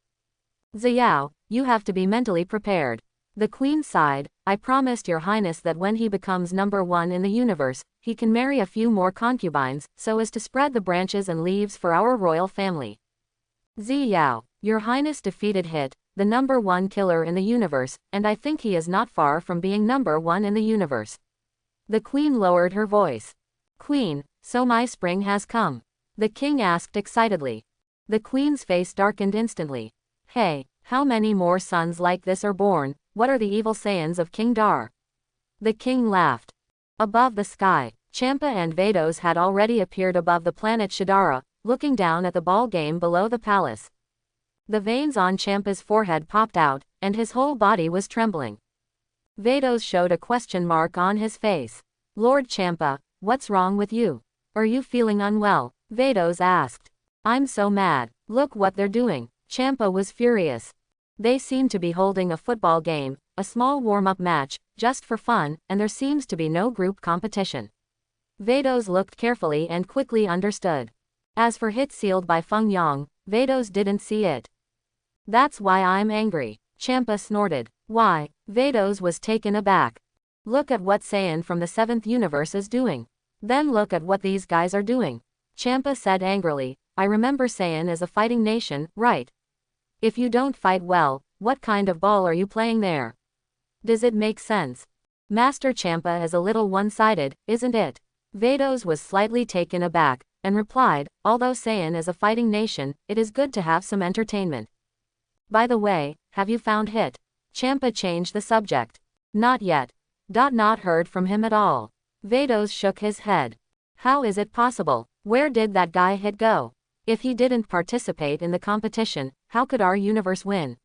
Ziyao, you have to be mentally prepared. The Queen sighed. I promised Your Highness that when he becomes number 1 in the universe, he can marry a few more concubines, so as to spread the branches and leaves for our royal family. Ziyao, Your Highness defeated Hit, the number 1 killer in the universe, and I think he is not far from being number 1 in the universe. The Queen lowered her voice. Queen, so my spring has come? The king asked excitedly. The queen's face darkened instantly. Hey, how many more sons like this are born? What are the evil Saiyans of King Dar? The king laughed. Above the sky, Champa and Vados had already appeared above the planet Shidara, looking down at the ball game below the palace. The veins on Champa's forehead popped out, and his whole body was trembling. Vados showed a question mark on his face. Lord Champa, what's wrong with you? Are you feeling unwell? Vados asked. I'm so mad. Look what they're doing. Champa was furious. They seem to be holding a football game, a small warm-up match, just for fun, and there seems to be no group competition. Vados looked carefully and quickly understood. As for hit sealed by Fangyong, Vados didn't see it. That's why I'm angry. Champa snorted. Why? Vados was taken aback. Look at what Saiyan from the 7th universe is doing. Then look at what these guys are doing. Champa said angrily, I remember Saiyan is a fighting nation, right? If you don't fight well, what kind of ball are you playing there? Does it make sense? Master Champa is a little one-sided, isn't it? Vados was slightly taken aback, and replied, although Saiyan is a fighting nation, it is good to have some entertainment. By the way, have you found Hit? Champa changed the subject. Not yet. Not heard from him at all. Vados shook his head. How is it possible? Where did that guy Hit go? If he didn't participate in the competition, how could our universe win?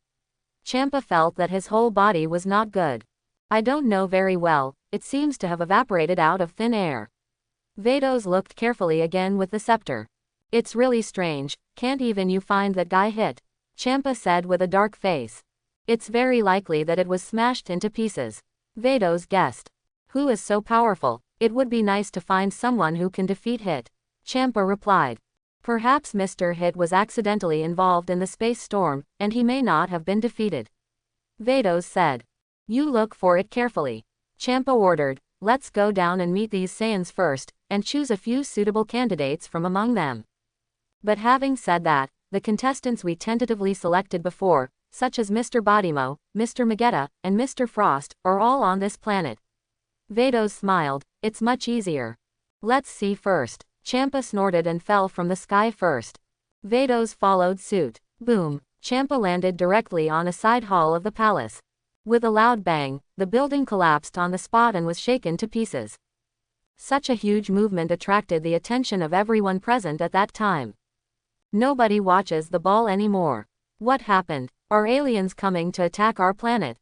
Champa felt that his whole body was not good. I don't know very well, it seems to have evaporated out of thin air. Vados looked carefully again with the scepter. It's really strange, can't even you find that guy Hit? Champa said with a dark face. It's very likely that it was smashed into pieces. Vados guessed. Who is so powerful? It would be nice to find someone who can defeat Hit. Champa replied. Perhaps Mr. Hit was accidentally involved in the space storm, and he may not have been defeated. Vados said. You look for it carefully. Champa ordered. Let's go down and meet these Saiyans first, and choose a few suitable candidates from among them. But having said that, the contestants we tentatively selected before, such as Mr. Bodimo, Mr. Magetta, and Mr. Frost, are all on this planet. Vados smiled. It's much easier. Let's see first. Champa snorted and fell from the sky first. Vados followed suit. Boom. Champa landed directly on a side hall of the palace. With a loud bang, the building collapsed on the spot and was shaken to pieces. Such a huge movement attracted the attention of everyone present at that time. Nobody watches the ball anymore. What happened? Are aliens coming to attack our planet?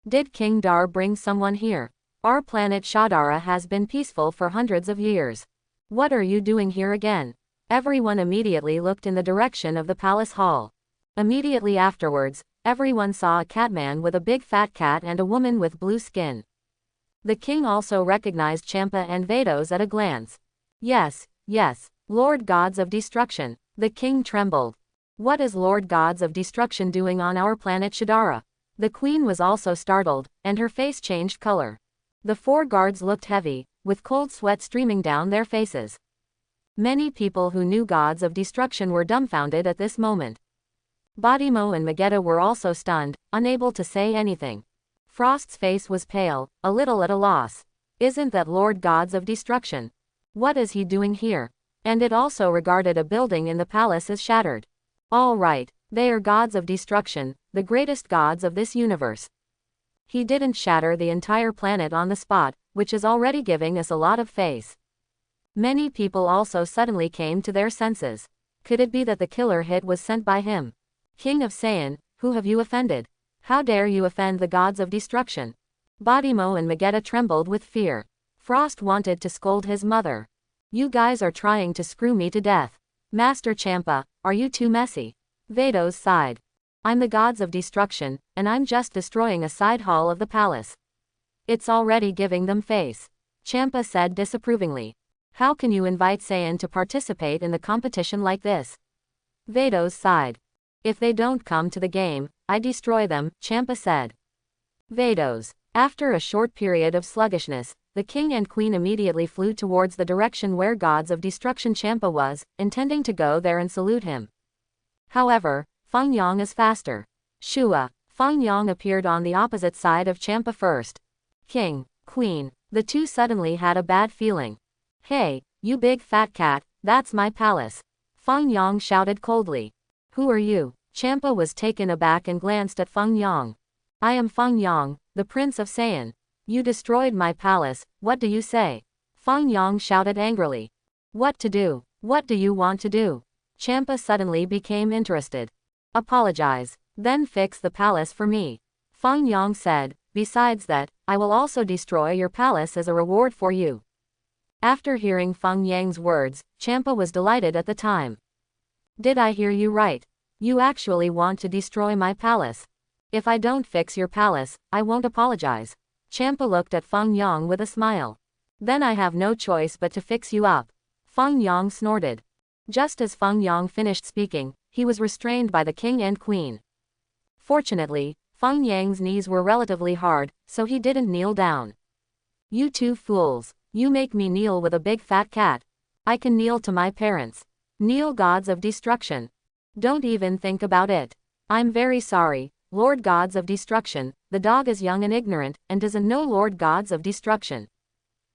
Did King Dar bring someone here? Our planet Shadara has been peaceful for hundreds of years. What are you doing here again? Everyone immediately looked in the direction of the palace hall. Immediately afterwards, everyone saw a catman with a big fat cat and a woman with blue skin. The king also recognized Champa and Vados at a glance. Yes, Lord Gods of Destruction. The king trembled. What is Lord Gods of Destruction doing on our planet Shidara? The queen was also startled, and her face changed color. The 4 guards looked heavy, with cold sweat streaming down their faces. Many people who knew Gods of Destruction were dumbfounded at this moment. Bodimo and Magetta were also stunned, unable to say anything. Frost's face was pale, a little at a loss. Isn't that Lord Gods of Destruction? What is he doing here? And it also regarded a building in the palace as shattered. All right, they are gods of destruction, the greatest gods of this universe. He didn't shatter the entire planet on the spot, which is already giving us a lot of face. Many people also suddenly came to their senses. Could it be that the killer Hit was sent by him? King of Saiyan, who have you offended? How dare you offend the gods of destruction? Bodimo and Magetta trembled with fear. Frost wanted to scold his mother. You guys are trying to screw me to death. Master Champa, are you too messy? Vados sighed. I'm the gods of destruction, and I'm just destroying a side hall of the palace. It's already giving them face. Champa said disapprovingly. How can you invite Saiyan to participate in the competition like this? Vados sighed. If they don't come to the game, I destroy them, Champa said. Vados. After a short period of sluggishness, the king and queen immediately flew towards the direction where Gods of Destruction Champa was, intending to go there and salute him. However, Fangyong is faster. Shua. Fangyong appeared on the opposite side of Champa first. King, queen, the two suddenly had a bad feeling. Hey, you big fat cat, that's my palace. Fangyong shouted coldly. Who are you? Champa was taken aback and glanced at Fangyong. I am Fangyong, the Prince of Saiyan. You destroyed my palace, what do you say? Fangyong shouted angrily. What to do? What do you want to do? Champa suddenly became interested. Apologize, then fix the palace for me. Fangyong said, besides that, I will also destroy your palace as a reward for you. After hearing Fangyong's words, Champa was delighted at the time. Did I hear you right? You actually want to destroy my palace? If I don't fix your palace, I won't apologize. Champa looked at Fangyong with a smile. Then I have no choice but to fix you up. Fangyong snorted. Just as Fangyong finished speaking, he was restrained by the king and queen. Fortunately, Fangyong's knees were relatively hard, so he didn't kneel down. You two fools, you make me kneel with a big fat cat. I can kneel to my parents. Kneel, gods of destruction. Don't even think about it. I'm very sorry, Lord Gods of Destruction, the dog is young and ignorant, and doesn't know Lord Gods of Destruction.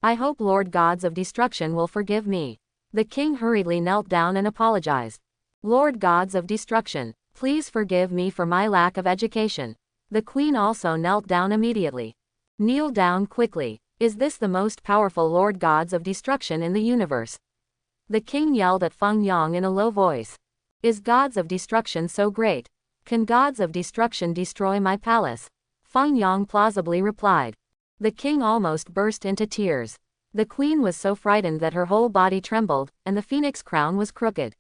I hope Lord Gods of Destruction will forgive me. The king hurriedly knelt down and apologized. Lord Gods of Destruction, please forgive me for my lack of education. The queen also knelt down immediately. Kneel down quickly. Is this the most powerful Lord Gods of Destruction in the universe? The king yelled at Fangyong in a low voice. Is Gods of Destruction so great? Can Gods of Destruction destroy my palace? Fangyong plausibly replied. The king almost burst into tears. The queen was so frightened that her whole body trembled, and the phoenix crown was crooked.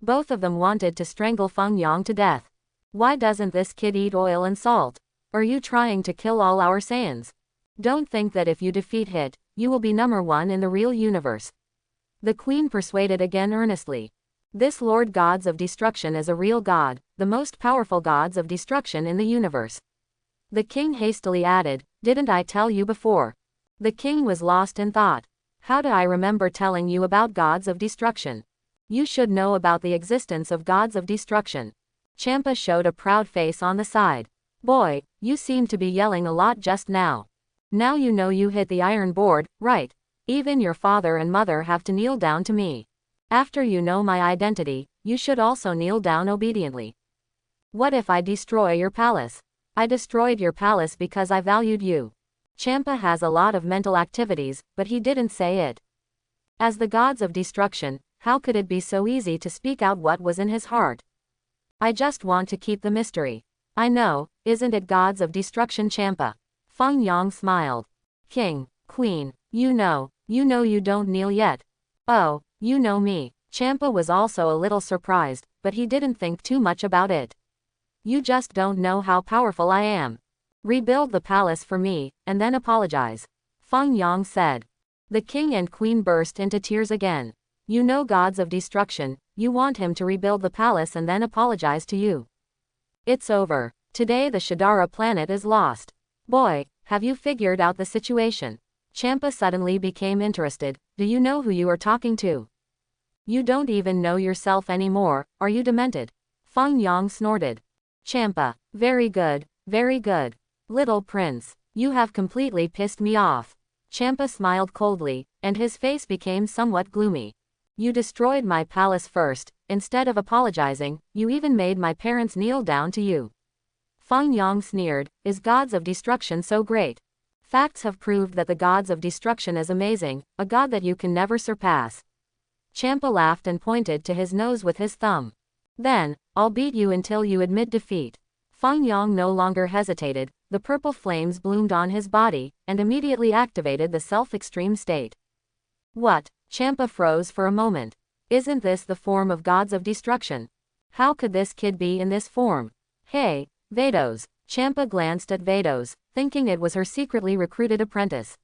Both of them wanted to strangle Fangyong to death. Why doesn't this kid eat oil and salt? Are you trying to kill all our Saiyans? Don't think that if you defeat Hit, you will be number one in the real universe. The queen persuaded again earnestly. This Lord Gods of Destruction is a real god, the most powerful gods of destruction in the universe. The king hastily added, didn't I tell you before? The king was lost in thought. How do I remember telling you about gods of destruction? You should know about the existence of gods of destruction. Champa showed a proud face on the side. Boy, you seem to be yelling a lot just now. Now you know you hit the iron board, right? Even your father and mother have to kneel down to me. After you know my identity, you should also kneel down obediently. What if I destroy your palace? I destroyed your palace because I valued you. Champa has a lot of mental activities, but he didn't say it. As the gods of destruction, how could it be so easy to speak out what was in his heart? I just want to keep the mystery. I know, isn't it gods of destruction, Champa? Fangyong smiled. King, queen, you know you don't kneel yet. Oh, you know me. Champa was also a little surprised, but he didn't think too much about it. You just don't know how powerful I am. Rebuild the palace for me, and then apologize. Fangyong said. The king and queen burst into tears again. You know gods of destruction, you want him to rebuild the palace and then apologize to you. It's over. Today the Shidara planet is lost. Boy, have you figured out the situation? Champa suddenly became interested. Do you know who you are talking to? You don't even know yourself anymore, are you demented? Fangyong snorted. Champa, very good, very good. Little prince, you have completely pissed me off. Champa smiled coldly, and his face became somewhat gloomy. You destroyed my palace first, instead of apologizing, you even made my parents kneel down to you. Fangyong sneered, is gods of destruction so great? Facts have proved that the gods of destruction is amazing, a god that you can never surpass. Champa laughed and pointed to his nose with his thumb. Then, I'll beat you until you admit defeat. Fangyong no longer hesitated, the purple flames bloomed on his body, and immediately activated the self-extreme state. What? Champa froze for a moment. Isn't this the form of gods of destruction? How could this kid be in this form? Hey, Vados. Champa glanced at Vados, thinking it was her secretly recruited apprentice.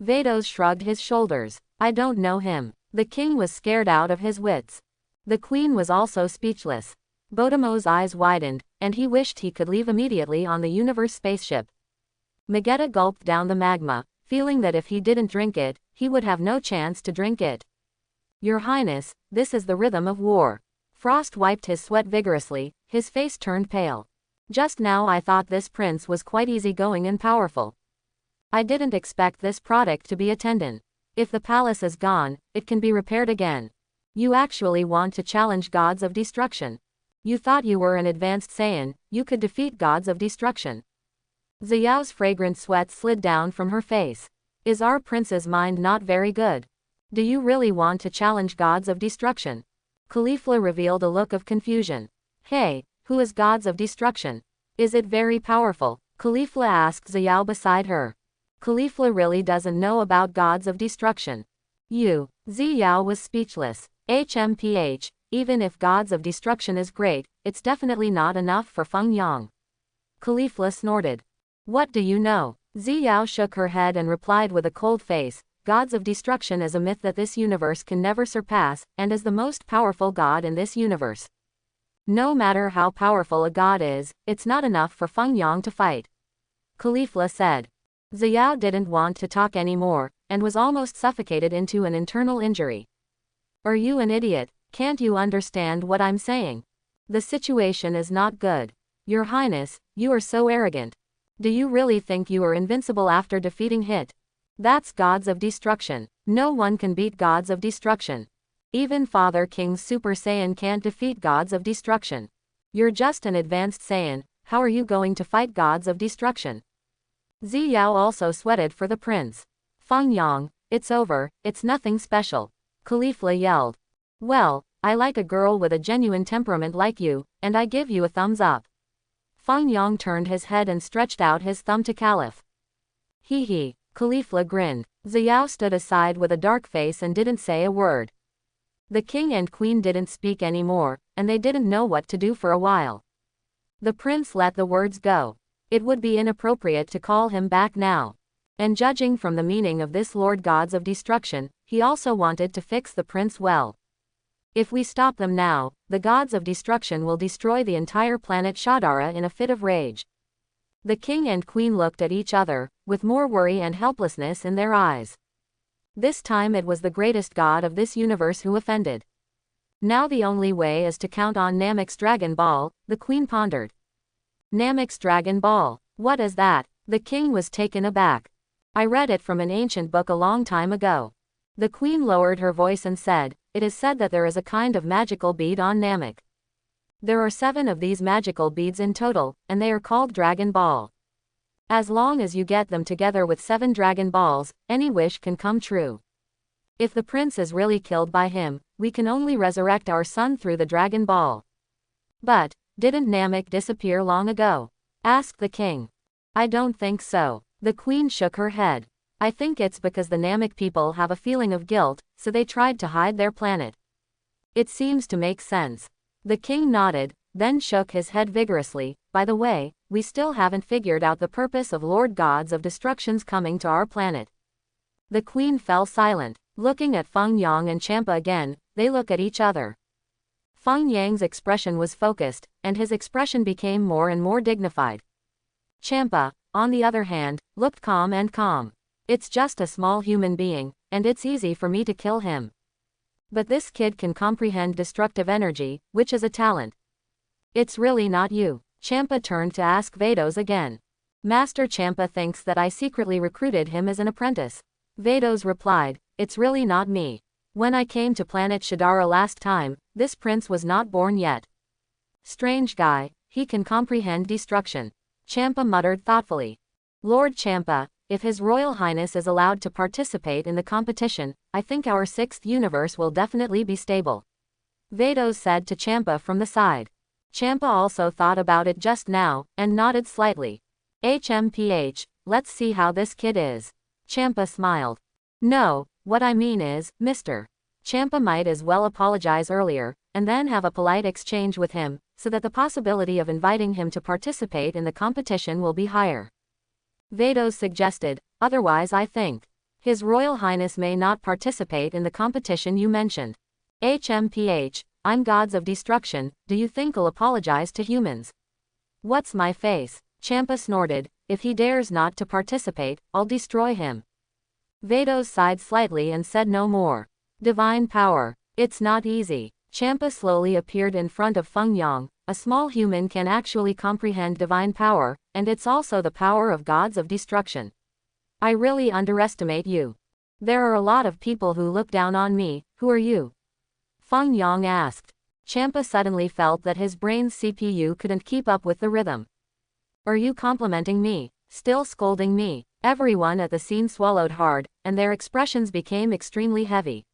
Vados shrugged his shoulders. I don't know him. The king was scared out of his wits. The queen was also speechless. Botomo's eyes widened, and he wished he could leave immediately on the universe spaceship. Magetta gulped down the magma, feeling that if he didn't drink it, he would have no chance to drink it. Your Highness, this is the rhythm of war. Frost wiped his sweat vigorously, his face turned pale. Just now I thought this prince was quite easygoing and powerful. I didn't expect this product to be a tendon. If the palace is gone, it can be repaired again. You actually want to challenge gods of destruction. You thought you were an advanced Saiyan, you could defeat gods of destruction. Xiao's fragrant sweat slid down from her face. Is our prince's mind not very good? Do you really want to challenge gods of destruction? Caulifla revealed a look of confusion. Hey, who is gods of destruction? Is it very powerful? Caulifla asked Xiao beside her. Caulifla really doesn't know about gods of destruction. Xiao was speechless. HMPH, even if gods of destruction is great, it's definitely not enough for Fangyong. Caulifla snorted. What do you know? Xiao shook her head and replied with a cold face, gods of destruction is a myth that this universe can never surpass, and is the most powerful god in this universe. No matter how powerful a god is, it's not enough for Fangyong to fight. Caulifla said. Xiao didn't want to talk anymore, and was almost suffocated into an internal injury. Are you an idiot? Can't you understand what I'm saying? The situation is not good. Your Highness, you are so arrogant. Do you really think you are invincible after defeating Hit? That's gods of destruction. No one can beat gods of destruction. Even Father King's Super Saiyan can't defeat gods of destruction. You're just an advanced Saiyan, how are you going to fight gods of destruction? Xiao also sweated for the prince. Fangyong, it's over, it's nothing special. Caulifla yelled. Well, I like a girl with a genuine temperament like you, and I give you a thumbs up. Fangyong turned his head and stretched out his thumb to Caliph. Hee hee, Caulifla grinned. Xiao stood aside with a dark face and didn't say a word. The king and queen didn't speak anymore, and they didn't know what to do for a while. The prince let the words go. It would be inappropriate to call him back now. And judging from the meaning of this Lord Gods of Destruction, he also wanted to fix the prince well. If we stop them now, the gods of destruction will destroy the entire planet Shidara in a fit of rage. The king and queen looked at each other, with more worry and helplessness in their eyes. This time it was the greatest god of this universe who offended. Now the only way is to count on Namek's Dragon Ball, the queen pondered. Namek's Dragon Ball, what is that? The king was taken aback. I read it from an ancient book a long time ago. The queen lowered her voice and said, it is said that there is a kind of magical bead on Namek. There are 7 of these magical beads in total, and they are called Dragon Ball. As long as you get them together with 7 Dragon Balls, any wish can come true. If the prince is really killed by him, we can only resurrect our son through the Dragon Ball. But, didn't Namek disappear long ago? Asked the king. I don't think so. The queen shook her head. I think it's because the Namek people have a feeling of guilt, so they tried to hide their planet. It seems to make sense. The king nodded, then shook his head vigorously. By the way, we still haven't figured out the purpose of Lord Gods of Destruction's coming to our planet. The queen fell silent. Looking at Fangyong and Champa again, they look at each other. Fangyang's expression was focused, and his expression became more and more dignified. Champa, on the other hand, looked calm and calm. It's just a small human being, and it's easy for me to kill him. But this kid can comprehend destructive energy, which is a talent. It's really not you. Champa turned to ask Vados again. Master Champa thinks that I secretly recruited him as an apprentice. Vados replied, it's really not me. When I came to planet Shidara last time, this prince was not born yet. Strange guy, he can comprehend destruction. Champa muttered thoughtfully. Lord Champa, if His Royal Highness is allowed to participate in the competition, I think our 6th universe will definitely be stable. Vados said to Champa from the side. Champa also thought about it just now, and nodded slightly. HMPH, let's see how this kid is. Champa smiled. No, what I mean is, Mr. Champa might as well apologize earlier, and then have a polite exchange with him, so that the possibility of inviting him to participate in the competition will be higher. Vados suggested, otherwise I think His Royal Highness may not participate in the competition you mentioned. HMPH, I'm Gods of Destruction, do you think I'll apologize to humans? What's my face? Champa snorted, if he dares not to participate, I'll destroy him. Vados sighed slightly and said no more. Divine power. It's not easy. Champa slowly appeared in front of Fangyong. A small human can actually comprehend divine power, and it's also the power of gods of destruction. I really underestimate you. There are a lot of people who look down on me, who are you? Fangyong asked. Champa suddenly felt that his brain's CPU couldn't keep up with the rhythm. Are you complimenting me? Still scolding me? Everyone at the scene swallowed hard, and their expressions became extremely heavy.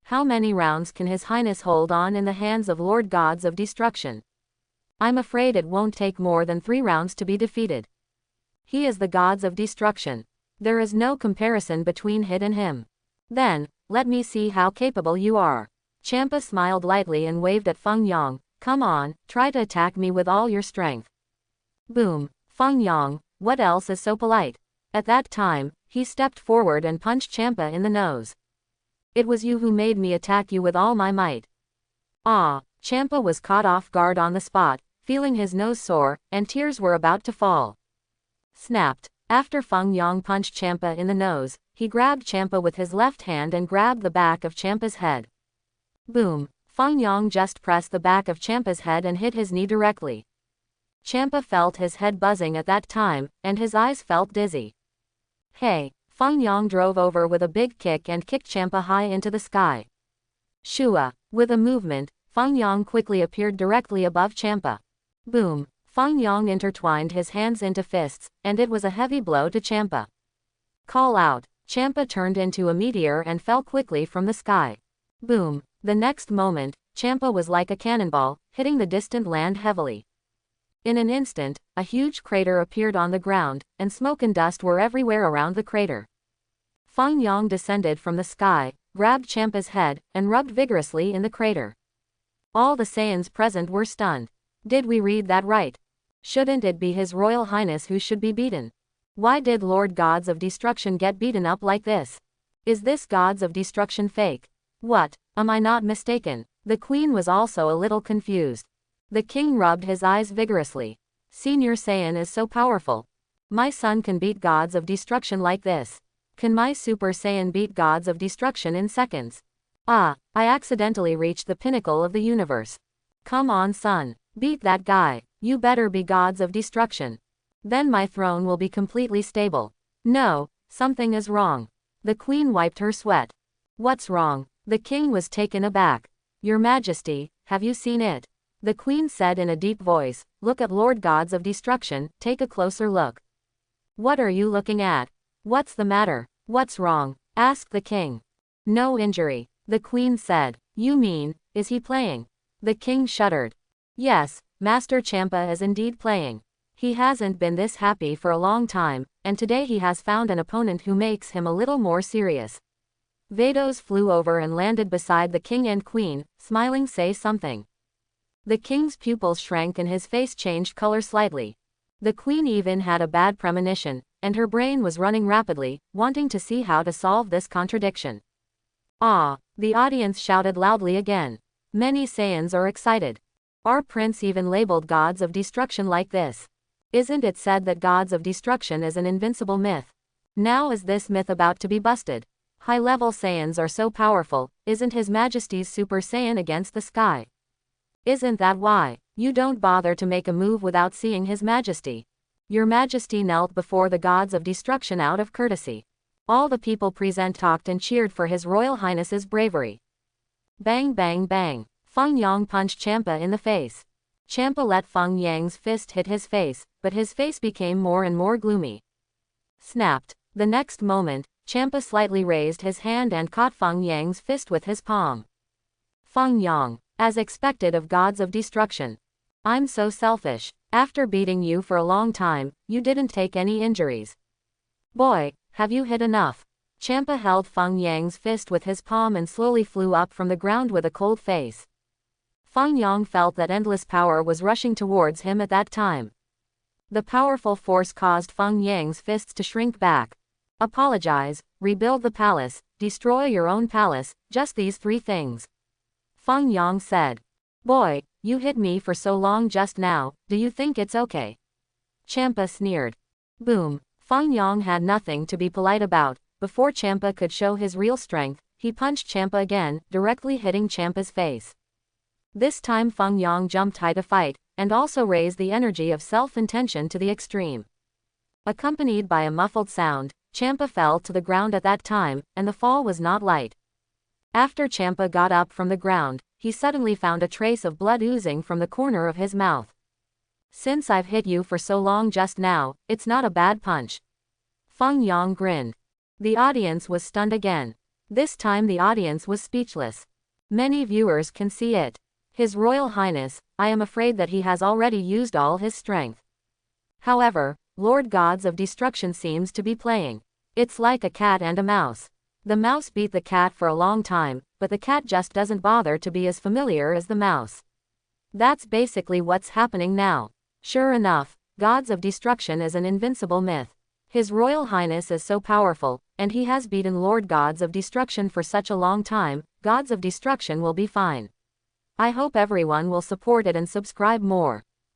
How many rounds can His Highness hold on in the hands of Lord Gods of Destruction? I'm afraid it won't take more than 3 rounds to be defeated. He is the Gods of Destruction. There is no comparison between it and him. Then, let me see how capable you are. Champa smiled lightly and waved at Fangyong. Come on, try to attack me with all your strength. Boom. Fangyong, what else is so polite? At that time, he stepped forward and punched Champa in the nose. It was you who made me attack you with all my might. Ah, Champa was caught off guard on the spot, feeling his nose sore, and tears were about to fall. Snapped. After Fangyong punched Champa in the nose, he grabbed Champa with his left hand and grabbed the back of Champa's head. Boom. Fangyong just pressed the back of Champa's head and hit his knee directly. Champa felt his head buzzing at that time, and his eyes felt dizzy. Hey! Fangyong drove over with a big kick and kicked Champa high into the sky. Shua! With a movement, Fangyong quickly appeared directly above Champa. Boom! Fangyong intertwined his hands into fists, and it was a heavy blow to Champa. Call out! Champa turned into a meteor and fell quickly from the sky. Boom! The next moment, Champa was like a cannonball, hitting the distant land heavily. In an instant, a huge crater appeared on the ground, and smoke and dust were everywhere around the crater. Fangyong descended from the sky, grabbed Champa's head, and rubbed vigorously in the crater. All the Saiyans present were stunned. Did we read that right? Shouldn't it be His Royal Highness who should be beaten? Why did Lord Gods of Destruction get beaten up like this? Is this Gods of Destruction fake? What? Am I not mistaken? The Queen was also a little confused. The king rubbed his eyes vigorously. Senior Saiyan is so powerful. My son can beat Gods of Destruction like this. Can my Super Saiyan beat Gods of Destruction in seconds? Ah, I accidentally reached the pinnacle of the universe. Come on, son. Beat that guy. You better be Gods of Destruction. Then my throne will be completely stable. No, something is wrong. The Queen wiped her sweat. What's wrong? The king was taken aback. Your Majesty, have you seen it? The Queen said in a deep voice, look at Lord Gods of Destruction, take a closer look. What are you looking at? What's the matter? What's wrong? Asked the king. No injury, the Queen said. You mean, is he playing? The king shuddered. Yes, Master Champa is indeed playing. He hasn't been this happy for a long time, and today he has found an opponent who makes him a little more serious. Vados flew over and landed beside the king and queen, smiling say something. The king's pupils shrank and his face changed color slightly. The queen even had a bad premonition, and her brain was running rapidly, wanting to see how to solve this contradiction. Ah! The audience shouted loudly again. Many Saiyans are excited. Our prince even labeled Gods of Destruction like this. Isn't it said that Gods of Destruction is an invincible myth? Now is this myth about to be busted? High-level Saiyans are so powerful, isn't His Majesty's Super Saiyan against the sky? Isn't that why you don't bother to make a move without seeing His Majesty? Your Majesty knelt before the Gods of Destruction out of courtesy. All the people present talked and cheered for His Royal Highness's bravery. Bang bang bang. Fangyong punched Champa in the face. Champa let Fangyang's fist hit his face, but his face became more and more gloomy. Snapped. The next moment, Champa slightly raised his hand and caught Fangyang's fist with his palm. Fangyong. As expected of Gods of Destruction. I'm so selfish. After beating you for a long time, you didn't take any injuries. Boy, have you hit enough? Champa held Fangyang's fist with his palm and slowly flew up from the ground with a cold face. Fangyong felt that endless power was rushing towards him at that time. The powerful force caused Fangyang's fists to shrink back. Apologize, rebuild the palace, destroy your own palace, just these 3 things. Fangyong said. Boy, you hit me for so long just now, do you think it's okay? Champa sneered. Boom. Fangyong had nothing to be polite about. Before Champa could show his real strength, he punched Champa again, directly hitting Champa's face. This time Fangyong jumped high to fight, and also raised the energy of self-intention to the extreme. Accompanied by a muffled sound, Champa fell to the ground at that time, and the fall was not light. After Champa got up from the ground, he suddenly found a trace of blood oozing from the corner of his mouth. Since I've hit you for so long just now, it's not a bad punch. Fangyong grinned. The audience was stunned again. This time the audience was speechless. Many viewers can see it. His Royal Highness, I am afraid that he has already used all his strength. However, Lord Gods of Destruction seems to be playing. It's like a cat and a mouse. The mouse beat the cat for a long time, but the cat just doesn't bother to be as familiar as the mouse. That's basically what's happening now. Sure enough, Gods of Destruction is an invincible myth. His Royal Highness is so powerful, and he has beaten Lord Gods of Destruction for such a long time. Gods of Destruction will be fine. I hope everyone will support it and subscribe more.